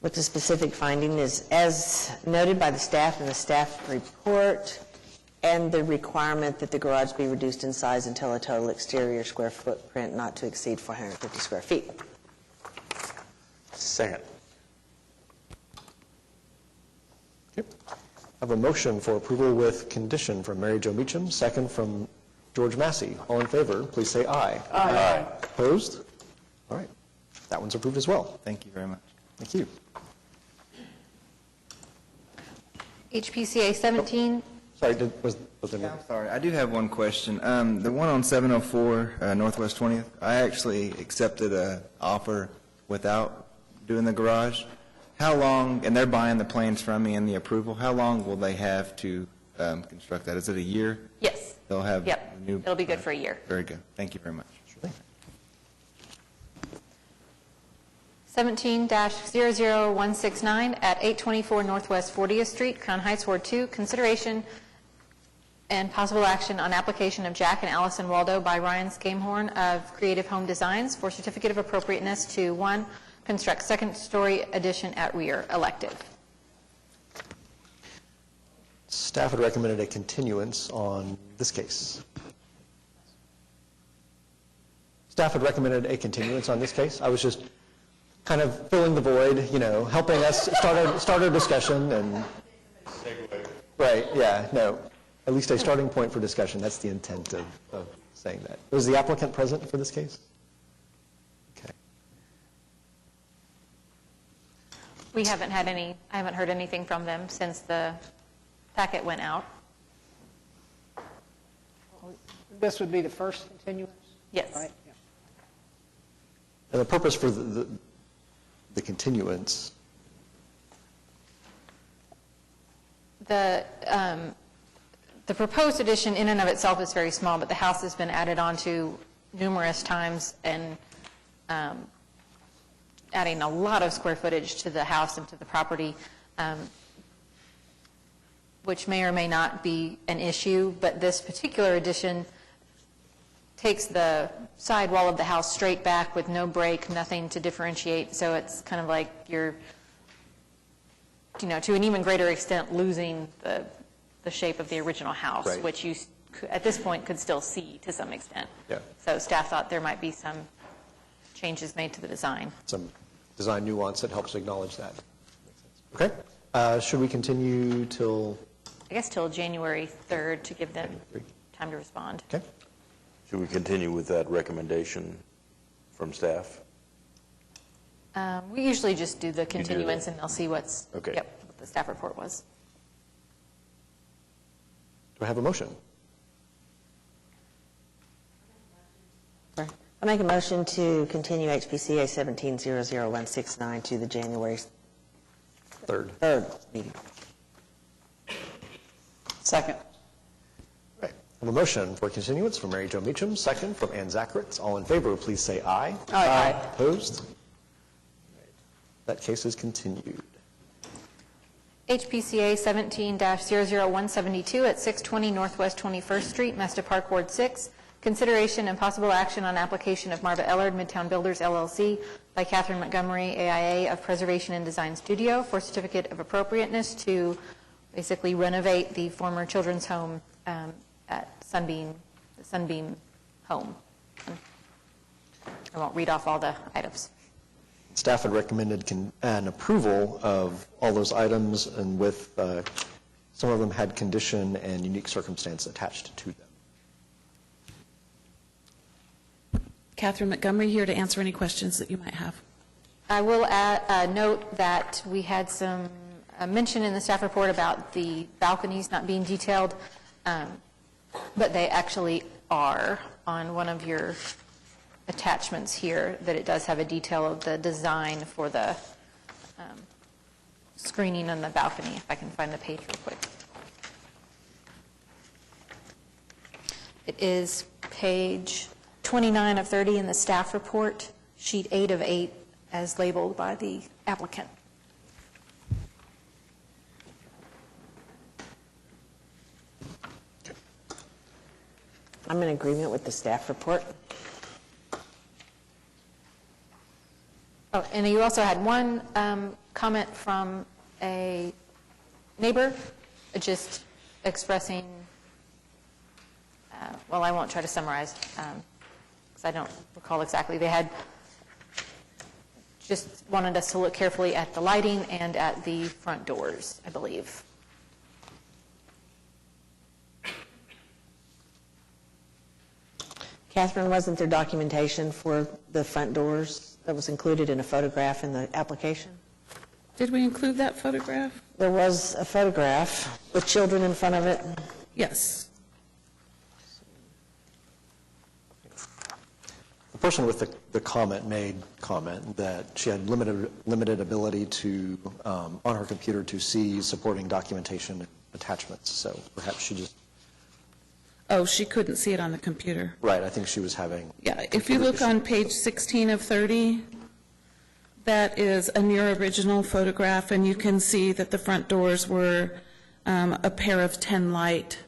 with the specific finding is as noted by the staff in the staff report, and the requirement that the garage be reduced in size until a total exterior square footprint not to exceed 450 square feet. Second. Okay. I have a motion for approval with condition from Mary Jo Meacham, second from George Massey. All in favor, please say aye. Aye. Opposed? All right. That one's approved as well. Thank you very much. Thank you. HPCA 17. Sorry, was there I'm sorry, I do have one question. The one on 704 Northwest 20th, I actually accepted an offer without doing the garage. How long, and they're buying the plans from me and the approval, how long will they have to construct that? Is it a year? Yes. They'll have Yep. new. It'll be good for a year. Very good. Thank you very much. 17-00169 at 824 Northwest 40th Street, Crown Heights, Ward 2. Consideration and possible action on application of Jack and Allison Waldo by Ryan Scamehorn of Creative Home Designs for certificate of appropriateness to 1, construct second-story addition at rear, elective. Staff had recommended a continuance on this case. Staff had recommended a continuance on this case. I was just kind of filling the void, helping us start our discussion and... Right, yeah, no. At least a starting point for discussion. That's the intent of saying that. Was the applicant present for this case? Okay. We haven't had I haven't heard anything from them since the packet went out. This would be the first continuance? Yes. Right? Yeah. And the purpose for the continuance? The proposed addition in and of itself is very small, but the house has been added onto numerous times and adding a lot of square footage to the house and to the property, which may or may not be an issue, but this particular addition takes the side wall of the house straight back with no break, nothing to differentiate, so it's kind of like you're, to an even greater extent, losing the shape of the original house, Right. which you, at this point, could still see to some extent. Yeah. So staff thought there might be some changes made to the design. Some design nuance that helps acknowledge that. Okay. Should we continue till? I guess till January 3rd to give them time to respond. Okay. Should we continue with that recommendation from staff? We usually just do the do continuance, that? and they'll see what's, Okay. yep, what the staff report was. Do I have a motion? I make a motion to continue HPCA 17-00169 to the January 3rd meeting. Second. I have a motion for continuance from Mary Jo Meacham, second from Ann Zacharitz. All in favor, please say aye. Aye. Opposed? That case is continued. HPCA 17-00172 at 620 Northwest 21st Street, Mesta Park, Ward 6. Consideration and possible action on application of Marva Ellard, Midtown Builders, LLC, by Catherine Montgomery, AIA of Preservation and Design Studio for certificate of appropriateness to basically renovate the former children's home at Sunbeam, the Sunbeam home. I won't read off all the items. Staff had recommended an approval of all those items, and with some of them had condition and unique circumstance attached to them. Catherine Montgomery here to answer any questions that you might have. I will note that we had some mention in the staff report about the balconies not being detailed, but they actually are on one of your attachments here, that it does have a detail of the design for the screening on the balcony, if I can find the page real quick. It is page 29 of 30 in the staff report, sheet 8 of 8, as labeled by the applicant. I'm in agreement with the staff report. Oh, and you also had one comment from a neighbor, just expressing, well, I won't try to summarize, because I don't recall exactly. They had just wanted us to look carefully at the lighting and at the front doors, I believe. Catherine, wasn't there documentation for the front doors that was included in a photograph in the application? Did we include that photograph? There was a photograph with children in front of it. Yes. The person with the comment made comment that she had limited ability to, on her computer, to see supporting documentation attachments. So perhaps she just... Oh, she couldn't see it on the computer. Right, I think she was having... Yeah, if you look on page 16 of 30, that is a near original photograph, and you can see that the front doors were a pair of 10 light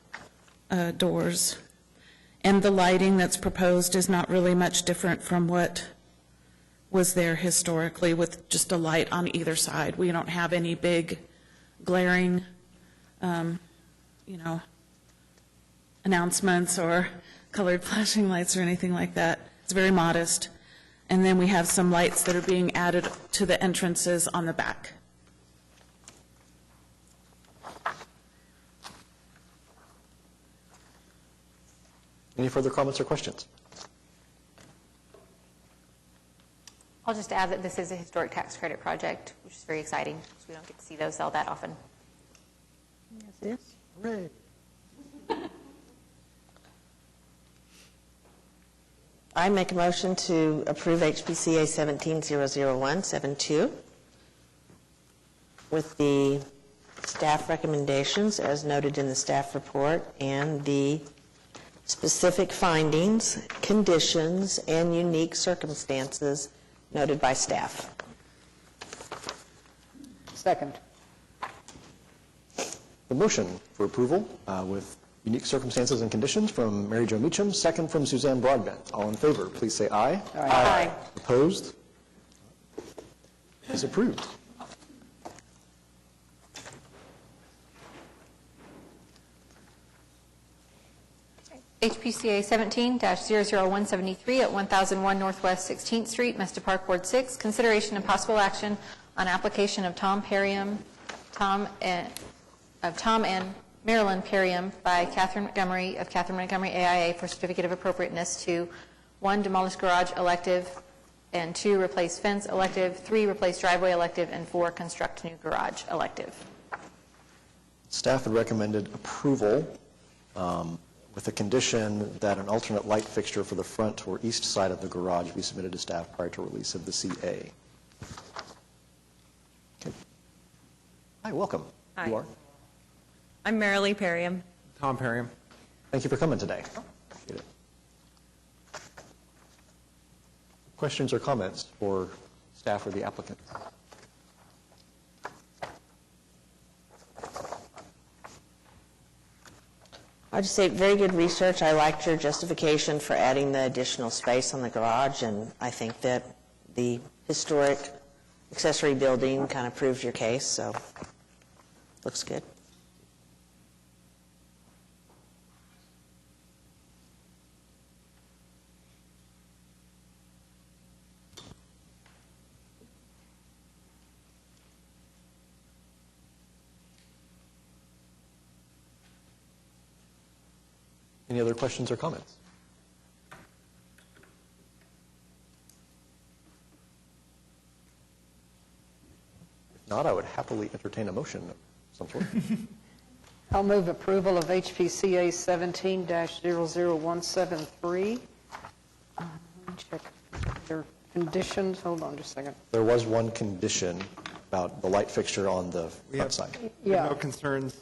doors. And the lighting that's proposed is not really much different from what was there historically, with just a light on either side. We don't have any big glaring, announcements or colored flashing lights or anything like that. It's very modest. And then we have some lights that are being added to the entrances on the back. Any further comments or questions? I'll just add that this is a historic tax credit project, which is very exciting, because we don't get to see those all that often. Yes, it is. Hooray. I make a motion to approve HPCA 17-00172 with the staff recommendations as noted in the staff report and the specific findings, conditions, and unique circumstances noted by staff. Second. The motion for approval with unique circumstances and conditions from Mary Jo Meacham, second from Suzanne Broadbent. All in favor, please say aye. Aye. Opposed? Is approved. HPCA 17-00173 at 1001 Northwest 16th Street, Mesta Park, Ward 6. Consideration and possible action on application of Tom and Marilyn Perriam by Catherine Montgomery of Catherine Montgomery AIA for certificate of appropriateness to 1 demolish garage elective and 2, replace fence elective, 3, replace driveway elective, and 4, construct new garage elective. Staff had recommended approval with the condition that an alternate light fixture for the front or east side of the garage be submitted to staff prior to release of the CA. Okay. Hi, welcome. Hi. You are? I'm Marilee Perriam. Tom Perriam. Thank you for coming today. Appreciate it. Questions or comments for staff or the applicant? I'd just say very good research. I liked your justification for adding the additional space on the garage, and I think that the historic accessory building kind of proves your case, so looks good. Any other questions or comments? If not, I would happily entertain a motion of some sort. I'll move approval of HPCA 17-00173. Let me check their conditions. Hold on just a second. There was one condition about the light fixture on the front side. We have no concerns.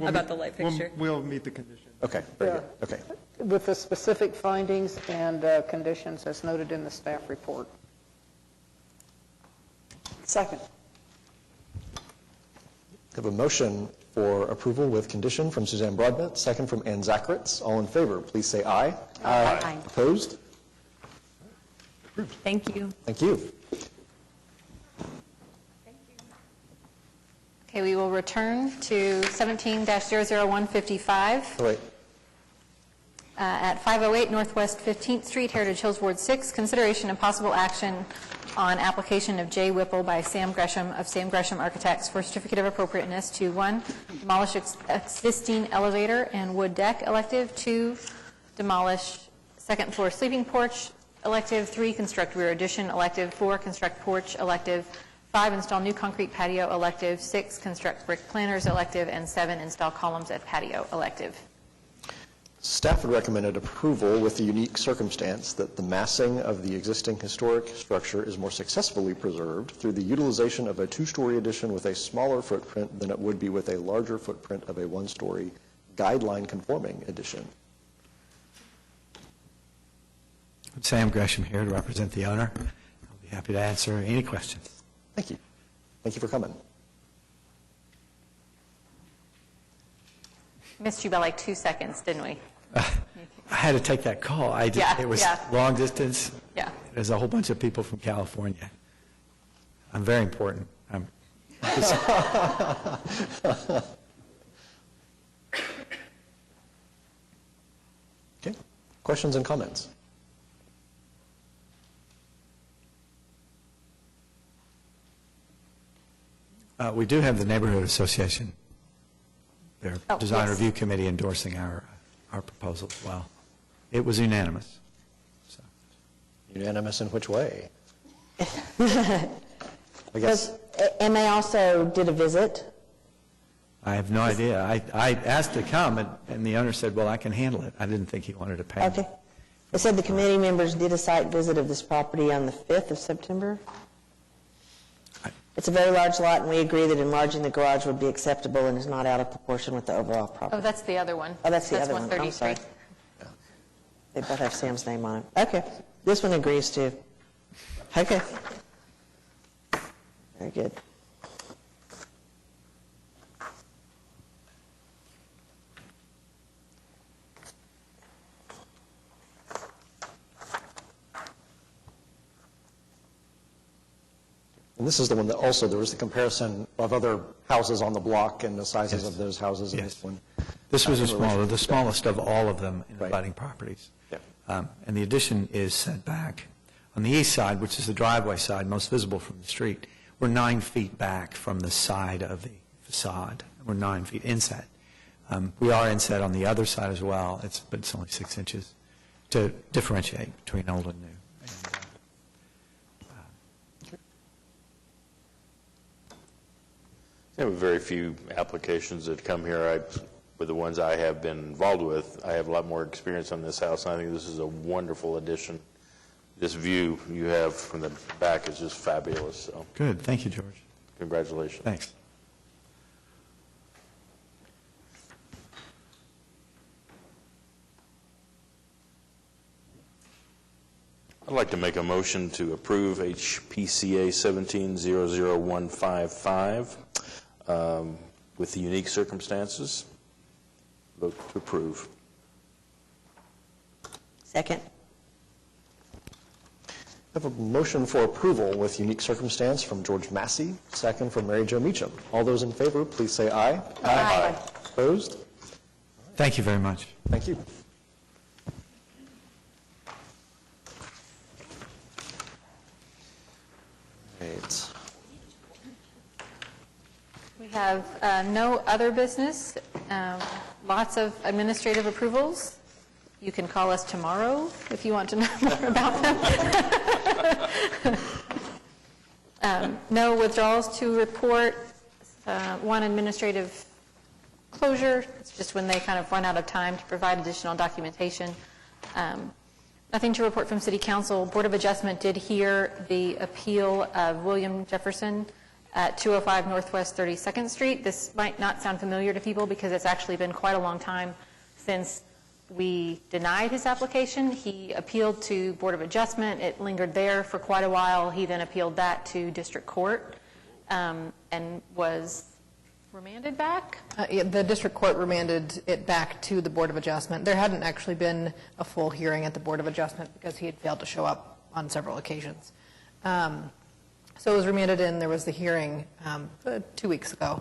About the light fixture? We'll meet the condition. Okay, very good. Okay. with the specific findings and conditions as noted in the staff report. Second. I have a motion for approval with condition from Suzanne Broadbent, second from Ann Zacharitz. All in favor, please say aye. Aye. Opposed? Thank you. Thank you. Okay, we will return to 17-00155. Wait. At 508 Northwest 15th Street, Heritage Hills, Ward 6, consideration and possible action on application of J. Whipple by Sam Gresham of Sam Gresham Architects for certificate of appropriateness to 1, demolish existing elevator and wood deck elective, 2, demolish second floor sleeping porch elective, 3, construct rear addition elective, 4, construct porch elective, 5, install new concrete patio elective, 6, construct brick planters elective, and 7, install columns at patio elective. Staff had recommended approval with the unique circumstance that the massing of the existing historic structure is more successfully preserved through the utilization of a two-story addition with a smaller footprint than it would be with a larger footprint of a one-story guideline-conforming addition. I'm Sam Gresham here to represent the owner. I'll be happy to answer any questions. Thank you. Thank you for coming. Missed you by like 2 seconds, didn't we? I had to take that call. It was long distance. Yeah. There's a whole bunch of people from California. I'm very important. Okay. Questions and comments? We do have the Neighborhood Association, their design yes. review committee endorsing our proposal as well. It was unanimous. So. Unanimous in which way? I guess. And they also did a visit? I have no idea. I asked to come, and the owner said, well, I can handle it. I didn't think he wanted to pay. Okay. It said the committee members did a site visit of this property on the 5th of September. It's a very large lot, and we agree that enlarging the garage would be acceptable and is not out of proportion with the overall property. Oh, that's the other one. Oh, that's the other one. I'm 133. sorry. They both have Sam's name on it. Okay. This one agrees too. Okay. Very good. And this is the one that also, there was the comparison of other houses on the block and the sizes of those houses in this one. This was the smallest of all of them in abutting properties. And the addition is set back. On the east side, which is the driveway side, most visible from the street, we're 9 feet back from the side of the facade. We're 9 feet inset. We are inset on the other side as well, but it's only 6 inches to differentiate between old and new. And, There are very few applications that come here. With the ones I have been involved with, I have a lot more experience on this house, and I think this is a wonderful addition. This view you have from the back is just fabulous. So, Good, thank you, George. congratulations. Thanks. I'd like to make a motion to approve HPCA 1700155 with the unique circumstances. Vote to approve. Second. I have a motion for approval with unique circumstance from George Massey, second from Mary Jo Meacham. All those in favor, please say aye. Aye. Opposed? Thank you very much. Thank you. Right. We have no other business, lots of administrative approvals. You can call us tomorrow if you want to know more about them. No withdrawals to report. One administrative closure. It's just when they kind of run out of time to provide additional documentation. Nothing to report from City Council. Board of Adjustment did hear the appeal of William Jefferson at 205 Northwest 32nd Street. This might not sound familiar to people because it's actually been quite a long time since we denied his application. He appealed to Board of Adjustment. It lingered there for quite a while. He then appealed that to District Court and was remanded back? The district court remanded it back to the Board of Adjustment. There hadn't actually been a full hearing at the Board of Adjustment because he had failed to show up on several occasions. So it was remanded and there was the hearing 2 weeks ago,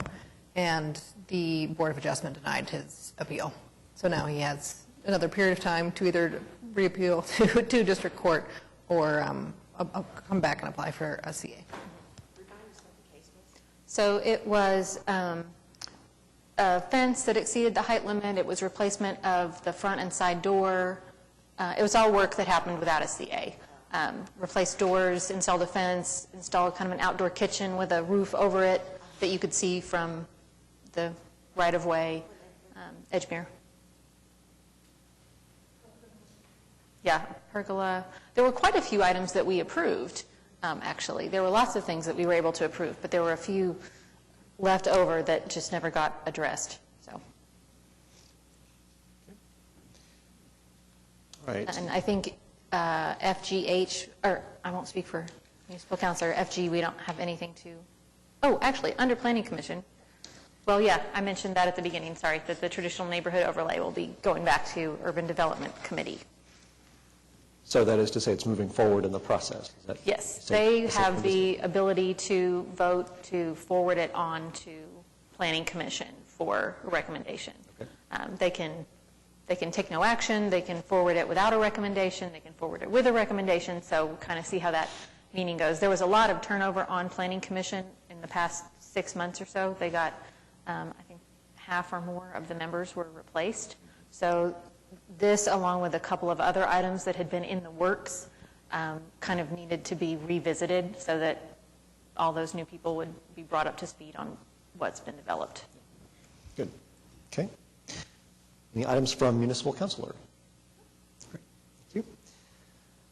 and the Board of Adjustment denied his appeal. So now he has another period of time to either reappeal to district court or come back and apply for a CA. So it was a fence that exceeded the height limit. It was replacement of the front and side door. It was all work that happened without a CA. Replaced doors, installed a fence, installed kind of an outdoor kitchen with a roof over it that you could see from the right-of-way. Edgemere. Yeah, pergola. There were quite a few items that we approved. Actually, there were lots of things that we were able to approve, but there were a few left over that just never got addressed. So, Right. and I think FGH, or I won't speak for municipal councilor, FG, we don't have anything to. Oh, actually, under Planning Commission. Well, yeah, I mentioned that at the beginning. Sorry, that the traditional neighborhood overlay will be going back to Urban Development Committee. So that is to say it's moving forward in the process? Is that Yes, they have the ability to vote to forward it on to Planning Commission for a recommendation. Okay. They can take no action, they can forward it without a recommendation, they can forward it with a recommendation, so we'll kind of see how that meeting goes. There was a lot of turnover on Planning Commission in the past 6 months or so. They got, I think, half or more of the members were replaced. So this, along with a couple of other items that had been in the works, kind of needed to be revisited so that all those new people would be brought up to speed on what's been developed. Good. Okay. Any items from municipal councilor? Great. Thank you.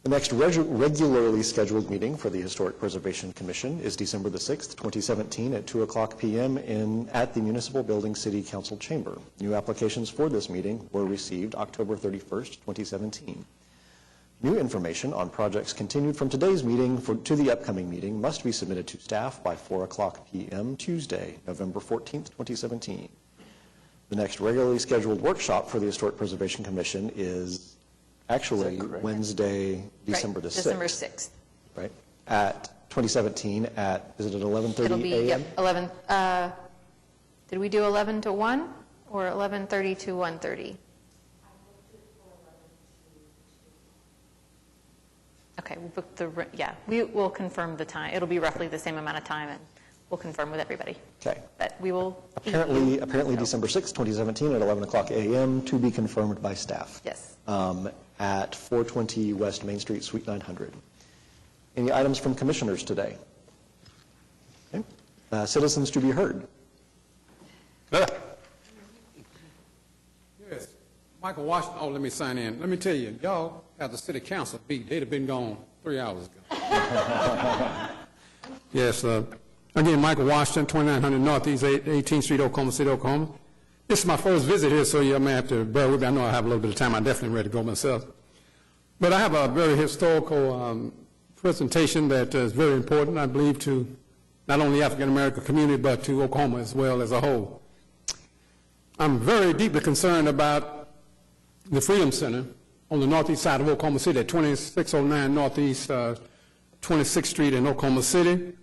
The next regularly scheduled meeting for the Historic Preservation Commission is December the 6th, 2017 at 2:00 p.m. at the Municipal Building City Council Chamber. New applications for this meeting were received October 31st, 2017. New information on projects continued from today's meeting to the upcoming meeting must be submitted to staff by 4:00 p.m. Tuesday, November 14th, 2017. The next regularly scheduled workshop for the Historic Preservation Commission is actually Wednesday, December the 6th. December 6th. Right, at 2017 at, is it at 11:30 It'll be, a.m.? yep, 11, did we do 11 to 1 or 11:30 to 1:30? Okay, we'll book the, yeah, we will confirm the time. It'll be roughly the same amount of time, and we'll confirm with everybody. Okay. But we will. Apparently December 6th, 2017 at 11:00 a.m. to be confirmed by staff. Yes. At 420 West Main Street, Suite 900. Any items from commissioners today? Okay. Citizens to be heard. Yes, Michael Washington, oh, let me sign in. Let me tell you, y'all have the city council beat. They'd have been gone 3 hours ago. Yes, again, Michael Washington, 2900 Northeast 18th Street, Oklahoma City, Oklahoma. This is my first visit here, so you may have to bear with me. I know I have a little bit of time. I'm definitely ready to go myself. But I have a very historical presentation that is very important, I believe, to not only the African-American community, but to Oklahoma as well as a whole. I'm very deeply concerned about the Freedom Center on the northeast side of Oklahoma City at 2609 Northeast 26th Street in Oklahoma City.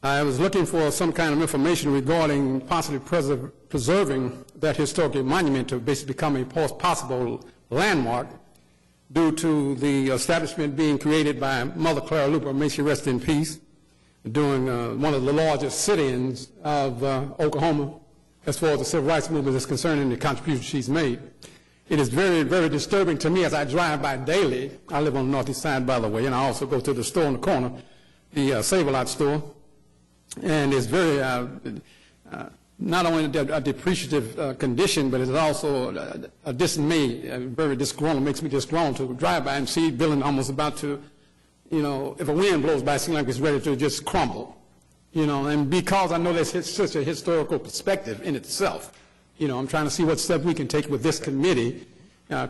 I was looking for some kind of information regarding possibly preserving that historical monument to basically become a possible landmark due to the establishment being created by Mother Clara Luper, may she rest in peace, during one of the largest sit-ins of Oklahoma as far as the civil rights movement is concerned and the contribution she's made. It is very, very disturbing to me as I drive by daily. I live on the northeast side, by the way, and I also go to the store on the corner, the Save-A-Lot store. And it's very, not only a depreciative condition, but it's also a dismay, very disgruntled, makes me disgruntled to drive by and see building almost about to, you know, if a wind blows by, it seems like it's ready to just crumble. You know, and because I know there's such a historical perspective in itself, you know, I'm trying to see what steps we can take with this committee,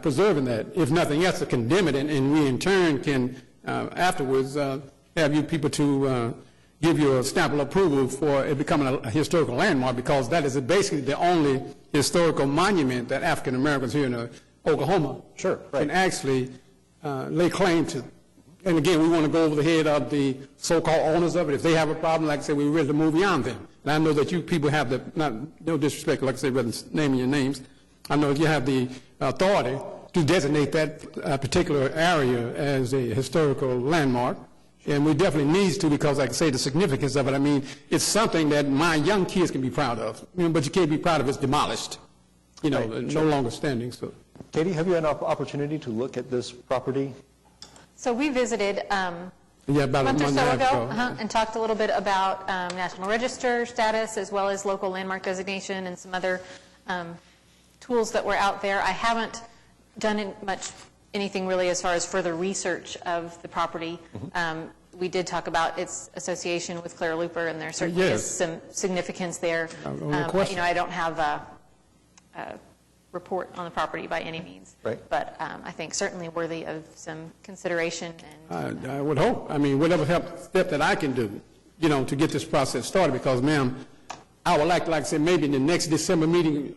preserving that. If nothing else, to condemn it, and we in turn can afterwards have you people to give you a stamp of approval for it becoming a historical landmark, because that is basically the only historical monument that African Americans here in Oklahoma can actually lay claim to. And again, we want to go over the head of the so-called owners of it. If they have a problem, like I said, we're ready to move beyond them. And I know that you people have the, no disrespect, like I said, rather than naming your names, I know you have the authority to designate that particular area as a historical landmark. And we definitely need to, because like I say, the significance of it, I mean, it's something that my young kids can be proud of. You know, but you can't be proud of it's demolished, you know, no longer standing. So, Katie, have you had an opportunity to look at this property? So we visited about a month or month so and a ago half ago. and talked a little bit about National Register status as well as local landmark designation and some other tools that were out there. I haven't done anything really as far as further research of the property. We did talk about its association with Clara Luper, and there certainly is some significance there. You know, I don't have a report on the property by any means, but I think certainly worthy of some consideration. And I would hope. I mean, whatever step that I can do, you know, to get this process started, because, ma'am, I would like I said, maybe in the next December meeting,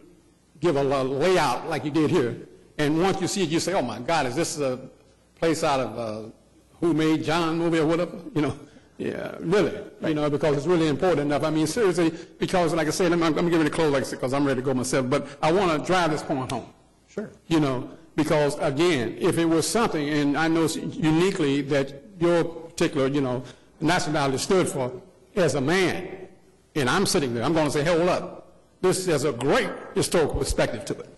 give a layout like you did here. And once you see it, you say, oh, my God, is this a place out of Who Made John movie or whatever? You know, yeah, really, you know, because it's really important enough. I mean, seriously, because, like I said, I'm going to close, like I said, because I'm ready to go myself, but I want to drive this point home. Sure. You know, because, again, if it was something, and I know uniquely that your particular, you know, nationality stood for, as a man, and I'm sitting there, I'm going to say, hold up, this has a great historical perspective to it.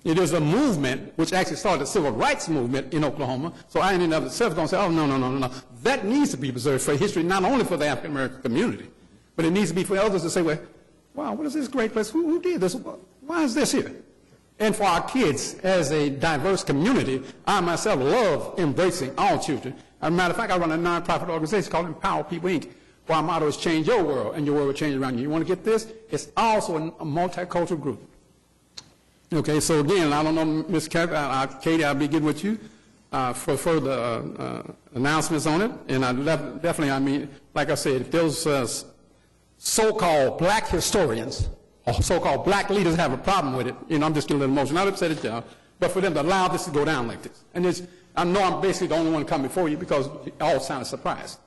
It is a movement which actually started the civil rights movement in Oklahoma. So I, in and of itself, going to say, oh, no. That needs to be preserved for history, not only for the African-American community, but it needs to be for others to say, well, wow, what is this great place? Who did this? Why is this here? And for our kids, as a diverse community, I myself love embracing all children. As a matter of fact, I run a nonprofit organization called Empower People, Inc., where our motto is change your world, and your world will change around you. You want to get this? It's also a multicultural group. Okay, so again, I don't know, Ms. Katie, I'll be getting with you for further announcements on it. And I definitely, I mean, like I said, if those so-called black historians or so-called black leaders have a problem with it, you know, I'm just getting a little emotional. Not upset at y'all, but for them to allow this to go down like this. And I know I'm basically the only one coming before you because you all sounded surprised.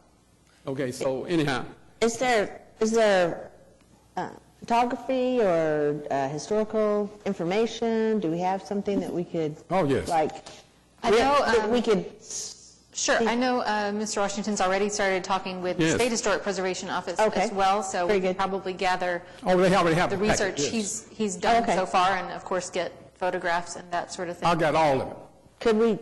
Okay, so anyhow. Is there photography or historical information? Do we have something that we could? Oh, yes. Like, I know that we could. Sure. I know Mr. Washington's already started talking with the State Historic Preservation Office as well, so we can probably gather they already have the research he's done so far, and of course get photographs and that sort of thing. I got all of it. Could we?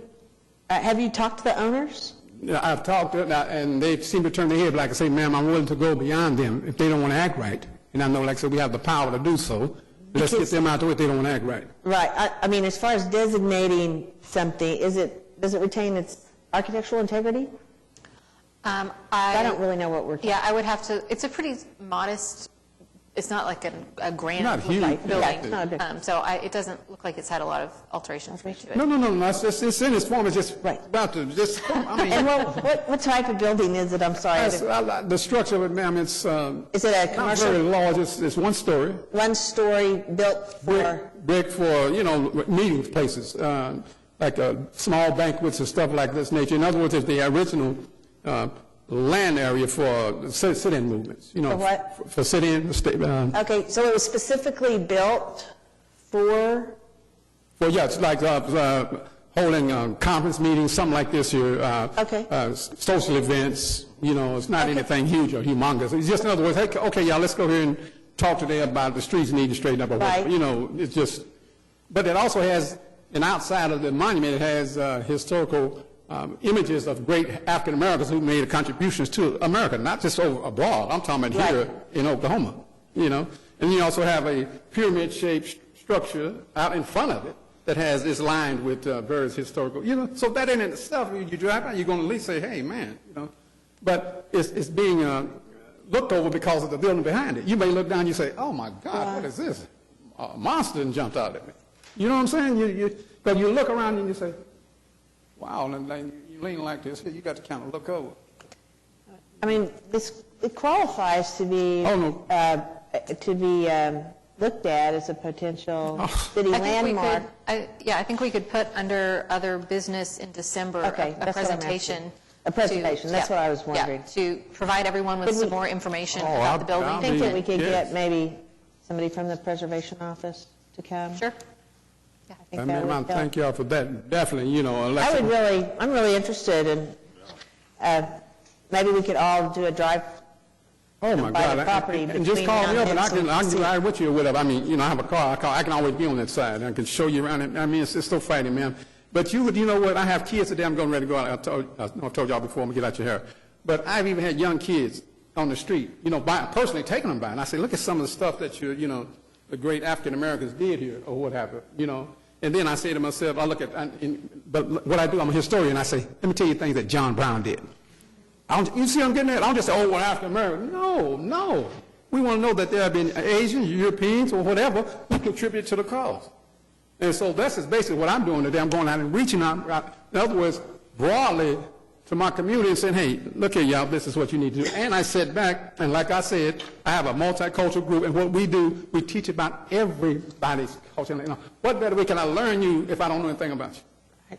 Have you talked to the owners? Yeah, I've talked to them, and they seem to turn their head. Like I say, ma'am, I'm willing to go beyond them if they don't want to act right. And I know, like I said, we have the power to do so. Let's get them out the way if they don't act right. Right. I mean, as far as designating something, does it retain its architectural integrity? I don't really know what we're talking Yeah, I would have to, it's a pretty modest, it's not like a grand Not huge. building. Yeah, it's not big. It doesn't look like it's had a lot of alterations made to it. No, it's in its form. It's just about to, I mean. And what type of building is it? I'm sorry. The structure of it, ma'am, it's. Is it a commercial? Not very large, it's one story. One story built for? Brick for, meeting places, like small banquets and stuff like this nature. In other words, it's the original land area for sit-in movements, For what? For sit-in. Okay, so it was specifically built for? Yeah, it's like holding conference meetings, something like this here. Okay. Social events, it's not anything huge or humongous. It's just, in other words, hey, okay, y'all, let's go here and talk today about the streets need to straighten up. Or right. whatever. It's just, but it also has, and outside of the monument, it has historical images of great African Americans who made contributions to America, not just over abroad. I'm talking about here in Oklahoma, And you also have a pyramid-shaped structure out in front of it that is lined with various historical, So that in itself, you drive by, you're going to at least say, hey, man, But it's being looked over because of the building behind it. You may look down and you say, oh, my God, what is this? A monster jumped out at me. You know what I'm saying? But you look around and you say, wow, and then you lean like this, you got to kind of look over. I mean, it qualifies to be looked at as a potential city landmark. I think we could put under other business in December a presentation. A presentation, that's what I was wondering. Yeah, to provide everyone with some more information about the building. I think that we could get maybe somebody from the preservation office to come. Sure. I think that would help. Thank you all for that. Definitely, I'm really interested in, maybe we could all do a drive. Oh, my God. And just call me up and I can ride with you or whatever. I mean, I have a car. I can always be on that side. I can show you around it. I mean, it's so fighting, man. But you know what? I have kids today. I'm going ready to go out. I've told y'all before, I'm going to get out your hair. But I've even had young kids on the street, personally taking them by. And I say, look at some of the stuff that the great African Americans did here or what have you, And then I say to myself, I look at, but what I do, I'm a historian. I say, let me tell you things that John Brown did. You see what I'm getting at? I don't just say, well, African American. No. We want to know that there have been Asians, Europeans, or whatever who contribute to the cause. And so this is basically what I'm doing today. I'm going out and reaching out, in other words, broadly to my community and saying, hey, look here, y'all, this is what you need to do. And I sit back, and like I said, I have a multicultural group, and what we do, we teach about everybody's culture. What better way can I learn you if I don't know anything about you?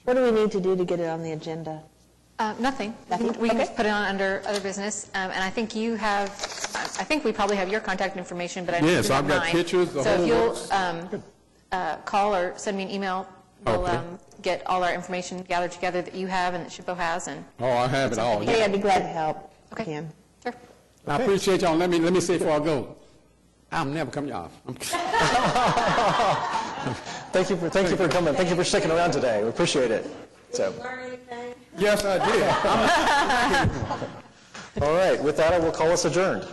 What do we need to do to get it on the agenda? Nothing. We can just put it on under other business. And I think you have, I think we probably have your contact information, but I don't Yes, I've got pictures. So if you'll call or send me an email, we'll get all our information gathered together that you have and that SHPO has. I have it all. Hey, I'd be glad to help. Okay. Ken. Sure. I appreciate y'all. Let me say before I go, I'll never come y'all. Thank you for coming. Thank you for sticking around today. We appreciate it. Yes, I did. All right. With that, I will call us adjourned.